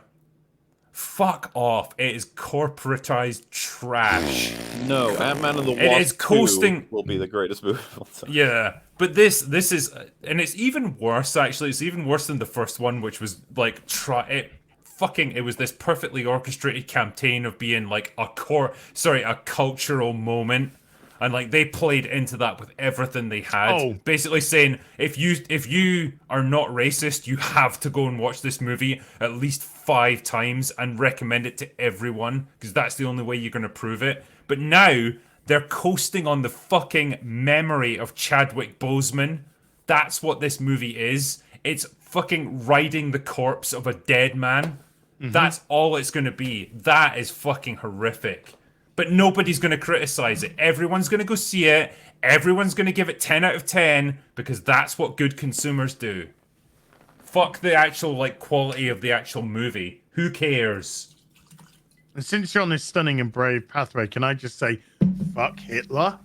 Fuck off. It is corporatized trash. No, Ant-Man and the Wasp It is coasting... will be the greatest movie of all time. Yeah. But this is... And it's even worse, actually. It's even worse than the first one, which was, it was this perfectly orchestrated campaign of being, a cultural moment. And they played into that with everything they had. Basically saying, if you are not racist, you have to go and watch this movie at least 5 times and recommend it to everyone, because that's the only way you're going to prove it. But now they're coasting on the fucking memory of Chadwick Boseman. That's what this movie is. It's fucking riding the corpse of a dead man. Mm-hmm. That's all it's going to be. That is fucking horrific. But nobody's going to criticize it. Everyone's going to go see it. Everyone's going to give it 10 out of 10 because that's what good consumers do. Fuck the actual quality of the actual movie. Who cares? And since you're on this stunning and brave pathway, can I just say, fuck Hitler?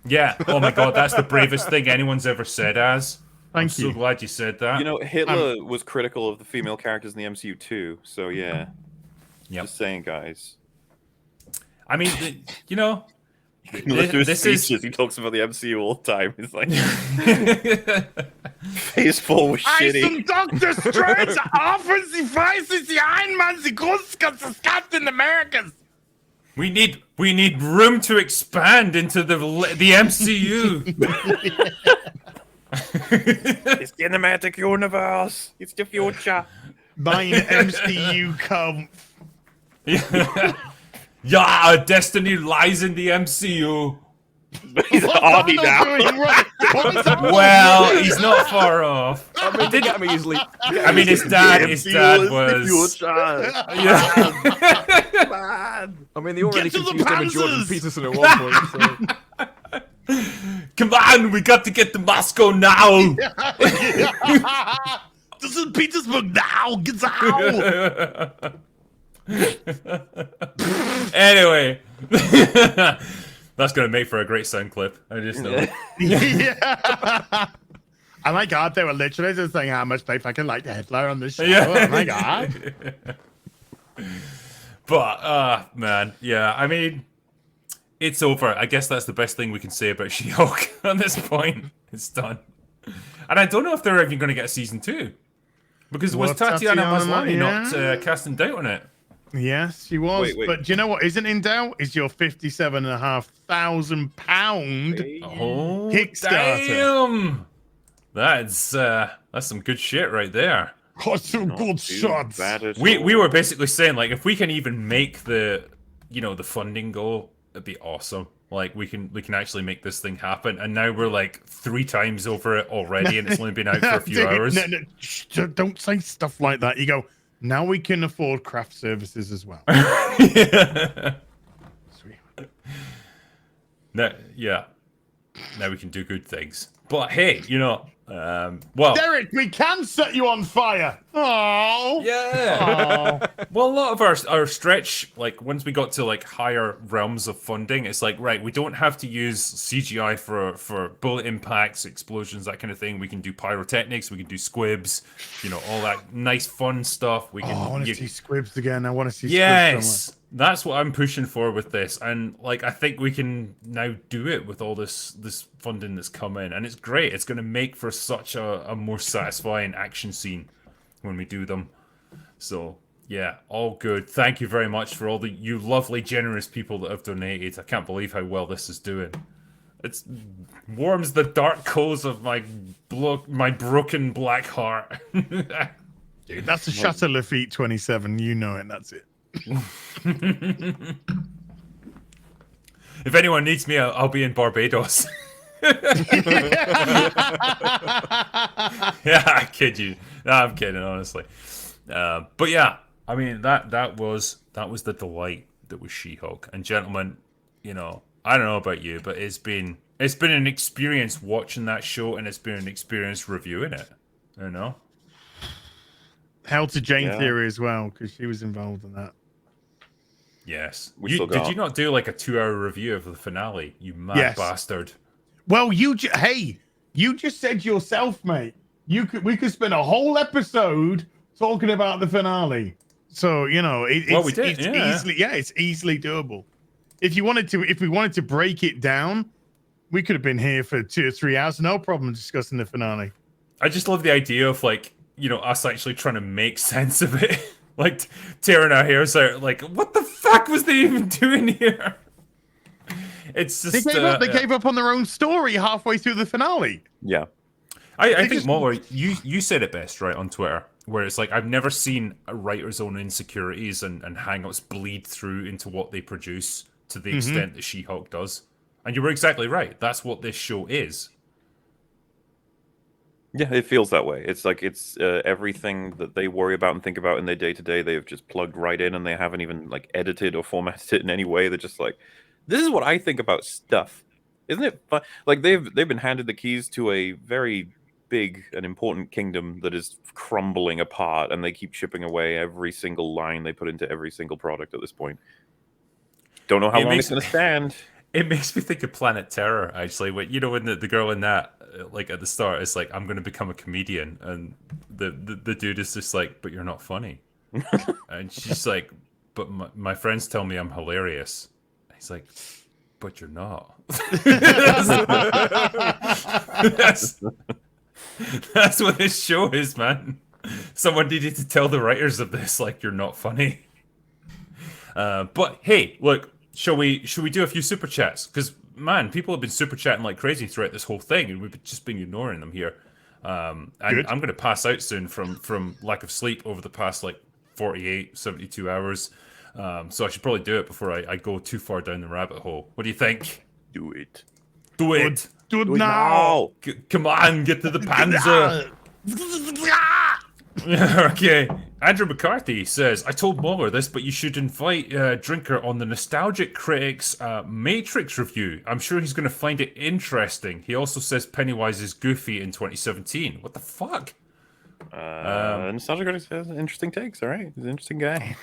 Yeah. Oh my god, that's the bravest thing anyone's ever said, Az. Thank you. I'm so glad you said that. You know, Hitler was critical of the female characters in the MCU too. So yeah. Yep. Just saying, guys. I mean, this is... He talks about the MCU all the time. He's like, Phase 4 was shitty. Some Doctor Strange offensive faces the Iron Man, the Captain Americas. We need room to expand into the MCU. It's cinematic universe. It's the future. Mine MCU come. Yeah, our destiny lies in the MCU. He's Arnie now. Well, he's not far off. I mean, get me easily. I mean, his dad was. Yeah. Man. I mean, they already confused him and Jordan Peterson at one point. So. Come on, we got to get to Moscow now. This is Petersburg now. Get out. Anyway, that's gonna make for a great sound clip. I just know. Yeah. Oh my god, they were literally just saying how much they fucking liked Hitler on the show. Yeah. Oh my god. But man, yeah. I mean, it's over. I guess that's the best thing we can say about She-Hulk at this point. It's done. And I don't know if they're even going to get a season 2, because was Tatiana Maslany not casting doubt on it? Yes, she was. Wait. But do you know what isn't in doubt? Is your £57,500 Kickstarter. Damn! That's some good shit right there. Got some good shots. We were basically saying, if we can even make the funding go, it'd be awesome. Like we can actually make this thing happen. And now we're like 3 times over it already, and it's only been out for a few Dude, hours. No, don't say stuff like that. You go, now we can afford craft services as well. Yeah. Sweet. Yeah. Now we can do good things. But hey, well, Derek, we can set you on fire. Oh. yeah. Well, a lot of our stretch, like once we got to like higher realms of funding, it's like, right, we don't have to use CGI for bullet impacts, explosions, that kind of thing. We can do pyrotechnics, we can do squibs, all that nice fun stuff. We can. I want to see squibs again. I want to see. Yes. Squibs so much. That's what I'm pushing for with this, and like I think we can now do it with all this funding that's come in, and it's great. It's going to make for such a more satisfying action scene when we do them. So yeah, all good. Thank you very much for all you lovely, generous people that have donated. I can't believe how well this is doing. It warms the dark coals of my broken black heart. Dude, that's a Chateau Lafitte 27. You know it. That's it. If anyone needs me, I'll be in Barbados. Yeah, I kid you. No, I'm kidding, honestly. But yeah, I mean that was the delight that was She-Hulk. And gentlemen, I don't know about you, but it's been an experience watching that show, and it's been an experience reviewing it. Hell to Jane Yeah. Theory as well, because she was involved in that. Yes. Still Did got- you not do like a 2-hour review of the finale? You mad Yes. bastard. Well, you just said yourself, mate. We could spend a whole episode talking about the finale. So we did. It's easily doable. If we wanted to break it down, we could have been here for 2 or 3 hours, no problem discussing the finale. I just love the idea of us actually trying to make sense of it. Like tearing our hairs out, like what the fuck was they even doing here? It's just They gave up on their own story halfway through the finale. Yeah. I think MauLer, you said it best, right, on Twitter, where it's like I've never seen a writer's own insecurities and hang-ups bleed through into what they produce to the extent that She-Hulk does. And you were exactly right. That's what this show is. Yeah, it feels that way. It's like it's everything that they worry about and think about in their day-to-day, they have just plugged right in, and they haven't even like edited or formatted it in any way. They're just like, this is what I think about stuff. Isn't it fun? Like they've been handed the keys to a very big and important kingdom that is crumbling apart, and they keep chipping away every single line they put into every single product at this point. Don't know how long it's going to stand. It makes me think of Planet Terror, actually. When the girl in that, like at the start, is like, "I'm going to become a comedian," and the dude is just like, "But you're not funny," and she's like, "But my friends tell me I'm hilarious." And he's like, "But you're not." That's what this show is, man. Someone needed to tell the writers of this, like, you're not funny. But hey, look. Shall we do a few super chats? Because man, people have been super chatting like crazy throughout this whole thing, and we've just been ignoring them here. And I'm going to pass out soon from lack of sleep over the past like 48, 72 hours. So I should probably do it before I go too far down the rabbit hole. What do you think? Do it. Do it. Do it now. Come on, get to the panzer. Okay. Andrew McCarthy says, I told MauLer this, but you should invite Drinker on the Nostalgic Critics Matrix review. I'm sure he's going to find it interesting. He also says Pennywise is goofy in 2017. What the fuck? Nostalgic Critics has interesting takes, all right? He's an interesting guy.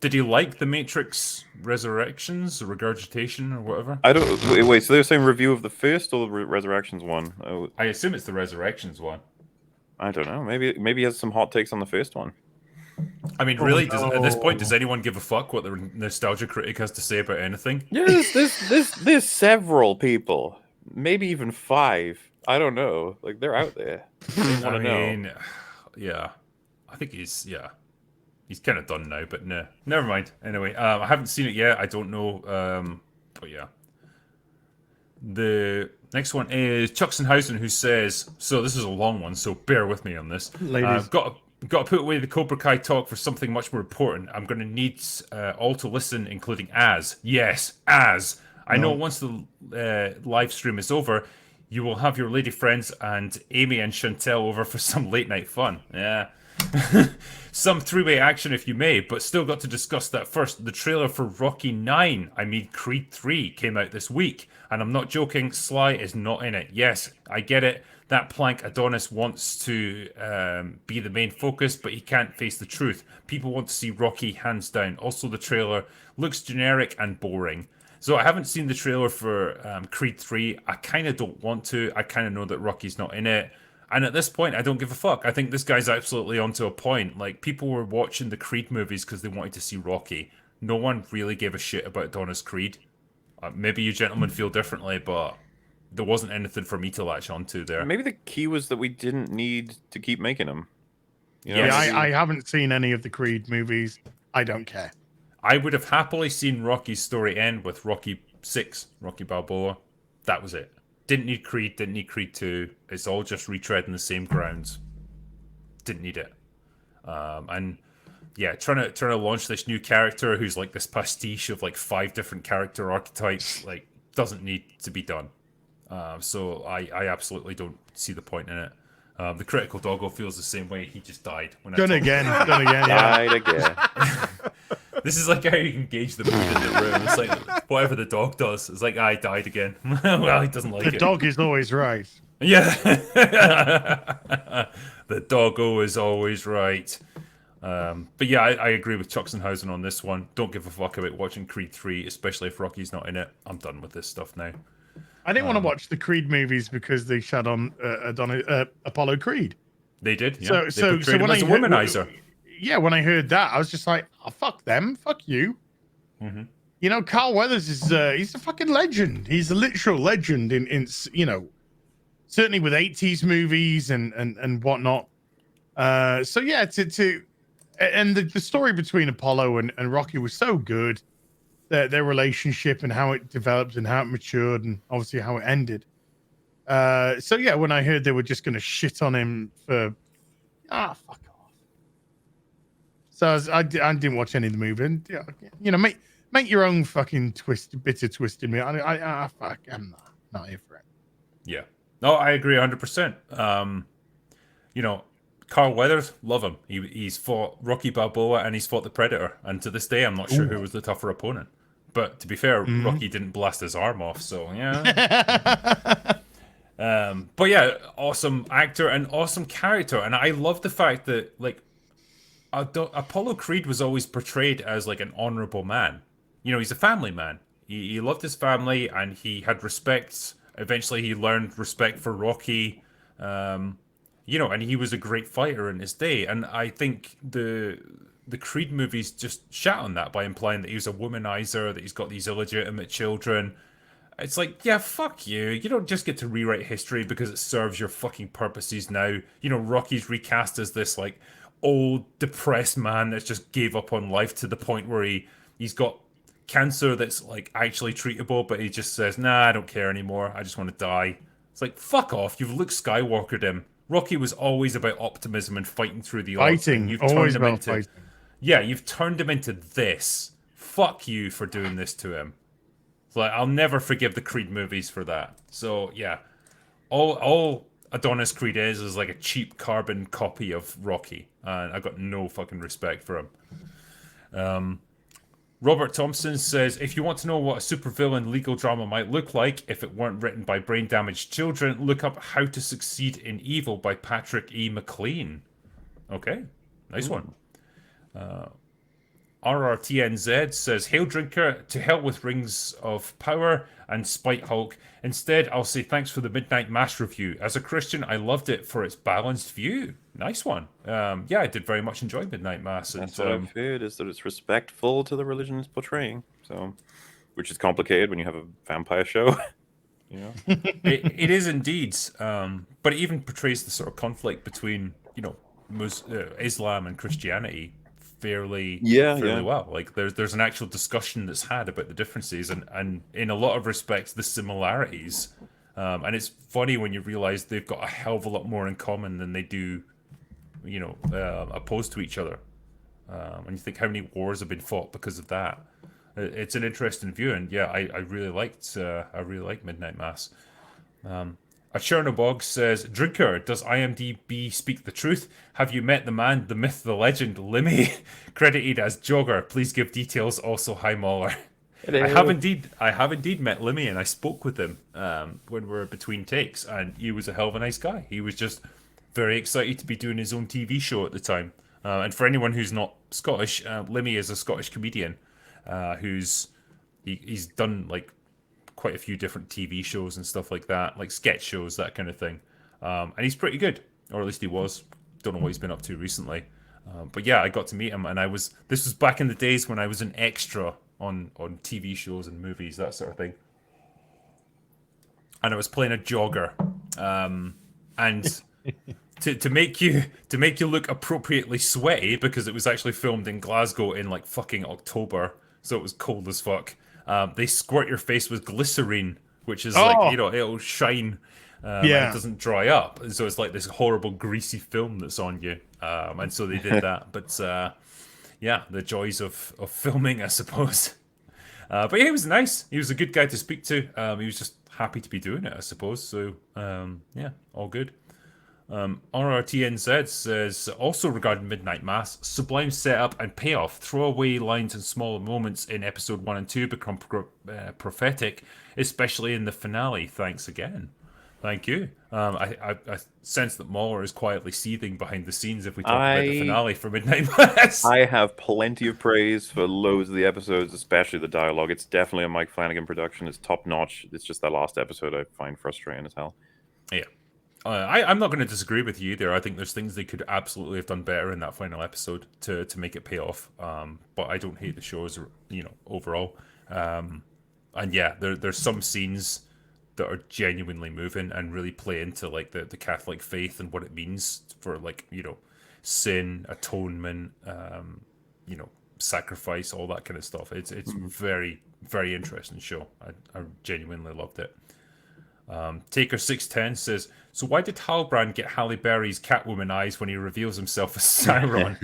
Did he like the Matrix Resurrections, or Regurgitation, or whatever? I don't... Wait, so they're saying review of the first or the Resurrections one? Oh, I assume it's the Resurrections one. I don't know. Maybe he has some hot takes on the first one. I mean, really, at this point, does anyone give a fuck what the Nostalgia Critic has to say about anything? Yes, there's several people, maybe even 5. I don't know. Like they're out there. I mean, yeah, I think he's kind of done now. But no, never mind. Anyway, I haven't seen it yet. I don't know. But yeah, the next one is Chucksenhausen, who says, so this is a long one, so bear with me on this. Ladies. Got to put away the Cobra Kai talk for something much more important. I'm going to need all to listen, including Az. Yes, Az. I know once the live stream is over, you will have your lady friends and Amy and Chantel over for some late night fun. Yeah. Some three-way action if you may, but still got to discuss that first. The trailer for Rocky 9, I mean Creed 3, came out this week, and I'm not joking, Sly is not in it. Yes, I get it. That plank Adonis wants to be the main focus, but he can't face the truth. People want to see Rocky hands down. Also, the trailer looks generic and boring. So I haven't seen the trailer for Creed 3. I kind of don't want to. I kind of know that Rocky's not in it. And at this point, I don't give a fuck. I think this guy's absolutely onto a point. Like, people were watching the Creed movies because they wanted to see Rocky. No one really gave a shit about Adonis Creed. Maybe you gentlemen feel differently, but there wasn't anything for me to latch onto there. Maybe the key was that we didn't need to keep making them. You know, Yes. I haven't seen any of the Creed movies. I don't care. I would have happily seen Rocky's story end with Rocky 6, Rocky Balboa. That was it. Didn't need Creed, didn't need Creed 2. It's all just retreading the same grounds. Didn't need it. And yeah, trying to launch this new character who's like this pastiche of like 5 different character archetypes, like, doesn't need to be done. So I absolutely don't see the point in it. The Critical Doggo feels the same way. He just died. When Done again, yeah. died again. This is like how you can gauge the mood in the room. It's like whatever the dog does. It's like, I died again. Well, he doesn't like The it. dog is always right. Yeah. The doggo is always right. But yeah, I agree with Chuxenhausen on this one. Don't give a fuck about watching Creed 3, especially if Rocky's not in it. I'm done with this stuff now. I didn't want to watch the Creed movies because they shot on Apollo Creed. They did, yeah. They So portrayed him when as a womanizer. when I heard that, I was just like, oh, fuck them, fuck you. Mm-hmm. You know, Carl Weathers is he's a fucking legend. He's a literal legend in you know, certainly with 80s movies and whatnot. So yeah, and the story between Apollo and Rocky was so good. Their relationship and how it developed and how it matured and obviously how it ended. So yeah, when I heard they were just going to shit on him for fuck off. So I didn't watch any of the movie. And, you know, make your own fucking bitter twist in me. Fuck, I'm not here for it. Yeah. No, I agree 100%. You know, Carl Weathers, love him. He's fought Rocky Balboa and he's fought the Predator. And to this day, I'm not sure who was the tougher opponent. But to be fair, Rocky didn't blast his arm off, so yeah. But yeah, awesome actor and awesome character. And I love the fact that, like, Apollo Creed was always portrayed as, like, an honorable man. You know, he's a family man. He loved his family and he had respect. Eventually, he learned respect for Rocky. You know, and he was a great fighter in his day. And I think the Creed movies just shat on that by implying that he was a womanizer, that he's got these illegitimate children. It's like, yeah, fuck you. You don't just get to rewrite history because it serves your fucking purposes now. You know, Rocky's recast as this, like, old, depressed man that just gave up on life to the point where he's got cancer that's, like, actually treatable, but he just says, nah, I don't care anymore. I just want to die. It's like, fuck off. You've Luke Skywalkered him. Rocky was always about optimism and fighting through the odds. Fighting. You've Always turned him about into, fighting. yeah, you've turned him into this. Fuck you for doing this to him. So, like, I'll never forgive the Creed movies for that. So yeah, all Adonis Creed is like a cheap carbon copy of Rocky, and I got no fucking respect for him. Robert Thompson says, if you want to know what a supervillain legal drama might look like if it weren't written by brain-damaged children, look up How to Succeed in Evil by Patrick E. McLean. Okay, nice one. RRTNZ says, Hail Drinker, to hell with Rings of Power and Spite Hulk. Instead, I'll say thanks for the Midnight Mass review. As a Christian, I loved it for its balanced view. Nice one. Yeah, I did very much enjoy Midnight Mass. That's what I've heard, is that it's respectful to the religion it's portraying. So, which is complicated when you have a vampire show. You know? it is indeed. But it even portrays the sort of conflict between, you know, Islam and Christianity fairly well. Like there's an actual discussion that's had about the differences and in a lot of respects the similarities. And it's funny when you realize they've got a hell of a lot more in common than they do, you know, opposed to each other. And you think how many wars have been fought because of that. it's an interesting view, and yeah, I really liked Midnight Mass. A Chernobog says, Drinker, does IMDb speak the truth? Have you met the man, the myth, the legend, Limmy? Credited as Jogger. Please give details. Also, hi, MauLer. I have indeed met Limmy, and I spoke with him when we were between takes, and he was a hell of a nice guy. He was just very excited to be doing his own TV show at the time. And for anyone who's not Scottish, Limmy is a Scottish comedian he's done like quite a few different TV shows and stuff like that, like sketch shows, that kind of thing. And he's pretty good, or at least he was. Don't know what he's been up to recently. But yeah, I got to meet him, and this was back in the days when I was an extra on TV shows and movies, that sort of thing. And I was playing a jogger. And to make you look appropriately sweaty, because it was actually filmed in Glasgow in like fucking October, so it was cold as fuck. They squirt your face with glycerine, which is like, it'll shine and it doesn't dry up. And so it's like this horrible greasy film that's on you. And so they did that. But yeah, the joys of filming, I suppose. But yeah, he was nice. He was a good guy to speak to. He was just happy to be doing it, I suppose. So yeah, all good. RRTNZ says, also regarding Midnight Mass, sublime setup and payoff, throwaway lines and smaller moments in episode 1 and 2 become prophetic, especially in the finale. Thanks again. Thank you. I sense that MauLer is quietly seething behind the scenes if we talk about the finale for Midnight Mass. I have plenty of praise for loads of the episodes, especially the dialogue. It's definitely a Mike Flanagan production. It's top notch. It's just that last episode I find frustrating as hell. Yeah. I'm not going to disagree with you there. I think there's things they could absolutely have done better in that final episode to make it pay off. But I don't hate the shows, overall. And yeah, there's some scenes that are genuinely moving and really play into like the Catholic faith and what it means for like, sin, atonement, sacrifice, all that kind of stuff. It's very, very interesting show. I genuinely loved it. Taker610 says, so why did Halbrand get Halle Berry's Catwoman eyes when he reveals himself as Sauron?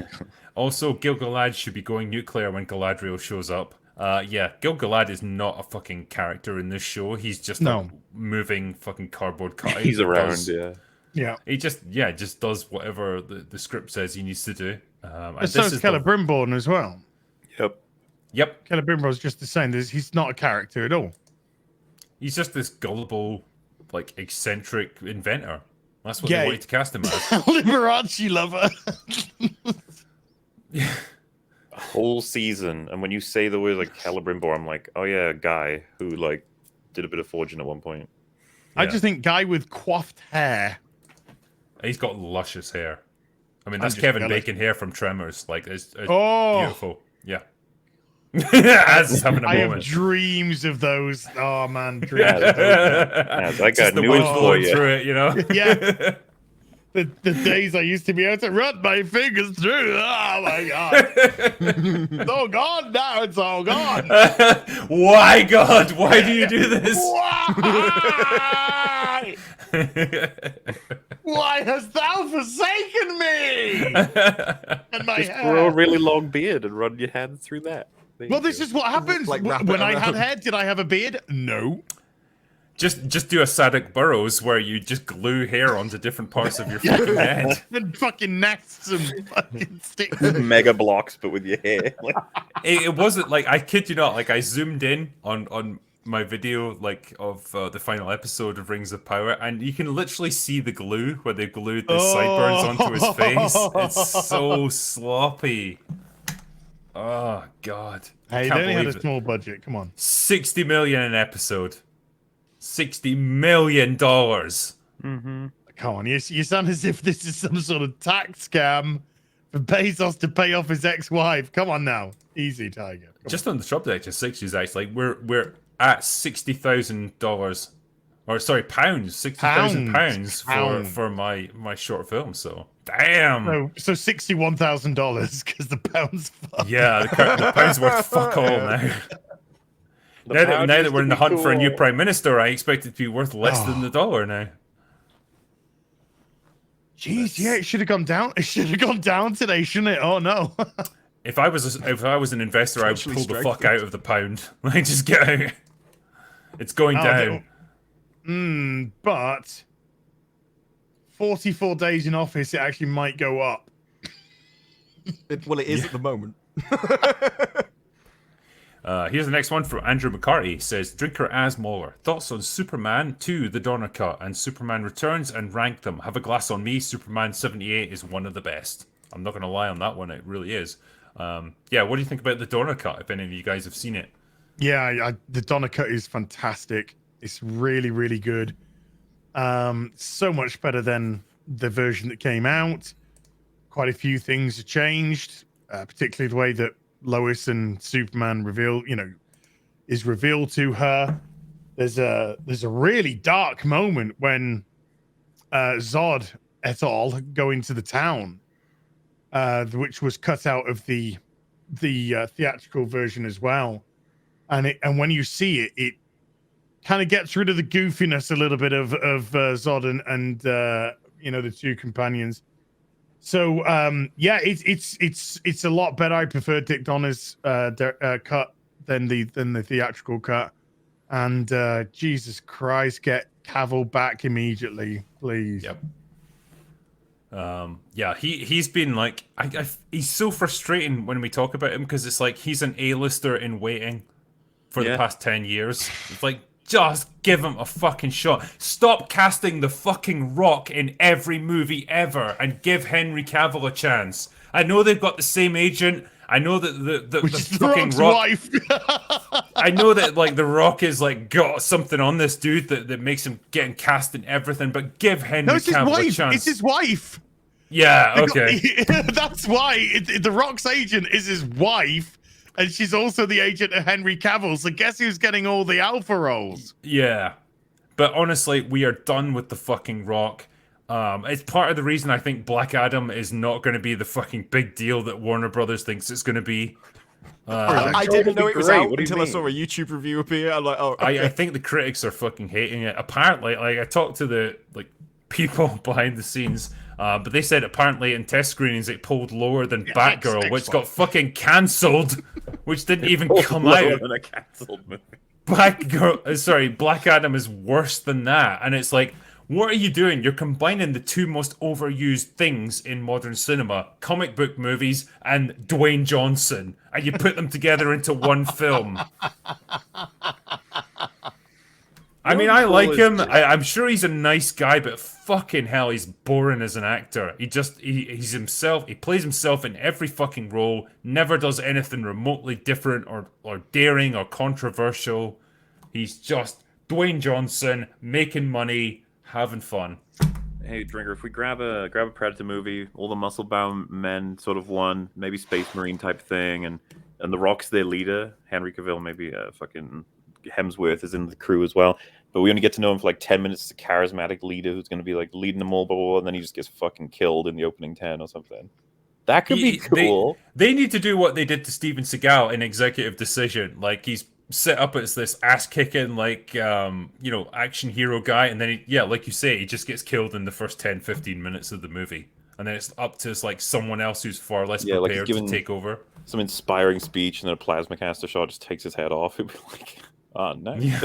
Also, Gil-galad should be going nuclear when Galadriel shows up. Yeah, Gil-galad is not a fucking character in this show. He's just a moving fucking cardboard cutout. He's around, yeah. He just does whatever the script says he needs to do. And so is Celebrimborn as well. Yep. Celebrimborn's just the same. He's not a character at all. He's just this gullible, like, eccentric inventor. That's what they wanted to cast him as. Liberace lover. Yeah. A whole season, and when you say the word like Celebrimbor, I'm like, oh yeah, a guy who like did a bit of forging at one point. I just think guy with coiffed hair. He's got luscious hair. I mean, that's Kevin Bacon hair from Tremors. Like, it's beautiful. Yeah. As having a moment. I have dreams of those. Oh man, dreams. I got news for you. Through it, Yeah. The days I used to be able to run my fingers through. Oh my god. It's all gone now. It's all gone. Why, God? Why do you do this? Why? Why hast thou forsaken me? And my Just grow a really long beard and run your hand through that. Well, this is what happens. Like, when I had hair, did I have a beard? No. Just do a Sadek Burrows where you just glue hair onto different parts of your fucking head. And fucking nests and fucking sticks. Mega blocks, but with your hair. Like... It wasn't like, I kid you not, like I zoomed in on my video like of the final episode of Rings of Power, and you can literally see the glue where they glued the sideburns onto his face. It's so sloppy. Oh God! Hey, they only had a small budget. Come on, 60 million an episode. $60 million. Mm-hmm. Come on, you sound as if this is some sort of tax scam for Bezos to pay off his ex-wife. Come on now, easy, Tiger. Just on the subject of 60s, actually, we're at $60,000, or sorry, pounds, £60,000 for my short film. So damn. So $61,000 because the pound's fucked. Yeah, the pound's worth fuck all now. Now that we're in the hunt for a new prime minister, I expect it to be worth less than the dollar now. Jeez, yeah, it should have gone down. It should have gone down today, shouldn't it? Oh no. If I was an investor, I would Potentially pull the fuck strengthened. out of the pound. Like, just get out. It's going down. But 44 days in office, it actually might go up. It is at the moment. Here's the next one from Andrew McCarty. Says, Drinker as MauLer. Thoughts on Superman 2, The Donner Cut, and Superman Returns, and rank them. Have a glass on me. Superman 78 is one of the best. I'm not going to lie on that one. It really is. Yeah, what do you think about The Donner Cut, if any of you guys have seen it? Yeah, the Donner Cut is fantastic. It's really, really good. So much better than the version that came out. Quite a few things have changed, particularly the way that Lois and Superman is revealed to her. There's a really dark moment when Zod et al. Go into the town, which was cut out of the theatrical version as well. And when you see it, it kind of gets rid of the goofiness a little bit of Zod and the two companions. So yeah, it's a lot better. I prefer Dick Donner's cut than the theatrical cut. And Jesus Christ, get Cavill back immediately, please. Yep. Yeah, he's been like, he's so frustrating when we talk about him, because it's like he's an A-lister in waiting for the past 10 years. It's like, just give him a fucking shot. Stop casting the fucking Rock in every movie ever and give Henry Cavill a chance. I know they've got the same agent. I know that the fucking Rock's Rock. wife. I know that like the Rock is like got something on this dude that makes him getting cast in everything. But give Henry Cavill a chance. It's his wife. Yeah. Okay. That's why the Rock's agent is his wife. And she's also the agent of Henry Cavill. So guess who's getting all the alpha roles? Yeah. But honestly, we are done with the fucking Rock. It's part of the reason I think Black Adam is not going to be the fucking big deal that Warner Brothers thinks it's going to be. I didn't know it was great. out What do you until I mean? saw a YouTube review appear. I'm like, oh, okay. I think the critics are fucking hating it. Apparently, like I talked to the people behind the scenes, but they said apparently in test screenings it pulled lower than Batgirl, which got fucking cancelled, which didn't even come out. Than a cancelled movie. Black Adam is worse than that, and it's like, what are you doing? You're combining the two most overused things in modern cinema: comic book movies and Dwayne Johnson, and you put them together into one film. I mean, I like him. I'm sure he's a nice guy, but fucking hell, he's boring as an actor. He's himself. He plays himself in every fucking role. Never does anything remotely different or daring or controversial. He's just Dwayne Johnson making money, having fun. Hey, Drinker, if we grab a Predator movie, all the muscle-bound men sort of won, maybe Space Marine type thing, and the Rock's their leader, Henry Cavill, maybe fucking Hemsworth is in the crew as well. But we only get to know him for like 10 minutes as a charismatic leader who's going to be like leading them all, blah, blah, blah, and then he just gets fucking killed in the opening 10 or something. That could be cool. They need to do what they did to Steven Seagal in Executive Decision. Like, he's set up as this ass-kicking, like, action hero guy, and then, like you say, he just gets killed in the first 10, 15 minutes of the movie. And then it's up to like someone else who's far less prepared to take over. Some inspiring speech, and then a plasma caster shot just takes his head off. It'd be like, oh, no. Yeah.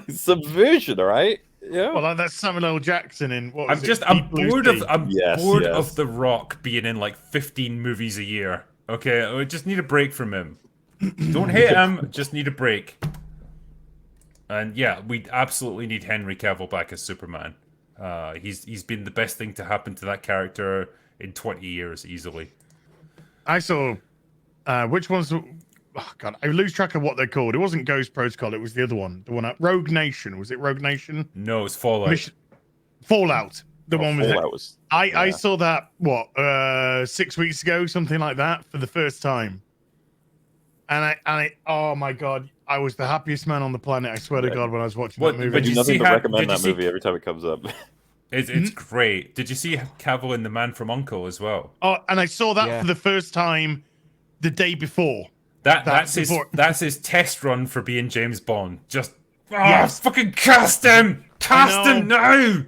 Subversion, all right? Yeah. Well, that's Samuel L. Jackson in what was I'm bored of Yes. of The Rock being in like 15 movies a year. Okay, I just need a break from him. Don't hate him, just need a break. And yeah, we absolutely need Henry Cavill back as Superman. He's been the best thing to happen to that character in 20 years easily. I saw which one's oh god, I lose track of what they're called. It wasn't Ghost Protocol, it was the other one. The one at Rogue Nation. Was it Rogue Nation? No, it's Fallout. Fallout. The one with Fallout was, I saw that 6 weeks ago, something like that, for the first time. And I oh my god, I was the happiest man on the planet, I swear to God, when I was watching that movie. But do you nothing see but recommend that movie every time it comes up. It's great. Did you see Cavill in The Man from U.N.C.L.E. as well? Oh, and I saw that for the first time the day before. That's his test run for being James Bond. Just fucking cast him! Cast him now!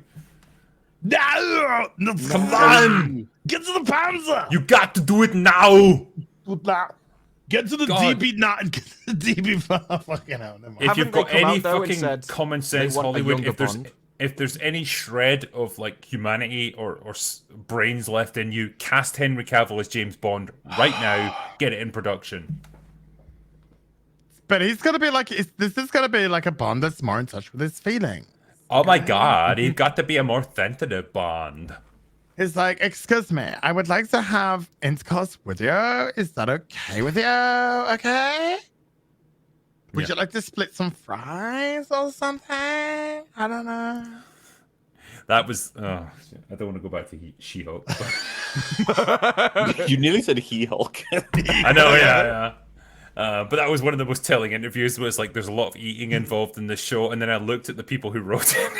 No, Come on! get to the Panzer! You got to do it now! with that. Get to the God. DB not and get to the DB. Fucking hell. Never mind. If you've Haven't they got come any out, though, and fucking said common they sense, want a Hollywood, younger if there's any shred of like humanity or brains left in you, cast Henry Cavill as James Bond right now. Get it in production. But he's gonna be like, this is gonna be like a Bond that's more in touch with his feelings. Oh my God, he's got to be a more sensitive Bond. He's like, excuse me, I would like to have intercourse with you. Is that okay with you? Okay. Would you like to split some fries or something? I don't know. That was. I don't want to go back to She-Hulk. You nearly said He-Hulk. I know, yeah. But that was one of the most telling interviews. Where it's like there's a lot of eating involved in this show, and then I looked at the people who wrote it.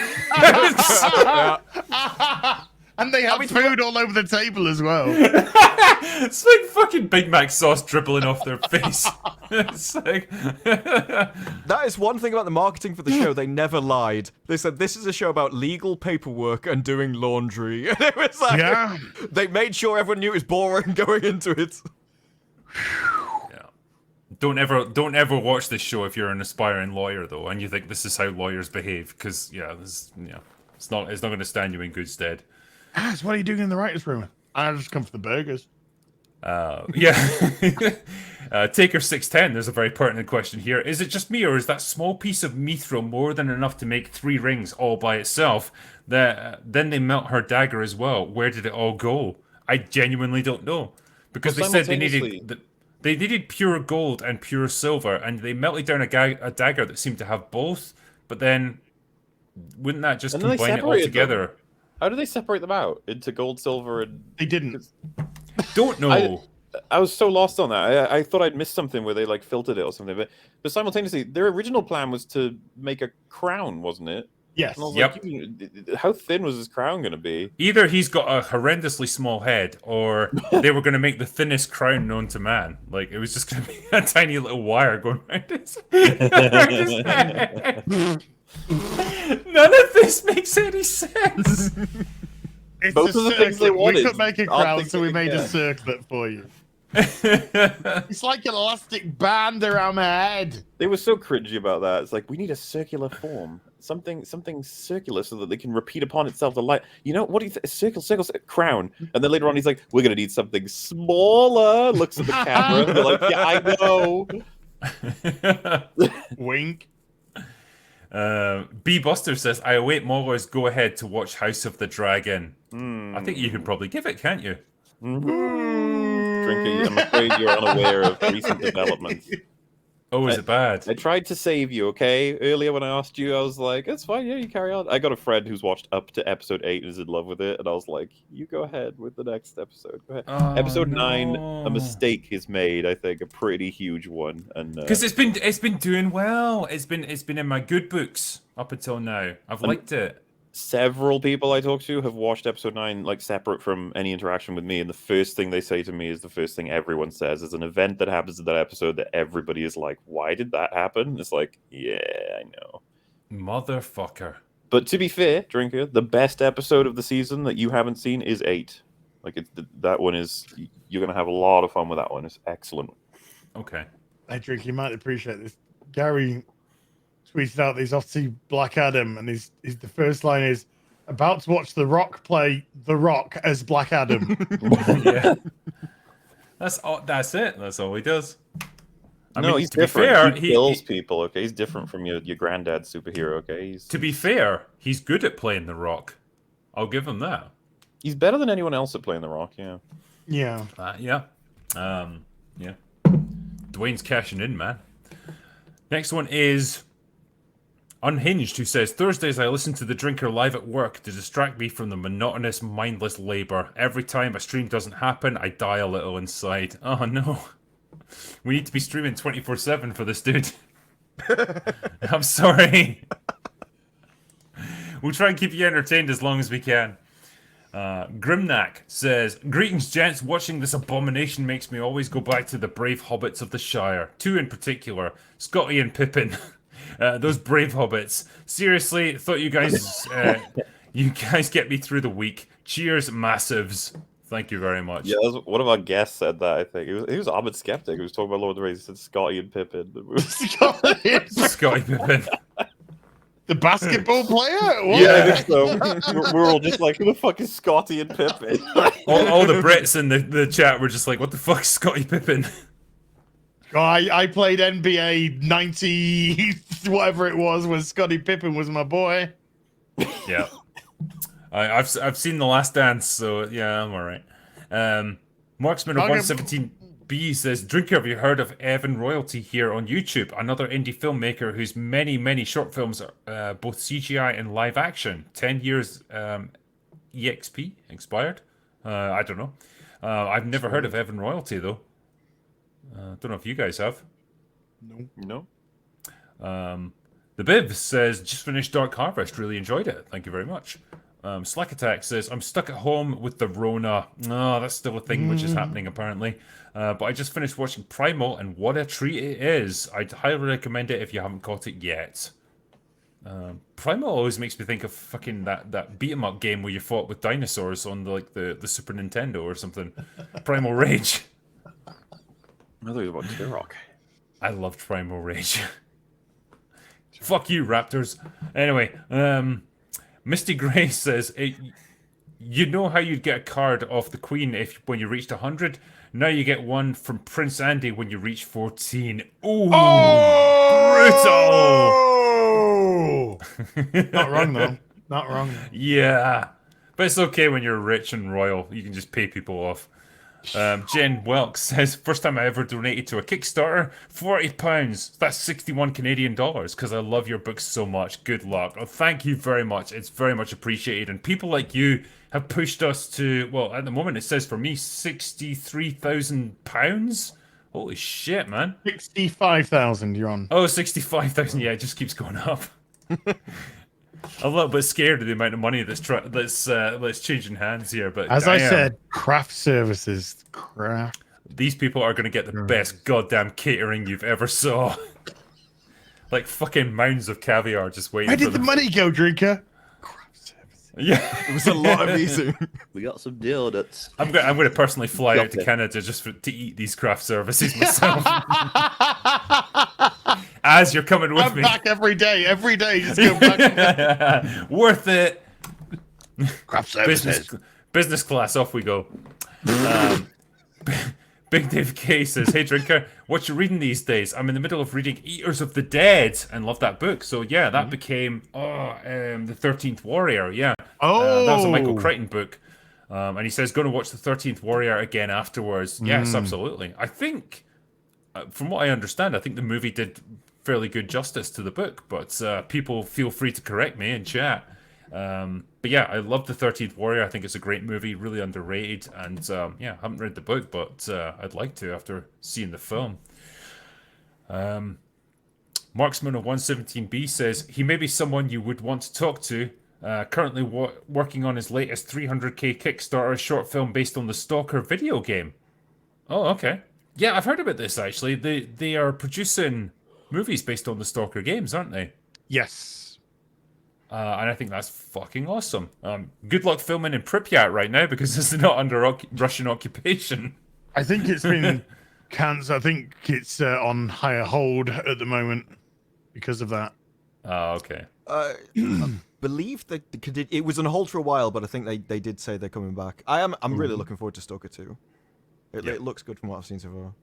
And they have food all over the table as well. It's like fucking Big Mac sauce dribbling off their face. It's like That is one thing about the marketing for the show. They never lied. They said this is a show about legal paperwork and doing laundry. And it was like, Yeah. they made sure everyone knew it was boring going into it. yeah. Don't ever watch this show if you're an aspiring lawyer though, and you think this is how lawyers behave, because it's not going to stand you in good stead. Ash, what are you doing in the writers' room? I just come for the burgers. Taker 610. There's a very pertinent question here. Is it just me, or is that small piece of mithril more than enough to make 3 rings all by itself? Then they melt her dagger as well. Where did it all go? I genuinely don't know, because Well, they said simultaneously- they needed pure gold and pure silver, and they melted down a dagger that seemed to have both. But then, wouldn't that just And then they combine it all separated together? How do they separate them out into gold, silver, and... They didn't. Don't know. I was so lost on that. I thought I'd missed something where they like filtered it or something. But simultaneously, their original plan was to make a crown, wasn't it? Yes. And I was Yep. like, how thin was this crown going to be? Either he's got a horrendously small head, or they were going to make the thinnest crown known to man. Like, it was just going to be a tiny little wire going around his head. None of this makes any sense. It's Both a of the things they circlet. We wanted could make a aren't crown, things so they we made a can. circlet for you. It's like an elastic band around my head. They were so cringy about that. It's like, we need a circular form. Something circular so that they can repeat upon itself. The light. You know, what do you think? Circle, crown. And then later on, he's like, we're going to need something smaller. Looks at the camera. They're like, yeah, I know. Wink. B Buster says, I await MauLer's go ahead to watch House of the Dragon. I think you can probably give it, can't you? Drinking, I'm afraid you're unaware of recent developments. Oh, is it bad? I tried to save you, okay? Earlier when I asked you, I was like, it's fine, yeah, you carry on. I got a friend who's watched up to episode 8 and is in love with it, and I was like, you go ahead with the next episode. Go ahead. Oh, Episode 9, no. a mistake is made, I think, a pretty huge one. And Because it's been doing well. It's been in my good books up until now. I've liked it. several people I talk to have watched episode 9 like separate from any interaction with me, and the first thing they say to me is the first thing everyone says is an event that happens in that episode that everybody is like, why did that happen? It's like, yeah, I know. Motherfucker. But to be fair, Drinker, the best episode of the season that you haven't seen is 8. Like that one is, you're gonna have a lot of fun with that one. It's excellent. Okay. Hey, Drink, you might appreciate this. Gary tweeted out that he's off to see Black Adam, and his the first line is about to watch The Rock play The Rock as Black Adam. Yeah. That's it. That's all he does. I No, mean, he's to be different. fair, He kills people. Okay, he's different from your granddad superhero. Okay, to be fair, he's good at playing the Rock. I'll give him that. he's better than anyone else at playing the Rock. Yeah. Yeah. Yeah. Yeah. Dwayne's cashing in, man. Next one is Unhinged, who says, Thursdays I listen to The Drinker live at work to distract me from the monotonous, mindless labor. Every time a stream doesn't happen, I die a little inside. Oh no. We need to be streaming 24/7 for this dude. I'm sorry. We'll try and keep you entertained as long as we can. Grimnack says, Greetings, gents. Watching this abomination makes me always go back to the brave hobbits of the Shire. 2 in particular, Scotty and Pippin. Those brave hobbits. Seriously, thought you guys get me through the week. Cheers, massives. Thank you very much. Yeah, that was, one of our guests said that. I think he was Ahmed Skeptic. He was talking about Lord of the Rings. He said Scotty and Pippin. Scotty Pippin. The basketball player? What? Yeah, I think so. We're all just like, who the fuck is Scotty and Pippin? all the Brits in the chat were just like, what the fuck is Scotty Pippin? Oh, I played NBA 90, whatever it was, when Scottie Pippen was my boy. Yeah. I've seen The Last Dance, so yeah, I'm alright. Marksman of 117B says, Drinker, have you heard of Evan Royalty here on YouTube? Another indie filmmaker whose many short films are both CGI and live action. 10 years EXP expired? I don't know. I've never heard of Evan Royalty, though. Don't know if you guys have. No. The Biv says, just finished Dark Harvest, really enjoyed it. Thank you very much. Slack Attack says, I'm stuck at home with the Rona. Oh, that's still a thing which is happening apparently. But I just finished watching Primal, and what a treat it is. I'd highly recommend it if you haven't caught it yet. Primal always makes me think of fucking that beat 'em up game where you fought with dinosaurs on the Super Nintendo or something. Primal Rage. I thought it was about T-Rock. I loved Primal Rage. Fuck you, Raptors. Anyway, Misty Gray says, you know how you'd get a card off the Queen when you reached 100? Now you get one from Prince Andy when you reach 14. Ooh, brutal! Not wrong, though. Not wrong. Yeah. But it's okay when you're rich and royal. You can just pay people off. Jen Welk says, first time I ever donated to a Kickstarter, £40. That's 61 Canadian dollars, because I love your books so much. Good luck. Oh, thank you very much. It's very much appreciated. And people like you have pushed us to, well, at the moment it says for me, £63,000. Holy shit, man. 65,000 you're on. Oh, 65,000. Yeah, it just keeps going up. A little bit scared of the amount of money that's changing hands here, but as I said, craft services, craft. These people are going to get the best goddamn catering you've ever saw. Like fucking mounds of caviar just waiting. Where did for the them. money go, Drinker? Craft services. Yeah, It was a lot of eating. We got some deal nuts. I'm going to personally fly out to it. Canada just to eat these craft services myself. As you're coming with I'm me. back every day. Every day, just go back. Worth it. Craft services. Business class, off we go. Big Dave K says, hey Drinker, what you reading these days? I'm in the middle of reading Eaters of the Dead and love that book. So yeah, that became the 13th Warrior. Yeah. Oh, that was a Michael Crichton book. And he says, going to watch the 13th Warrior again afterwards. Yes, absolutely. I think, from what I understand, I think the movie did fairly good justice to the book, but people feel free to correct me in chat. But yeah, I love the 13th Warrior. I think it's a great movie, really underrated, and yeah, I haven't read the book, but I'd like to after seeing the film. Marksman of 117B says, he may be someone you would want to talk to. Currently working on his latest 300k Kickstarter short film based on the Stalker video game. Oh, okay. Yeah, I've heard about this actually. They are producing movies based on the Stalker games, aren't they? yes. And I think that's fucking awesome. Good luck filming in Pripyat right now because it's not under Russian occupation. I think it's been cancelled. I think it's on higher hold at the moment because of that. Oh, okay. I believe that it was on hold for a while, but I think they did say they're coming back. I'm really looking forward to Stalker 2. It looks good from what I've seen so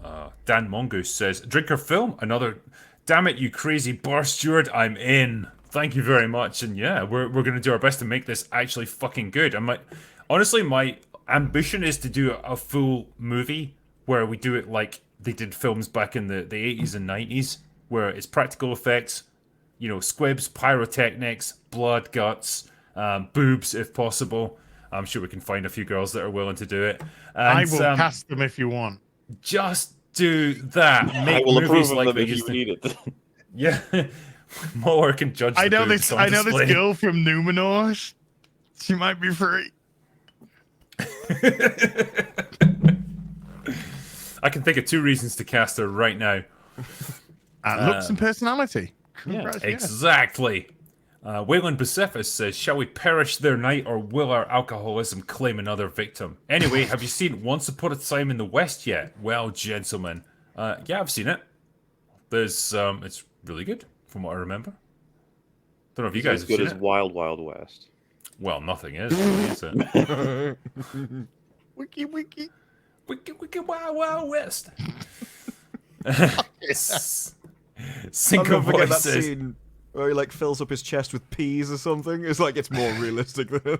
far. Dan Mongoose says, Drinker film, another. Damn it, you crazy bar steward, I'm in. Thank you very much. And yeah, we're going to do our best to make this actually fucking good. Honestly, my ambition is to do a full movie where we do it like they did films back in the 80s and 90s, where it's practical effects, squibs, pyrotechnics, blood, guts, boobs if possible. I'm sure we can find a few girls that are willing to do it. And, I will cast them if you want. Just do that. Make I will movies approve of like them they if used you to. need it. Yeah. MauLer can judge I the know boobs this. on I know display. this girl from Numenor. She might be free. I can think of 2 reasons to cast her right now. Looks and personality. Yeah, Congrats, exactly. Wayland Pacific says, shall we perish their night or will our alcoholism claim another victim? Anyway, have you seen Once Upon a Time in the West yet? Well, gentlemen, yeah, I've seen it. There's, it's really good, from what I remember. Don't know if you guys as have good seen as it. Wild Wild West. Well, nothing is, really, is it? Wiki. Wiki Wild Wild West. I'll Cinco never Boy forget that says, scene where he like fills up his chest with peas or something. It's like it's more realistic than.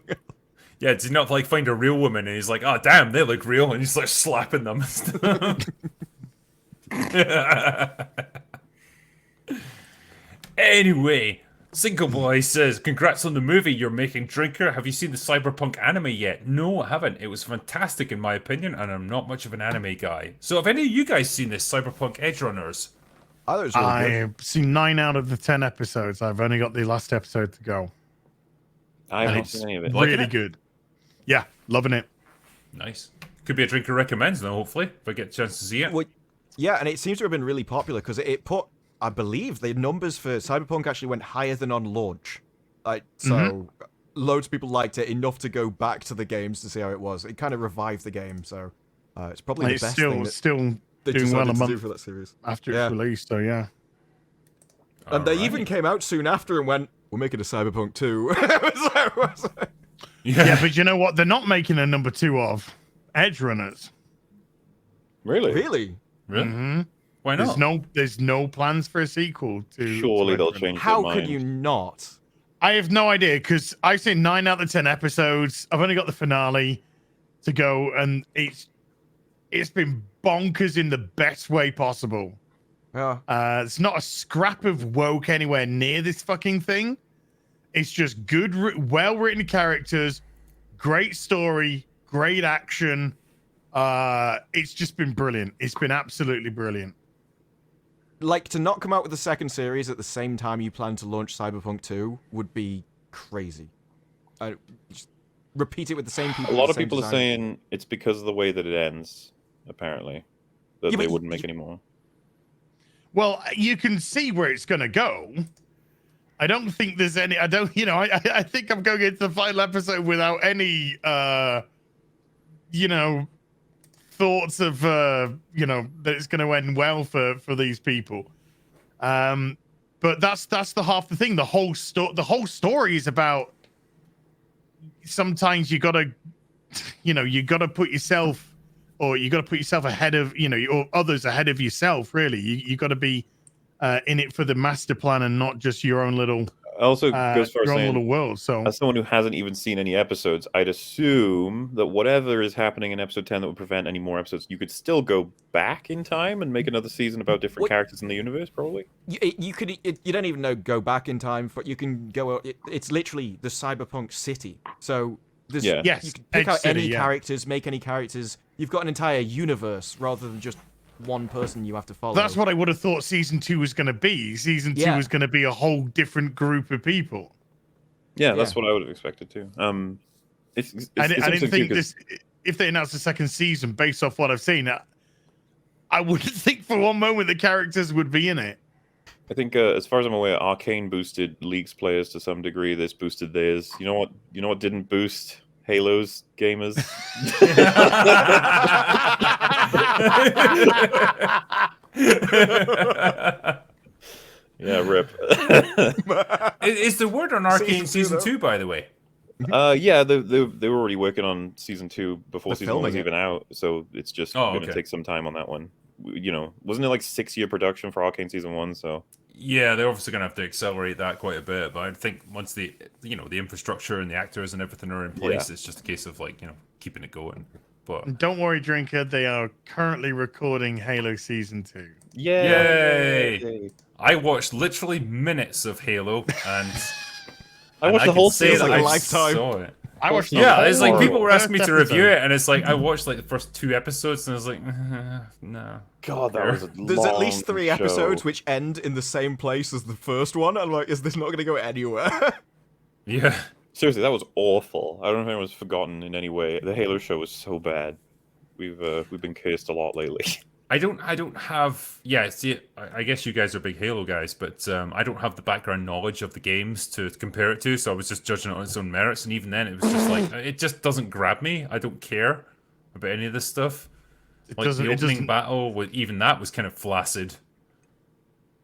yeah, did you not like find a real woman? And he's like, oh damn, they look real, and he's like slapping them. Anyway, Single Boy says, congrats on the movie you're making, Drinker. Have you seen the Cyberpunk anime yet? No, I haven't. It was fantastic in my opinion, and I'm not much of an anime guy. So have any of you guys seen this Cyberpunk Edgerunners? I thought it was really good. I've seen 9 out of the 10 episodes. I've only got the last episode to go. I And haven't it's seen any of it. Liking really it? good. Yeah, loving it. Nice. Could be a Drinker recommends though, hopefully, if I get a chance to see it. Well, yeah, and it seems to have been really popular because it put, I believe, the numbers for Cyberpunk actually went higher than on launch. Like, so loads of people liked it enough to go back to the games to see how it was. It kind of revived the game, so it's probably And the it's best thing that still they doing well decided a to do month for that series. after Yeah. it's released. So yeah. And they Alright. even came out soon after and went, "We're making a Cyberpunk 2." Yeah, but you know what? They're not making a number 2 of Edgerunners. Really? Really? Really? Why not? There's no plans for a sequel to. Surely to they'll Edgerunners. change How their could mind. you not? I have no idea because I've seen 9 out of the 10 episodes. I've only got the finale to go, and it's been bonkers in the best way possible. Yeah. It's not a scrap of woke anywhere near this fucking thing. It's just good, well-written characters, great story, great action. It's just been brilliant. It's been absolutely brilliant. Like, to not come out with the second series at the same time you plan to launch Cyberpunk 2 would be crazy. Just repeat it with the same people. A lot the of same people are design. saying it's because of the way that it ends, apparently, that Yeah, they but wouldn't make any more. Well, you can see where it's going to go. I don't think there's any. I think I'm going into the final episode without any, thoughts of, that it's going to end well for these people. But that's the half the thing. The whole story is about. Sometimes you gotta put yourself, or you gotta put yourself ahead of, or others ahead of yourself. Really, you gotta be in it for the master plan and not just your own little. Also, goes for your own saying, little world. So as someone who hasn't even seen any episodes, I'd assume that whatever is happening in episode 10 that would prevent any more episodes, you could still go back in time and make another season about different What- characters in the universe, probably. You could. You don't even know go back in time, but you can go. It's literally the cyberpunk city. So there's. Yeah. Yes, You can pick Edge out City, any yeah. characters, make any characters. You've got an entire universe rather than just one person you have to follow. that's what I would have thought season 2 was going to be. Season 2 Yeah. was going to be a whole different group of people. Yeah, that's Yeah. what I would have expected too. It's I didn't interesting think too, 'cause this. If they announced a second season based off what I've seen, I wouldn't think for one moment the characters would be in it. I think, as far as I'm aware, Arcane boosted League's players to some degree. This boosted theirs. You know what? You know what didn't boost Halo's gamers? Yeah, rip. Is the word on Arcane Season two, season 2, by the way? Yeah, they were already working on season 2 before They're season 1 was filming it. even out, so it's just Oh, going to okay. take some time on that one. Wasn't it like 6-year production for Arcane season 1? So Yeah, they're obviously going to have to accelerate that quite a bit. But I think once the infrastructure and the actors and everything are in place, Yeah. it's just a case of keeping it going. But And don't worry, Drinker. They are currently recording Halo season 2. Yay! I watched literally minutes of Halo, and I watched can the whole say season. that like a I lifetime. saw it. I watched. the Yeah, it's like whole people were asking me first to review episode. it, and it's like I watched the first 2 episodes, and I was like, no. God, that was a There's at least long 3 show. episodes which end in the same place as the first one. I'm like, is this not going to go anywhere? Yeah. Seriously, that was awful. I don't know if anyone's forgotten in any way. The Halo show was so bad. We've been cursed a lot lately. I don't have. Yeah, see, I guess you guys are big Halo guys, but I don't have the background knowledge of the games to compare it to. So I was just judging it on its own merits, and even then, it was just like it just doesn't grab me. I don't care about any of this stuff. Like the opening battle, even that was kind of flaccid.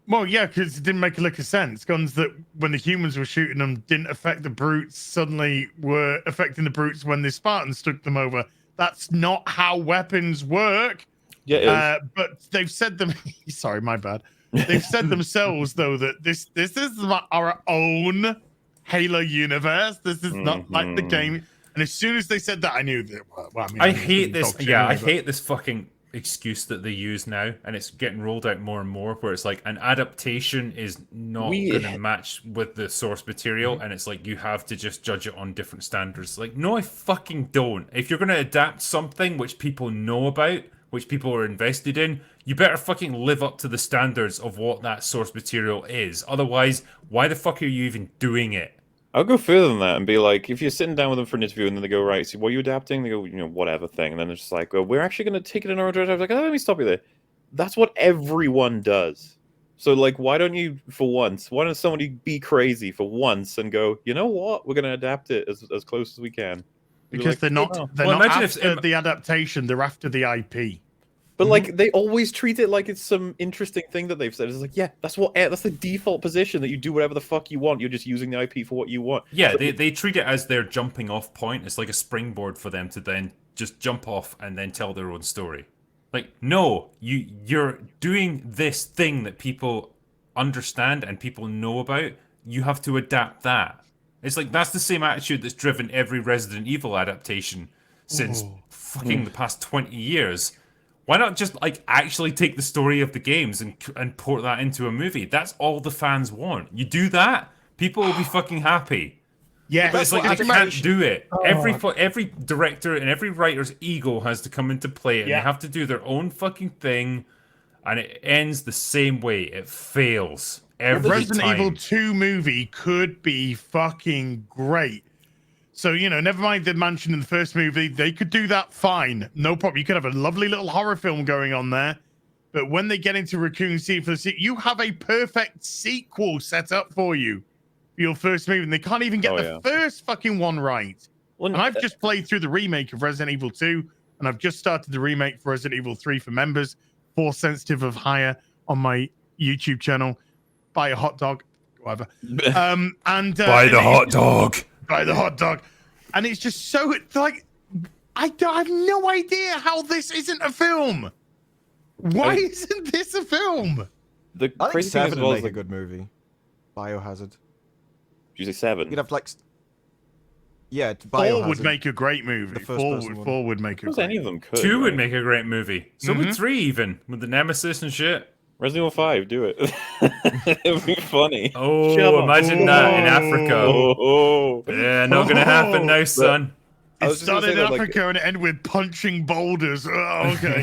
Well, yeah, because it didn't make a lick of sense. Guns that, when the humans were shooting them, didn't affect the brutes, suddenly were affecting the brutes when the Spartans took them over. That's not how weapons work. Yeah, but they've said them. Sorry, my bad. They've said themselves though that this is our own Halo universe. This is not like the game. And as soon as they said that, I knew that. Well, I mean, I hate this. Yeah, anyway, I hate this fucking excuse that they use now, and it's getting rolled out more and more. Where it's like an adaptation is not going to match with the source material, and it's like you have to just judge it on different standards. Like, no, I fucking don't. If you're going to adapt something which people know about, which people are invested in, you better fucking live up to the standards of what that source material is. Otherwise, why the fuck are you even doing it? I'll go further than that and be like, if you're sitting down with them for an interview and then they go, right, so what are you adapting? They go, whatever thing. And then it's just like, well, we're actually going to take it in our direction. I was like, oh, let me stop you there. That's what everyone does. So, like, why don't you, for once, why don't somebody be crazy for once and go, you know what? We're going to adapt it as close as we can. Because like, they're not after the adaptation, they're after the IP. But like they always treat it like it's some interesting thing that they've said. It's like, yeah, that's the default position, that you do whatever the fuck you want. You're just using the IP for what you want. Yeah, but they treat it as their jumping off point. It's like a springboard for them to then just jump off and then tell their own story. Like, no, you're doing this thing that people understand and people know about. You have to adapt that. It's like that's the same attitude that's driven every Resident Evil adaptation since fucking the past 20 years. Why not just like actually take the story of the games and port that into a movie? That's all the fans want. You do that, people will be fucking happy. Yeah, but it's like they can't do it. Every director and every writer's ego has to come into play, and they have to do their own fucking thing, and it ends the same way. It fails every Resident time. Evil 2 movie could be fucking great. So, never mind the mansion in the first movie. They could do that fine. No problem. You could have a lovely little horror film going on there. But when they get into Raccoon City for the sequel, you have a perfect sequel set up for you for your first movie. And they can't even get the first fucking one right. And I've just played through the remake of Resident Evil 2. And I've just started the remake for Resident Evil 3 for members. Force sensitive of higher on my YouTube channel. Buy a hot dog. Whatever. Buy the hot dog. By the hot dog. And it's just so like I have no idea how this isn't a film. Why isn't this a film? The I think crazy thing 7 as well would is make a like, good movie. Biohazard. did you say 7? You'd have like 4 Biohazard. would make a great movie. The first person one. 4 would make a great Any of them could. 2 would right? make a great movie. So would 3 even, with the Nemesis and shit. Resident Evil 5, do it. It would be funny. Oh, Shut up. imagine that in Africa. Oh. Yeah, not gonna happen now, son. I It was just gonna started say in that, Africa and it ended with punching boulders. Oh, okay.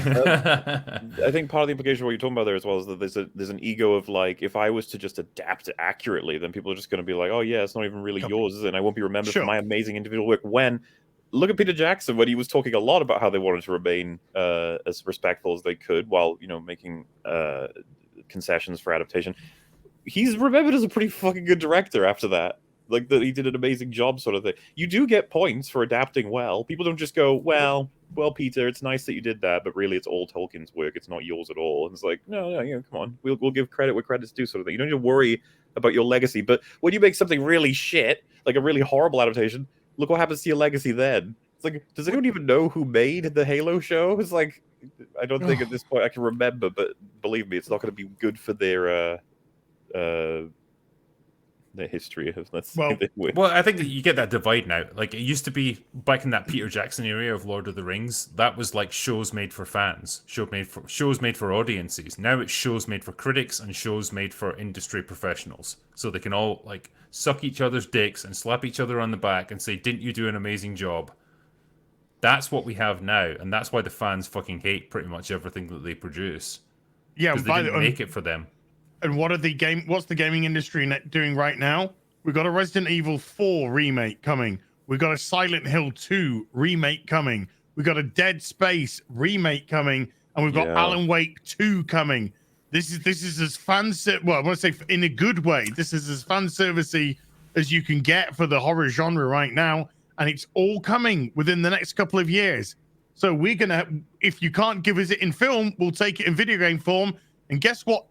I think part of the implication of what you're talking about there as well is that there's an ego of like, if I was to just adapt it accurately, then people are just going to be like, oh yeah, it's not even really yours, is it? And I won't be remembered for my amazing individual work. When look at Peter Jackson, when he was talking a lot about how they wanted to remain as respectful as they could while making concessions for adaptation. He's remembered as a pretty fucking good director after that. Like, that he did an amazing job, sort of thing. You do get points for adapting well. People don't just go, well, Peter, it's nice that you did that, but really it's all Tolkien's work. It's not yours at all. And it's like, no, come on. We'll give credit where credit's due, sort of thing. You don't need to worry about your legacy. But when you make something really shit, like a really horrible adaptation, look what happens to your legacy then. It's like, does anyone even know who made the Halo show? It's like, I don't think at this point I can remember, but believe me, it's not going to be good for their history of well, I think that you get that divide now. Like, it used to be back in that Peter Jackson area of Lord of the Rings. That was like shows made for fans, shows made for audiences. Now it's shows made for critics and shows made for industry professionals, so they can all like suck each other's dicks and slap each other on the back and say, "Didn't you do an amazing job?" That's what we have now, and that's why the fans fucking hate pretty much everything that they produce. Yeah, because they didn't make it for them. And what's the gaming industry doing right now? We've got a Resident Evil 4 remake coming. We've got a Silent Hill 2 remake coming. We've got a Dead Space remake coming. and we've got Yeah. Alan Wake 2 coming. This is as well, I want to say in a good way. This is as fan servicey as you can get for the horror genre right now, and it's all coming within the next couple of years. So we're gonna, if you can't give us it in film, we'll take it in video game form. And guess what?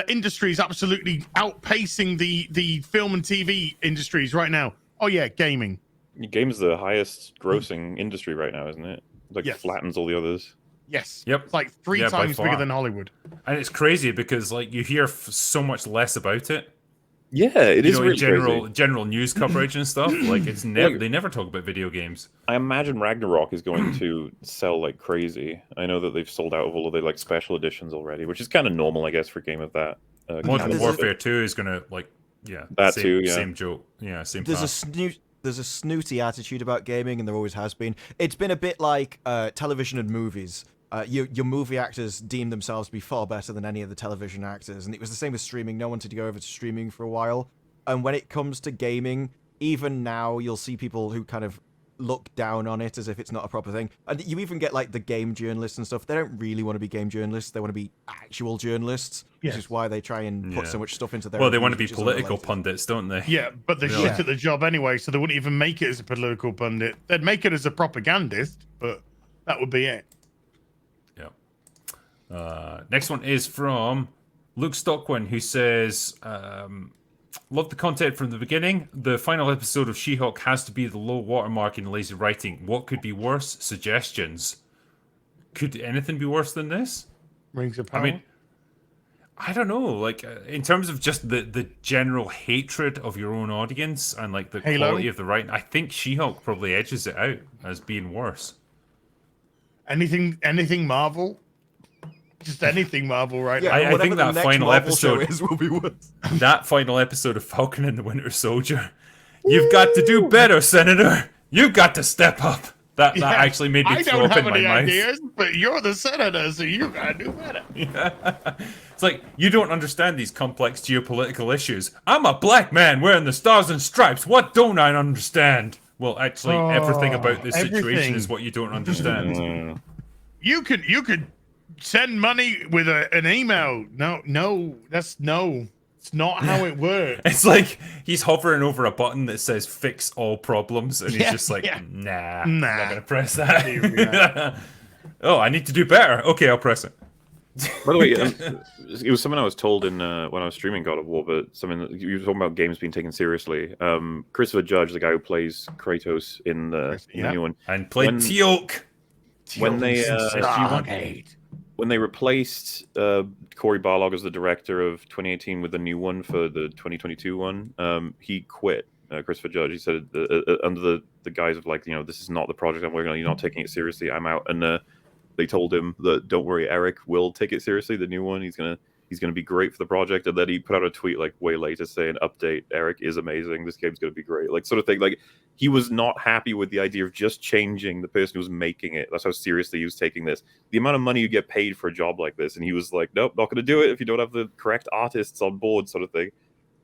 Industry is absolutely outpacing the film and TV industries right now. Oh yeah, gaming. Game's the highest grossing industry right now, isn't it? Like Yes. flattens all the others. Yes. Yep. It's like three Yeah, by times bigger far. than Hollywood. And it's crazy because like you hear so much less about it. Yeah, it You is know, really in general crazy. general news coverage and stuff. Like it's never they never talk about video games. I imagine Ragnarok is going to sell like crazy. I know that they've sold out of all of the like special editions already, which is kind of normal, I guess, for a game of that. Modern caliber. Warfare 2 is gonna like That same, too, yeah. same joke. Yeah, same There's path. there's a snooty attitude about gaming, and there always has been. It's been a bit like television and movies. Your movie actors deem themselves to be far better than any of the television actors, and it was the same with streaming. No one wanted to go over to streaming for a while. And when it comes to gaming, even now, you'll see people who kind of look down on it as if it's not a proper thing. And you even get like the game journalists and stuff. They don't really want to be game journalists. They want to be actual journalists, Yes. which is why they try and put Yeah. so much stuff into their Well, they reviews, want to be which is political unrelated. pundits, don't they? Yeah, but they're Yeah. shit at the job anyway, so they wouldn't even make it as a political pundit. They'd make it as a propagandist, but that would be it. Yeah. Next one is from Luke Stockwin, who says, love the content from the beginning. The final episode of She-Hulk has to be the low watermark in lazy writing. What could be worse? Suggestions. Could anything be worse than this? Rings of power. I mean, I don't know. Like, in terms of just the general hatred of your own audience and, like, the Halo? quality of the writing, I think She-Hulk probably edges it out as being worse. anything Marvel? Just anything Marvel right Yeah, now. I whatever think the that next final Marvel show episode- is will be worse. That final episode of Falcon and the Winter Soldier. You've got to do better, Senator. You've got to step up. That Yeah, actually made me I throw don't up have in my any mouth. ideas, but you're the senator, so you gotta do better. It's like, you don't understand these complex geopolitical issues. I'm a black man wearing the stars and stripes. What don't I understand? Well, actually, everything about this situation everything. is what you don't understand. Mm. You could send money with an email. No, it's not how it works. It's like he's hovering over a button that says "fix all problems," and he's Yeah, just like, yeah. "Nah, I'm Nah. not gonna press that." Here we are. Oh, I need to do better. Okay, I'll press it. By the way, it was something I was told in when I was streaming God of War, but something that you were talking about games being taken seriously. Christopher Judge, the guy who plays Kratos in the Yeah. new one, And play When- Teal'c. when they Stargate. when they replaced Corey Barlog as the director of 2018 with the new one for the 2022 one, he quit. Christopher Judge, he said under the guise of like, this is not the project I'm working on. You're not taking it seriously. I'm out. And they told him that don't worry, Eric will take it seriously. The new one, he's gonna be great for the project. And then he put out a tweet like way later saying, "Update: Eric is amazing. This game's gonna be great." Like sort of thing. Like he was not happy with the idea of just changing the person who was making it. That's how seriously he was taking this. The amount of money you get paid for a job like this, and he was like, "Nope, not gonna do it if you don't have the correct artists on board," sort of thing.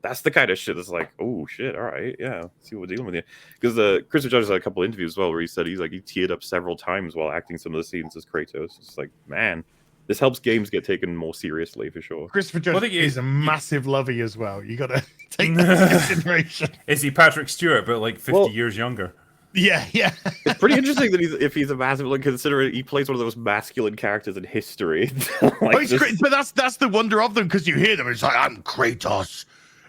That's the kind of shit that's like, oh shit, all right, yeah, let's see what we're dealing with here. Because Christopher Judge had a couple interviews as well where he said he teared up several times while acting some of the scenes as Kratos. It's like, man, this helps games get taken more seriously for sure. Christopher Well, I Judge think is a massive lovey as well. You gotta take that into consideration. Is he Patrick Stewart, but like 50 Well- years younger? Yeah. It's pretty interesting that if he's a massive, like considering he plays one of the most masculine characters in history. Like, Oh, it's this- great, but that's the wonder of them because you hear them. It's like I'm Kratos,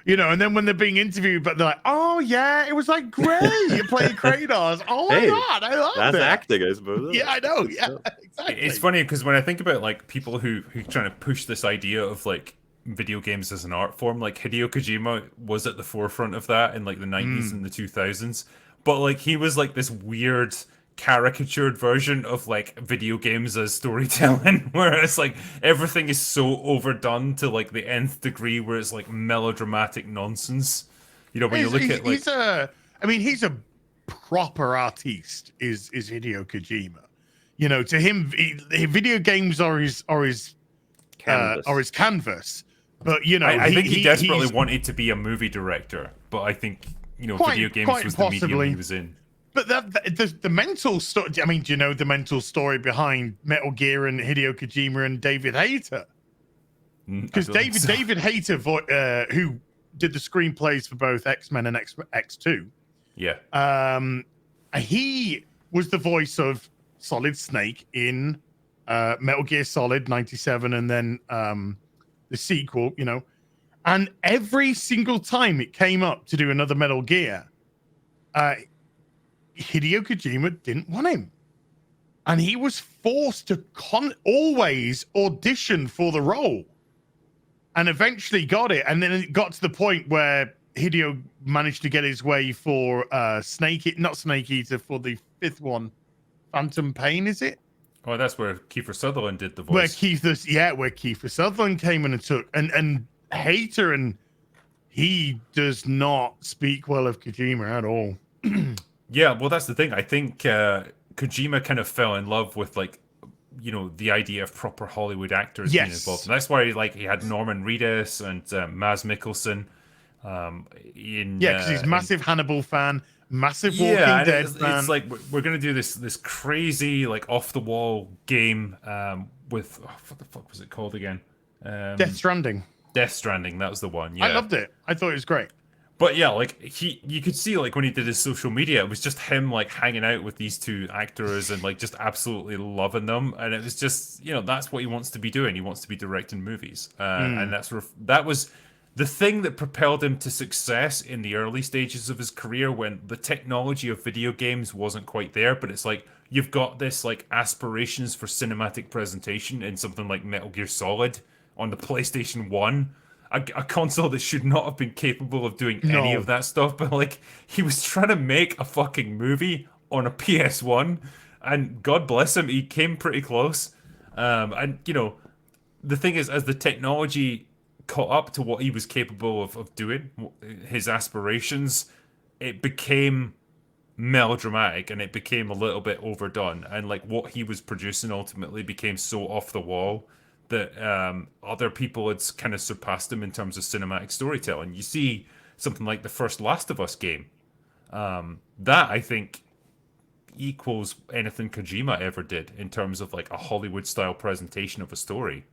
and then when they're being interviewed, but they're like, "Oh yeah, it was like great. You played Kratos. Oh my Hey, god, I love that's it." acting, I suppose. Yeah, I know. Yeah, exactly. It's funny because when I think about like people who trying to push this idea of like video games as an art form, like Hideo Kojima was at the forefront of that in like the 90s and the 2000s. But like he was like this weird caricatured version of like video games as storytelling, where it's like everything is so overdone to like the nth degree, where it's like melodramatic nonsense. When you look at like he's a proper artiste. Is Hideo Kojima? To him, video games are his canvas. But I think he desperately he's- wanted to be a movie director, but I think Quite- video games quite was the medium possibly. he was in. But the mental story. I mean, do you know the mental story behind Metal Gear and Hideo Kojima and David Hayter? Because David Hayter, who did the screenplays for both X-Men and X2, he was the voice of Solid Snake in Metal Gear Solid 97, and then the sequel. You know, and every single time it came up to do another Metal Gear, Hideo Kojima didn't want him, and he was forced to always audition for the role, and eventually got it. And then it got to the point where Hideo managed to get his way for not Snake Eater, for the 5th one, Phantom Pain, is it? Oh, that's where Kiefer Sutherland did the voice. Where Kiefer Sutherland came in and took and Hater, and he does not speak well of Kojima at all. Yeah, well, that's the thing. I think Kojima kind of fell in love with, like, you know, the idea of proper Hollywood actors being involved. And that's why, like, he had Norman Reedus and Maz Mikkelsen. Because he's massive Hannibal fan, massive Walking Dead fan. It's like we're gonna do this crazy, like, off the wall game with what the fuck was it called again? Death Stranding. Death Stranding, that was the one. Yeah, I loved it. I thought it was great. But yeah, like you could see, like, when he did his social media, it was just him, like, hanging out with these two actors and, like, just absolutely loving them. And it was just, you know, that's what he wants to be doing. He wants to be directing movies, and that was the thing that propelled him to success in the early stages of his career, when the technology of video games wasn't quite there. But it's like you've got this, like, aspirations for cinematic presentation in something like Metal Gear Solid on the PlayStation 1. A console that should not have been capable of doing any of that stuff, but, like, he was trying to make a fucking movie on a PS1, and God bless him, he came pretty close. And, you know, the thing is, as the technology caught up to what he was capable of doing, his aspirations, it became melodramatic, and it became a little bit overdone, and, like, what he was producing ultimately became so off the wall that other people had kind of surpassed him in terms of cinematic storytelling. You see something like the first Last of Us game. That, I think, equals anything Kojima ever did in terms of, like, a Hollywood-style presentation of a story.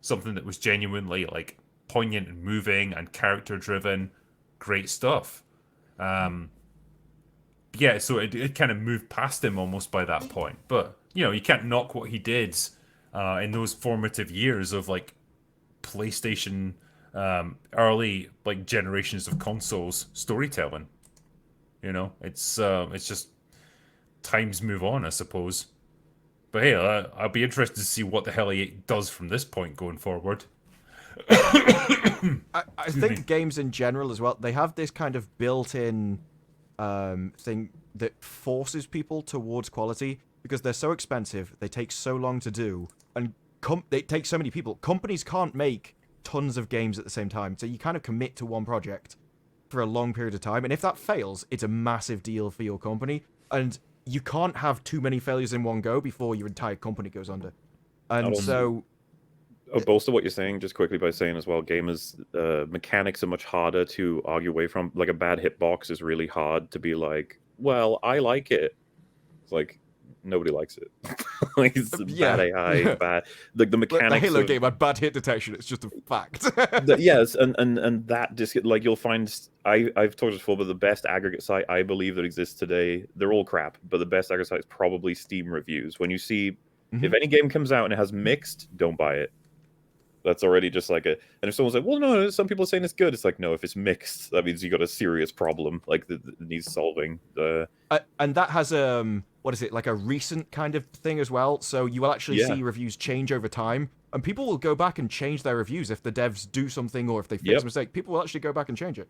Something that was genuinely, like, poignant and moving and character-driven. Great stuff. Yeah, so it kind of moved past him almost by that point. But, you know, you can't knock what he did in those formative years of, like, PlayStation, early, like, generations of consoles storytelling. You know, it's just times move on, I suppose. But hey, I'll be interested to see what the hell he does from this point going forward. I think games in general as well, they have this kind of built-in thing that forces people towards quality, because they're so expensive, they take so long to do, and they take so many people. Companies can't make tons of games at the same time, so you kind of commit to one project for a long period of time, and if that fails, it's a massive deal for your company, and you can't have too many failures in one go before your entire company goes under. And so... I'll bolster what you're saying just quickly by saying as well, gamers, mechanics are much harder to argue away from. Like, a bad hitbox is really hard to be like, well, I like it. It's like, nobody likes it. Like, it's bad AI, bad. Like, the mechanics. The Halo game had bad hit detection. It's just a fact. Yes, and that just, like, you'll find. I've talked before, but the best aggregate site I believe that exists today, they're all crap. But the best aggregate site is probably Steam reviews. When you see, if any game comes out and it has mixed, don't buy it. That's already just like and if someone's like, well, no, some people are saying it's good, it's like, no, if it's mixed, that means you got a serious problem, like, that needs solving. And that has what is it, like a recent kind of thing as well, so you will actually see reviews change over time, and people will go back and change their reviews if the devs do something, or if they fix a mistake, people will actually go back and change it.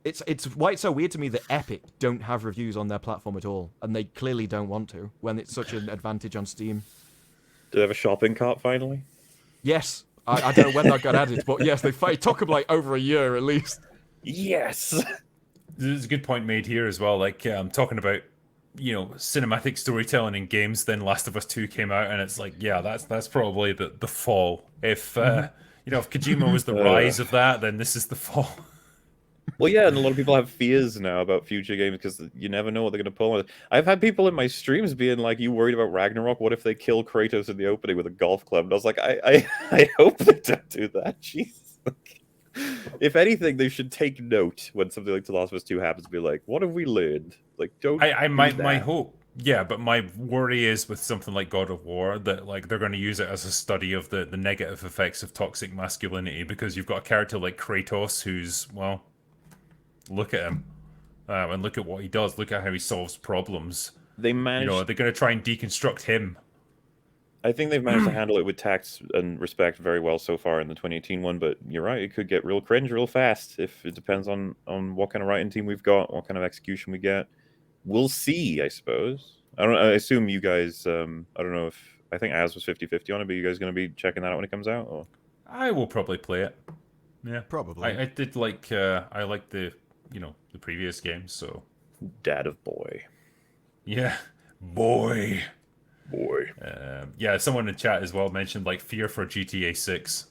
It's why it's so weird to me that Epic don't have reviews on their platform at all, and they clearly don't want to, when it's such an advantage on Steam. Do they have a shopping cart finally? Yes, I don't know when that got added, but yes, it took them like over a year at least. Yes. There's a good point made here as well. Like, talking about, you know, cinematic storytelling in games. Then Last of Us 2 came out, and it's like, yeah, that's probably the fall. If you know, if Kojima was the rise of that, then this is the fall. Well, yeah, and a lot of people have fears now about future games because you never know what they're going to pull. I've had people in my streams being like, "You worried about Ragnarok? What if they kill Kratos in the opening with a golf club?" And I was like, I hope they don't do that. Jesus. If anything, they should take note when something like The Last of Us 2 happens. Be like, "What have we learned?" Like, don't. I do my that. hope, yeah, but my worry is with something like God of War that like they're going to use it as a study of the negative effects of toxic masculinity because you've got a character like Kratos who's, well, look at him, and look at what he does. Look at how he solves problems. They You know, managed. they're going to try and deconstruct him. I think they've managed to handle it with tact and respect very well so far in the 2018 one, but you're right, it could get real cringe real fast if it depends on what kind of writing team we've got, what kind of execution we get. We'll see, I suppose. I assume you guys, I don't know if, I think Az was 50-50 on it, but you guys going to be checking that out when it comes out? Or? I will probably play it. Yeah, Probably. I did like I liked the the previous games, so Dad of boy. yeah, boy. Boy. Yeah, someone in chat as well mentioned like fear for GTA 6.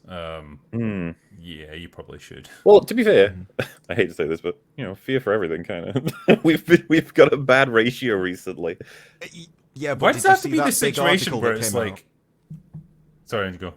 Yeah, you probably should. Well, to be fair, I hate to say this, but fear for everything, kind of. we've got a bad ratio recently. Yeah, but Why did does you that have to see be that the big situation article where that it's came out? like? Sorry, to go.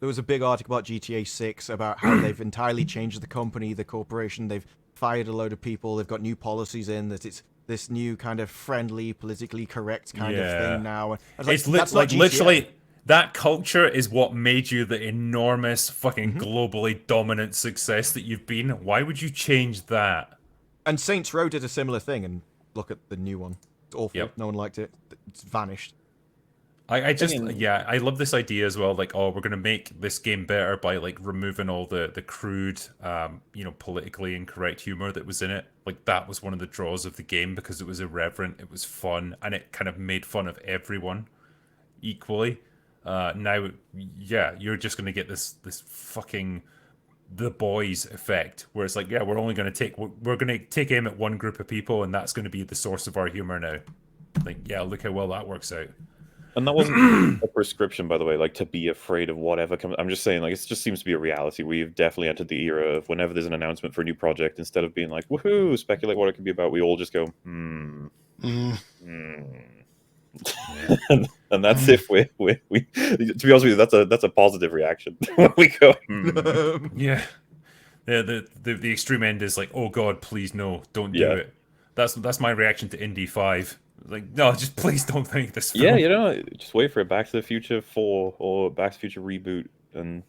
There was a big article about GTA 6 about how they've entirely changed the company, the corporation. They've fired a load of people. They've got new policies in that it's this new kind of friendly, politically correct kind of thing now. And I was It's that's not like GTA. literally that culture is what made you the enormous fucking globally dominant success that you've been. Why would you change that? And Saints Row did a similar thing, and look at the new one. It's awful. Yep. No one liked it. It's vanished. I just Thinking- yeah, I love this idea as well. Like, oh, we're gonna make this game better by like removing all the crude, politically incorrect humor that was in it. Like that was one of the draws of the game because it was irreverent, it was fun, and it kind of made fun of everyone equally. Now, yeah, you're just gonna get this fucking the boys effect where it's like, yeah, we're gonna take aim at one group of people, and that's gonna be the source of our humor now. Like, yeah, look how well that works out. And that wasn't a prescription, by the way, like to be afraid of whatever comes. I'm just saying, like, it just seems to be a reality. We've definitely entered the era of whenever there's an announcement for a new project, instead of being like, woohoo, speculate what it could be about, we all just go, and that's if we to be honest with you, that's a positive reaction. We go, Yeah. The extreme end is like, oh god, please no, don't do Yeah. it. That's my reaction to Indy 5. Like, no, just please don't make this film. Yeah, just wait for it. Back to the Future 4 or Back to the Future reboot, and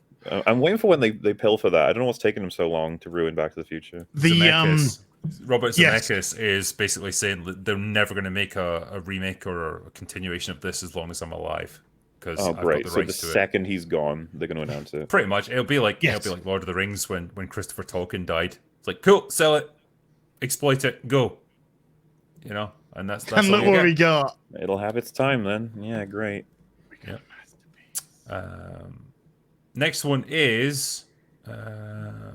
I'm waiting for when they pill for that. I don't know what's taking them so long to ruin Back to the Future. Robert Yes. Zemeckis is basically saying that they're never going to make a remake or a continuation of this as long as I'm alive. Because Oh, I've great! got the So the rights to it. second he's gone, they're going to announce it. Pretty much, it'll be like Lord of the Rings when Christopher Tolkien died. It's like, cool, sell it, exploit it, go. And that's And all look you what get. we got. It'll have its time then. Yeah, great. Next one is, Bad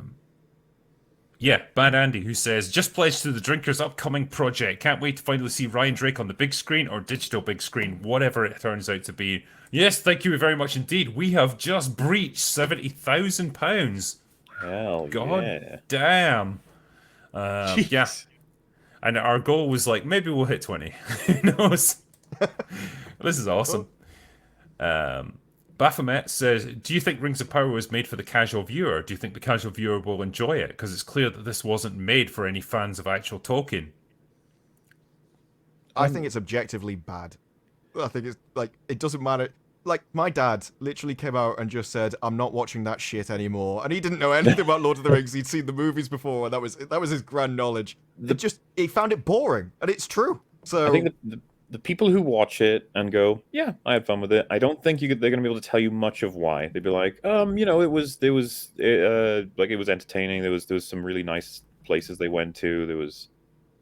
Andy, who says, just pledged to the Drinkers' upcoming project. Can't wait to finally see Ryan Drake on the big screen or digital big screen, whatever it turns out to be. Yes, thank you very much indeed. We have just breached £70,000. Hell God yeah! damn. Yeah. Jeez. And our goal was like, maybe we'll hit 20. Who knows? This is awesome. Baphomet says, do you think Rings of Power was made for the casual viewer? Do you think the casual viewer will enjoy it? Because it's clear that this wasn't made for any fans of actual Tolkien. I think it's objectively bad. I think it's like it doesn't matter. Like my dad literally came out and just said, "I'm not watching that shit anymore," and he didn't know anything about Lord of the Rings. He'd seen the movies before, and that was his grand knowledge. He found it boring, and it's true. So I think the people who watch it and go, yeah, I had fun with it. I don't think they're going to be able to tell you much of why. They'd be like, it was entertaining. There was some really nice places they went to. There was,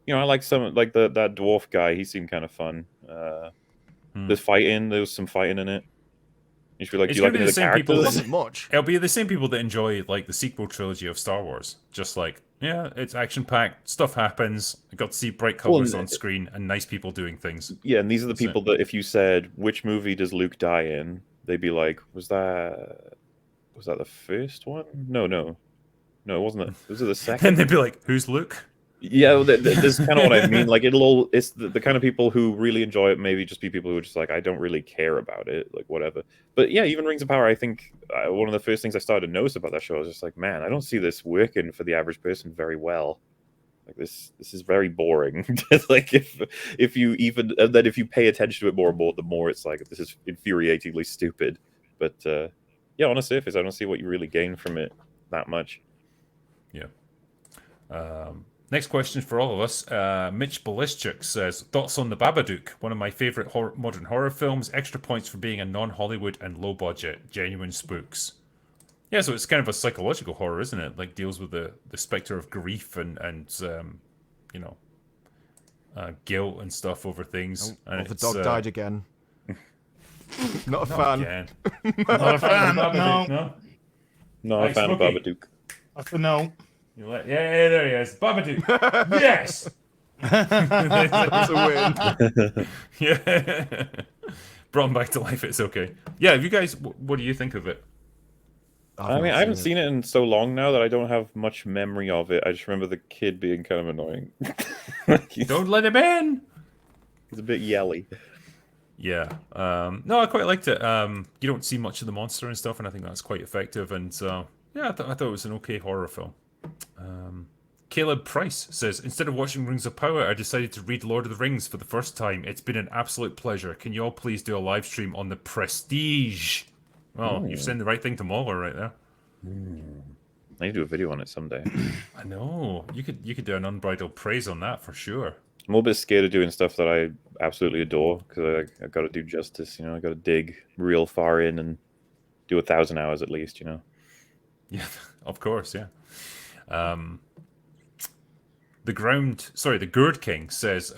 I like that dwarf guy. He seemed kind of fun. There was some fighting in it. You should be like, It's do you like gonna any be of the the same people it characters? wasn't much. It'll be the same people that enjoy like the sequel trilogy of Star Wars. Just like, yeah, it's action-packed, stuff happens. I got to see bright colors on screen and nice people doing things. Yeah, and these are the That's it. people that if you said, which movie does Luke die in? They'd be like, was that the first one? No. No, it wasn't. Was it the And second? they'd be like, "Who's Luke?" Yeah, well, this is kind of what I mean. Like, it's the kind of people who really enjoy it. Maybe just be people who are just like, I don't really care about it, like whatever. But yeah, even Rings of Power. I think one of the first things I started to notice about that show was just like, man, I don't see this working for the average person very well. Like this is very boring. Like if you even and then if you pay attention to it more and more, the more it's like this is infuriatingly stupid. But yeah, on the surface, I don't see what you really gain from it that much. Yeah. Next question for all of us. Mitch Balishchuk says, thoughts on The Babadook, one of my favourite modern horror films, extra points for being a non-Hollywood and low-budget, genuine spooks. Yeah, so it's kind of a psychological horror, isn't it? Like, deals with the spectre of grief and you know, guilt and stuff over things. Oh, And the dog died again. Not a Not fan. again. Not a fan. Babadook, No, Not a fan of Smokey. Babadook. that's a no. Yeah, there he is. Babadook. Yes! It's a win. Yeah. Brought him back to life. It's okay. Yeah, you guys, what do you think of it? I mean, I haven't seen it in so long now that I don't have much memory of it. I just remember the kid being kind of annoying. he's, Don't let him in! he's a bit yelly. Yeah. No, I quite liked it. You don't see much of the monster and stuff, and I think that's quite effective. And yeah, I thought it was an okay horror film. Caleb Price says, instead of watching Rings of Power, I decided to read Lord of the Rings for the first time. It's been an absolute pleasure. Can you all please do a live stream on the Prestige? Well, you've sent the right thing to MauLer right there. I need to do a video on it someday. I know. You could do an unbridled praise on that for sure. I'm a little bit scared of doing stuff that I absolutely adore because I got to do justice. You know, I got to dig real far in and do 1,000 hours at least. You know. Yeah, of course, yeah. The Gourd King says,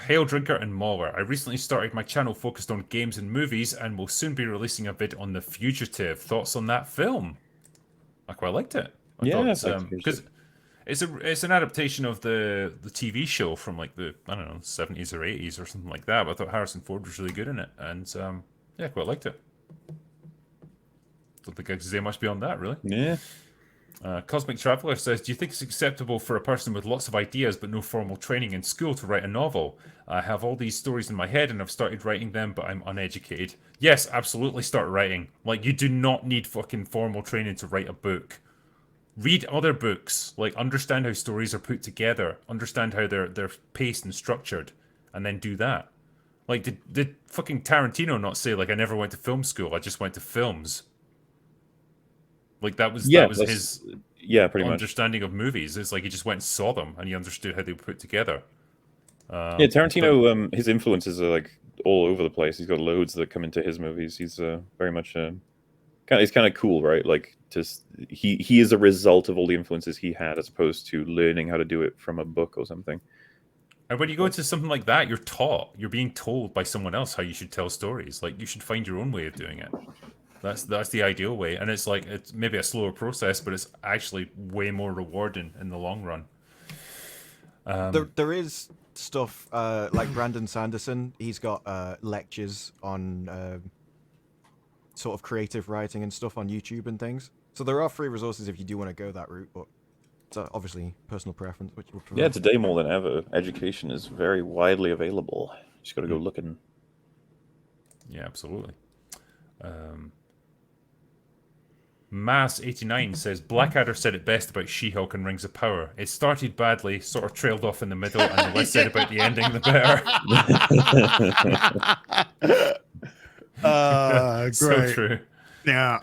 Hail Drinker and MauLer. I recently started my channel focused on games and movies and will soon be releasing a vid on The Fugitive. Thoughts on that film? I quite liked it. Because it's an adaptation of the TV show from like the, I don't know, 70s or 80s or something like that. But I thought Harrison Ford was really good in it. And yeah, I quite liked it. Don't think I can say much beyond that, really. Yeah. Cosmic Traveler says, do you think it's acceptable for a person with lots of ideas but no formal training in school to write a novel? I have all these stories in my head and I've started writing them, but I'm uneducated. Yes, absolutely start writing. Like, you do not need fucking formal training to write a book. Read other books. Like, understand how stories are put together. Understand how they're paced and structured. And then do that. Like, did fucking Tarantino not say, like, I never went to film school, I just went to films? Like, that was his pretty much understanding of movies. It's like he just went and saw them and he understood how they were put together. Yeah, Tarantino, his influences are like all over the place. He's got loads that come into his movies. He's very much he's kind of cool, right? Like, just he is a result of all the influences he had, as opposed to learning how to do it from a book or something. And when you go into something like that, you're being told by someone else how you should tell stories. Like, you should find your own way of doing it. That's the ideal way, and it's like, it's maybe a slower process, but it's actually way more rewarding in the long run. There is stuff like Brandon Sanderson. He's got lectures on sort of creative writing and stuff on YouTube and things. So there are free resources if you do want to go that route, but it's obviously personal preference. Which you would prefer. Yeah, today more than ever, education is very widely available. Just got to go looking. Yeah, absolutely. Mass89 says, Blackadder said it best about She-Hulk and Rings of Power. It started badly, sort of trailed off in the middle, and the less said about the ending, the better. Great. So true. Yeah.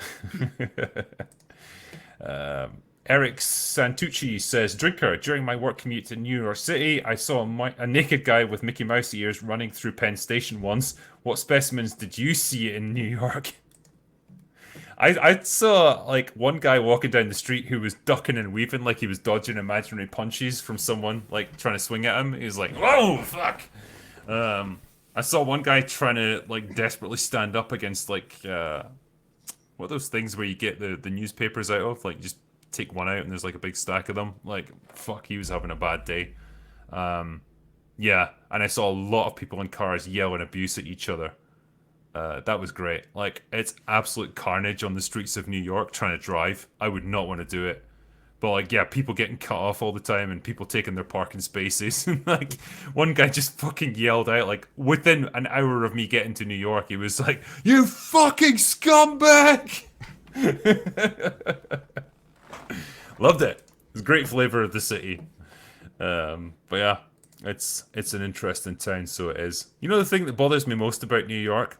Eric Santucci says, Drinker, during my work commute to New York City, I saw a naked guy with Mickey Mouse ears running through Penn Station once. What specimens did you see in New York? I saw, like, one guy walking down the street who was ducking and weaving like he was dodging imaginary punches from someone, like, trying to swing at him. He was like, whoa, fuck! I saw one guy trying to, like, desperately stand up against, like, what are those things where you get the newspapers out of? Like, just take one out and there's, like, a big stack of them. Like, fuck, he was having a bad day. Yeah, and I saw a lot of people in cars yelling abuse at each other. That was great. Like, it's absolute carnage on the streets of New York trying to drive. I would not want to do it. But like, yeah, people getting cut off all the time and people taking their parking spaces. And like, one guy just fucking yelled out, like, within an hour of me getting to New York, he was like, "You fucking scumbag!" Loved it. It was a great flavor of the city. But yeah, it's an interesting town, so it is. You know the thing that bothers me most about New York?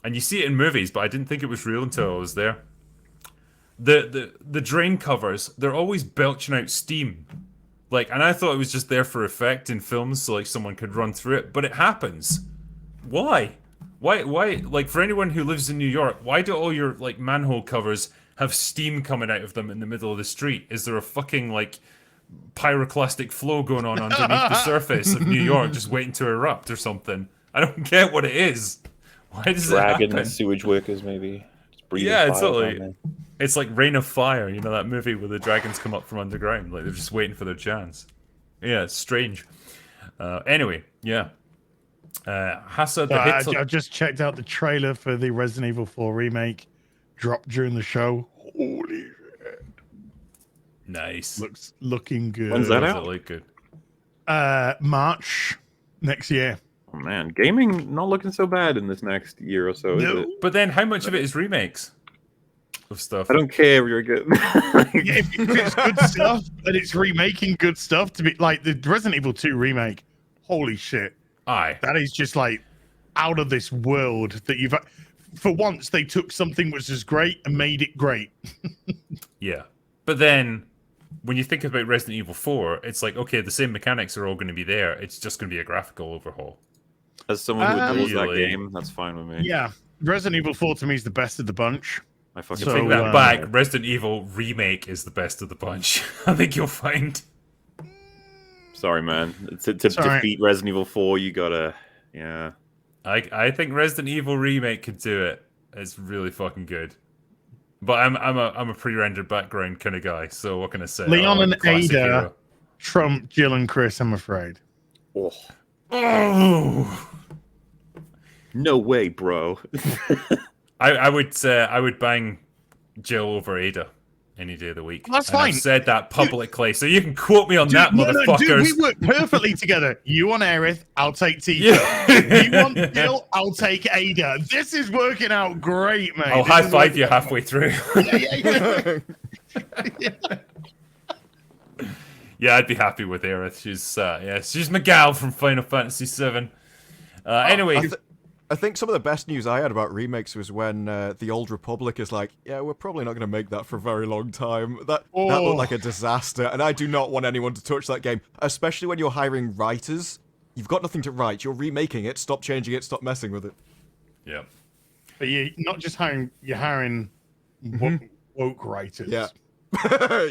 And you see it in movies, but I didn't think it was real until I was there. The drain covers, they're always belching out steam. Like, and I thought it was just there for effect in films, so like someone could run through it, but it happens. Why? Why, like, for anyone who lives in New York, why do all your, like, manhole covers have steam coming out of them in the middle of the street? Is there a fucking, like, pyroclastic flow going on underneath the surface of New York just waiting to erupt or something? I don't get what it is. Why does it happen? Dragon sewage workers, maybe. Just breathing Yeah, fire it's down totally. there. It's like Rain of Fire, you know that movie where the dragons come up from underground, like they're just waiting for their chance. Yeah, it's strange. Anyway, yeah. Hassa the Hitler. I just checked out the trailer for the Resident Evil 4 remake. Dropped during the show. Holy shit! Nice. Looking good. When's that Does out? it look good? March next year. Oh man, gaming not looking so bad in this next year or so, is No. it? But then, how much of it is remakes of stuff? I don't care if you're good. Yeah, if it's good stuff and it's remaking good stuff to be like the Resident Evil 2 remake. Holy shit. Aye. That is just like out of this world that you've for once they took something which is great and made it great. Yeah. But then, when you think about Resident Evil 4, it's like, okay, the same mechanics are all going to be there. It's just going to be a graphical overhaul. As someone who adores that Really? game, that's fine with me. Yeah. Resident Evil 4 to me is the best of the bunch. I fucking So, Take that um, back. Resident Evil Remake is the best of the bunch. I think you'll find. Sorry, man. To Sorry. defeat Resident Evil 4, you gotta, yeah. I think Resident Evil Remake could do it. It's really fucking good. But I'm a pre-rendered background kind of guy, so what can I say? Leon I like and the classic Ada hero. trump Jill and Chris, I'm afraid. Oh, Oh, no way, bro. I would bang Jill over Ada any day of the week. That's And I've fine. said that publicly, so you can quote me on that, No, motherfuckers. dude, we work perfectly together. You want Aerith, I'll take Tifa. Yeah. You want Jill, I'll take Ada. This is working out great, mate. I'll This high is five working you out- halfway through. Yeah, I'd be happy with Aerith. She's my gal from Final Fantasy VII. Anyway, I think some of the best news I had about remakes was when the Old Republic is like, yeah, we're probably not going to make that for a very long time. That looked like a disaster, and I do not want anyone to touch that game, especially when you're hiring writers. You've got nothing to write. You're remaking it. Stop changing it. Stop messing with it. yeah. But you're not just hiring, you're hiring woke writers. Yeah.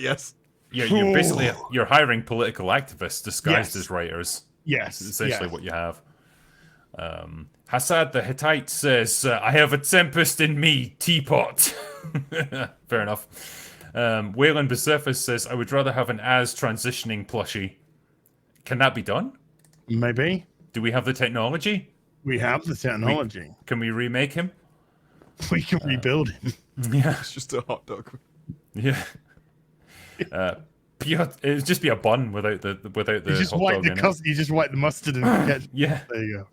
Yes. You're basically you're hiring political activists disguised Yes. as writers. Yes. It's essentially yes. what you have. Hassad the Hittite says, I have a tempest in me, teapot. Fair enough. Wayland Becerfus says, I would rather have an as transitioning plushie. Can that be done? Maybe. Do we have the technology? We have the technology. Can we remake him? We can rebuild him. Yeah. It's just a hot dog. Yeah. It would just be a bun without the You just hot wipe dog the in it. you just wipe the mustard and get. Yeah. There you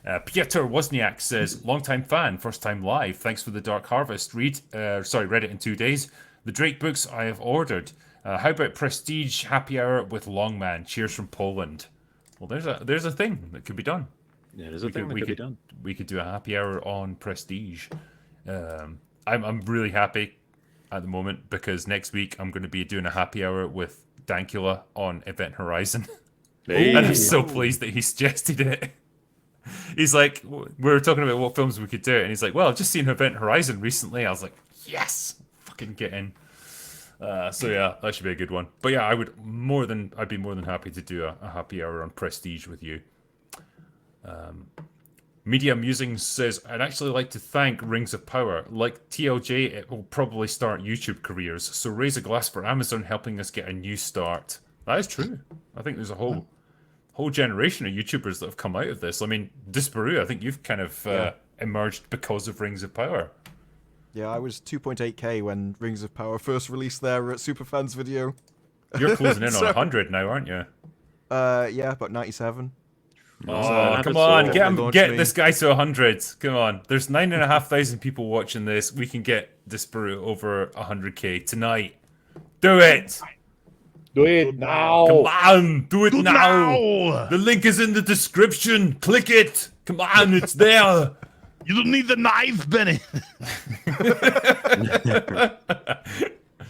go. Piotr Wozniak says, long-time fan, first-time live. Thanks for the Dark Harvest. Read it in 2 days. The Drake books I have ordered. How about Prestige Happy Hour with Longman? Cheers from Poland. Well, there's a thing that could be done. Yeah, there's a thing that could be done. We could do a happy hour on Prestige. I'm really happy at the moment because next week I'm going to be doing a happy hour with Dankula on Event Horizon. Hey. And I'm so pleased that he suggested it. He's like, we were talking about what films we could do, and he's like, well, I've just seen Event Horizon recently. I was like, yes, fucking get in. So yeah, that should be a good one. But yeah, I'd be more than happy to do a happy hour on Prestige with you. Media Musings says, I'd actually like to thank Rings of Power. Like TLJ, it will probably start YouTube careers. So raise a glass for Amazon helping us get a new start. That is true. I think there's a whole generation of YouTubers that have come out of this. I mean, Disparu, I think you've kind of emerged because of Rings of Power. Yeah, I was 2.8k when Rings of Power first released their Superfans video. You're closing in So- on 100 now, aren't you? Yeah, about 97. Oh, come on, get this guy to 100. Come on. There's 9,500 people watching this. We can get Disparu over 100k tonight. Do it! Do it now. Come on, do it now. Now! The link is in the description. Click it. Come on, it's there. You don't need the knife, Benny.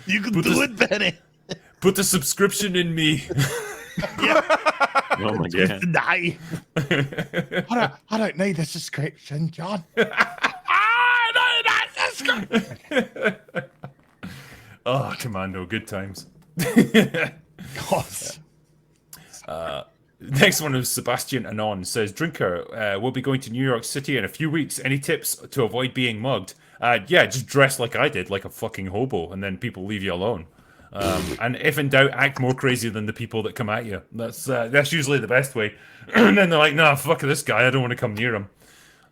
You can do it, Benny. Put the subscription in me. Oh my god. The knife. I don't need a subscription, John. Oh, Commando, good times. God. Next one is Sebastian Anon says, Drinker, we'll be going to New York City in a few weeks. Any tips to avoid being mugged? Yeah, just dress like I did, like a fucking hobo, and then people leave you alone. And if in doubt, act more crazy than the people that come at you. That's usually the best way. And then they're like, nah, fuck this guy, I don't want to come near him.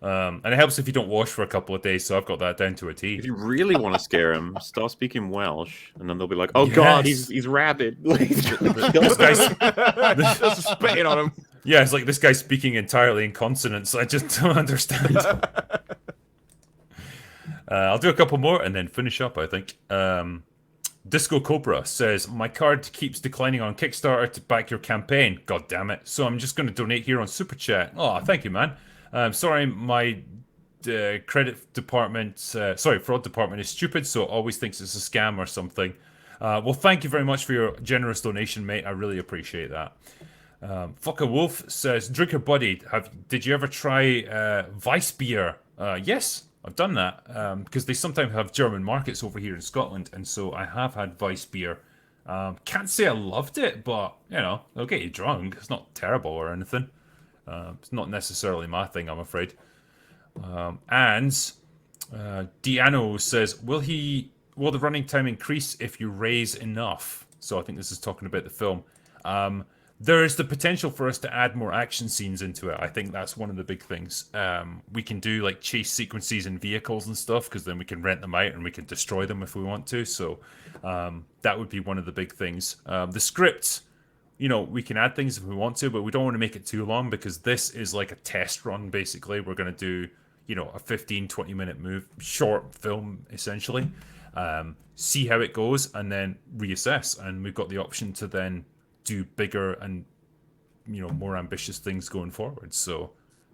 And it helps if you don't wash for a couple of days, so I've got that down to a T. If you really want to scare him, start speaking Welsh, and then they'll be like, "Oh God, Yes. he's rabid." This guy's, Just spitting on him. yeah, it's like this guy's speaking entirely in consonants. I just don't understand. I'll do a couple more and then finish up, I think. Disco Cobra says, my card keeps declining on Kickstarter to back your campaign. God damn it. So I'm just going to donate here on Super Chat. Oh, thank you, man. Sorry, my fraud department is stupid, so always thinks it's a scam or something. Well, thank you very much for your generous donation, mate. I really appreciate that. Fucker Wolf says, Drinker Buddy, did you ever try Weiss beer? Yes, I've done that, because they sometimes have German markets over here in Scotland, and so I have had Weiss beer. Can't say I loved it, but, you know, it'll get you drunk. It's not terrible or anything. It's not necessarily my thing, I'm afraid. And Diano says, will the running time increase if you raise enough? So I think this is talking about the film. There is the potential for us to add more action scenes into it. I think that's one of the big things. We can do like chase sequences in vehicles and stuff, because then we can rent them out and we can destroy them if we want to. So that would be one of the big things. The script, you know, we can add things if we want to, but we don't want to make it too long, because this is like a test run, basically. We're going to do, you know, a 15-20 minute short film, essentially. See how it goes and then reassess. And we've got the option to then do bigger and, you know, more ambitious things going forward. So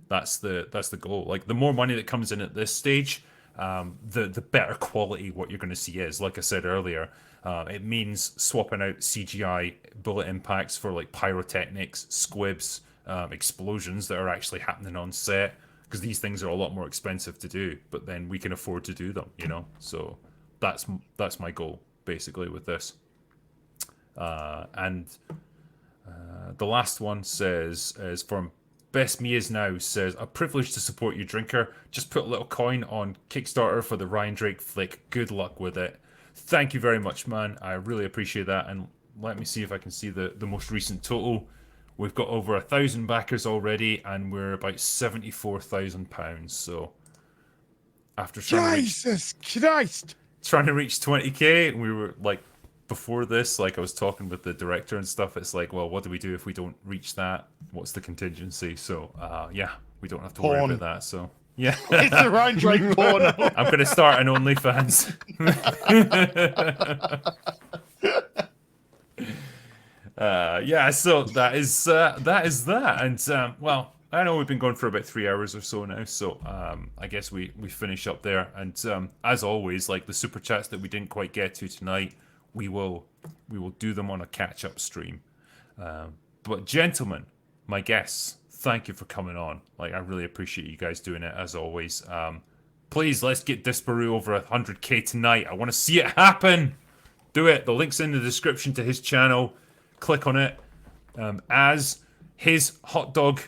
that's the goal. Like, the more money that comes in at this stage, the better quality what you're going to see is. Like I said earlier, it means swapping out CGI bullet impacts for like pyrotechnics, squibs, explosions that are actually happening on set, because these things are a lot more expensive to do, but then we can afford to do them, you know. So that's my goal basically with this. And the last one is from Best Me Is Now, says, a privilege to support you, Drinker. Just put a little coin on Kickstarter for the Ryan Drake flick. Good luck with it. Thank you very much, man. I really appreciate that. And let me see if I can see the most recent total. We've got over 1,000 backers already, and we're about £74,000. So after Jesus Christ! trying to reach 20k, we were like, before this, like I was talking with the director and stuff, it's like, well, what do we do if we don't reach that? What's the contingency? So yeah, we don't have to worry about that. So yeah, It's the Ryan Drake porno. I'm gonna start an OnlyFans. Yeah, so that is that. And well, I know we've been going for about 3 hours or so now, so I guess we finish up there. And as always, like the super chats that we didn't quite get to tonight, we will do them on a catch-up stream. But gentlemen, my guests, thank you for coming on. Like, I really appreciate you guys doing it as always. Please, let's get Disparu over 100k tonight. I want to see it happen. Do it. The link's in the description to his channel. Click on it. As his hot dog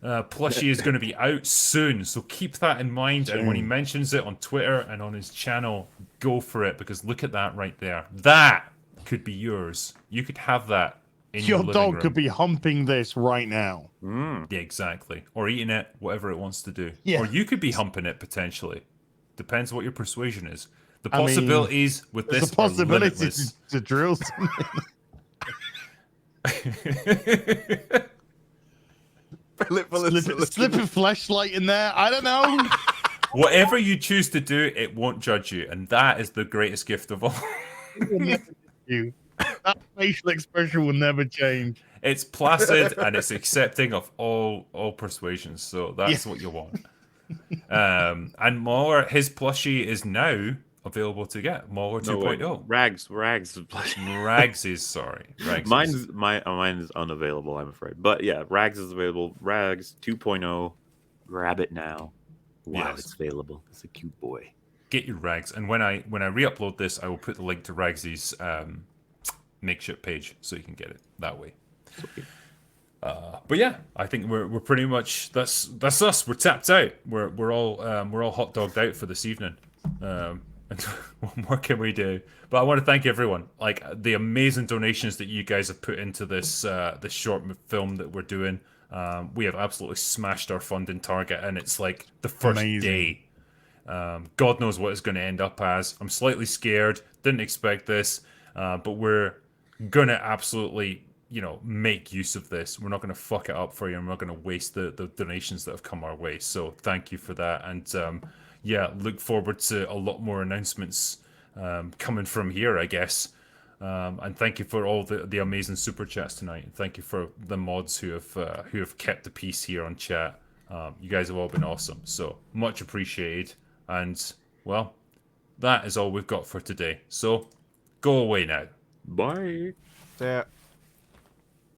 plushie is going to be out soon, so keep that in mind. And when he mentions it on Twitter and on his channel, go for it, because look at that right there. That could be yours. You could have that in your living dog room. could be humping this right now. Yeah, exactly. Or eating it, whatever it wants to do. Yeah. Or you could be humping it potentially. Depends what your persuasion is. The I mean, possibilities with There's this a possibility are limitless. to drill something. Slip a flashlight in there. I don't know. Whatever you choose to do, it won't judge you, and that is the greatest gift of all. You. That facial expression will never change. It's placid and it's accepting of all persuasions, so that's what you want. And MauLer, his plushie is now available to get. MauLer 2.0. Rags. Rags is sorry. Rags Mine is unavailable, I'm afraid. But yeah, Rags is available. Rags 2.0. Grab it now. Wow, Yes. it's available. It's a cute boy. Get your Rags, and when I re-upload this, I will put the link to Rags's makeshift page so you can get it that way. But yeah, I think we're pretty much that's us. We're tapped out. We're all hot dogged out for this evening. And what more can we do? But I want to thank everyone, like the amazing donations that you guys have put into this this short film that we're doing. We have absolutely smashed our funding target, and it's like the first day. God knows what it's going to end up as. I'm slightly scared. Didn't expect this, but we're gonna absolutely, make use of this. We're not going to fuck it up for you, and we're not going to waste the donations that have come our way. So thank you for that, and look forward to a lot more announcements coming from here, I guess. And thank you for all the amazing super chats tonight. And thank you for the mods who have kept the peace here on chat. You guys have all been awesome. So much appreciated. And well, that is all we've got for today. So go away now. Bye. Yeah.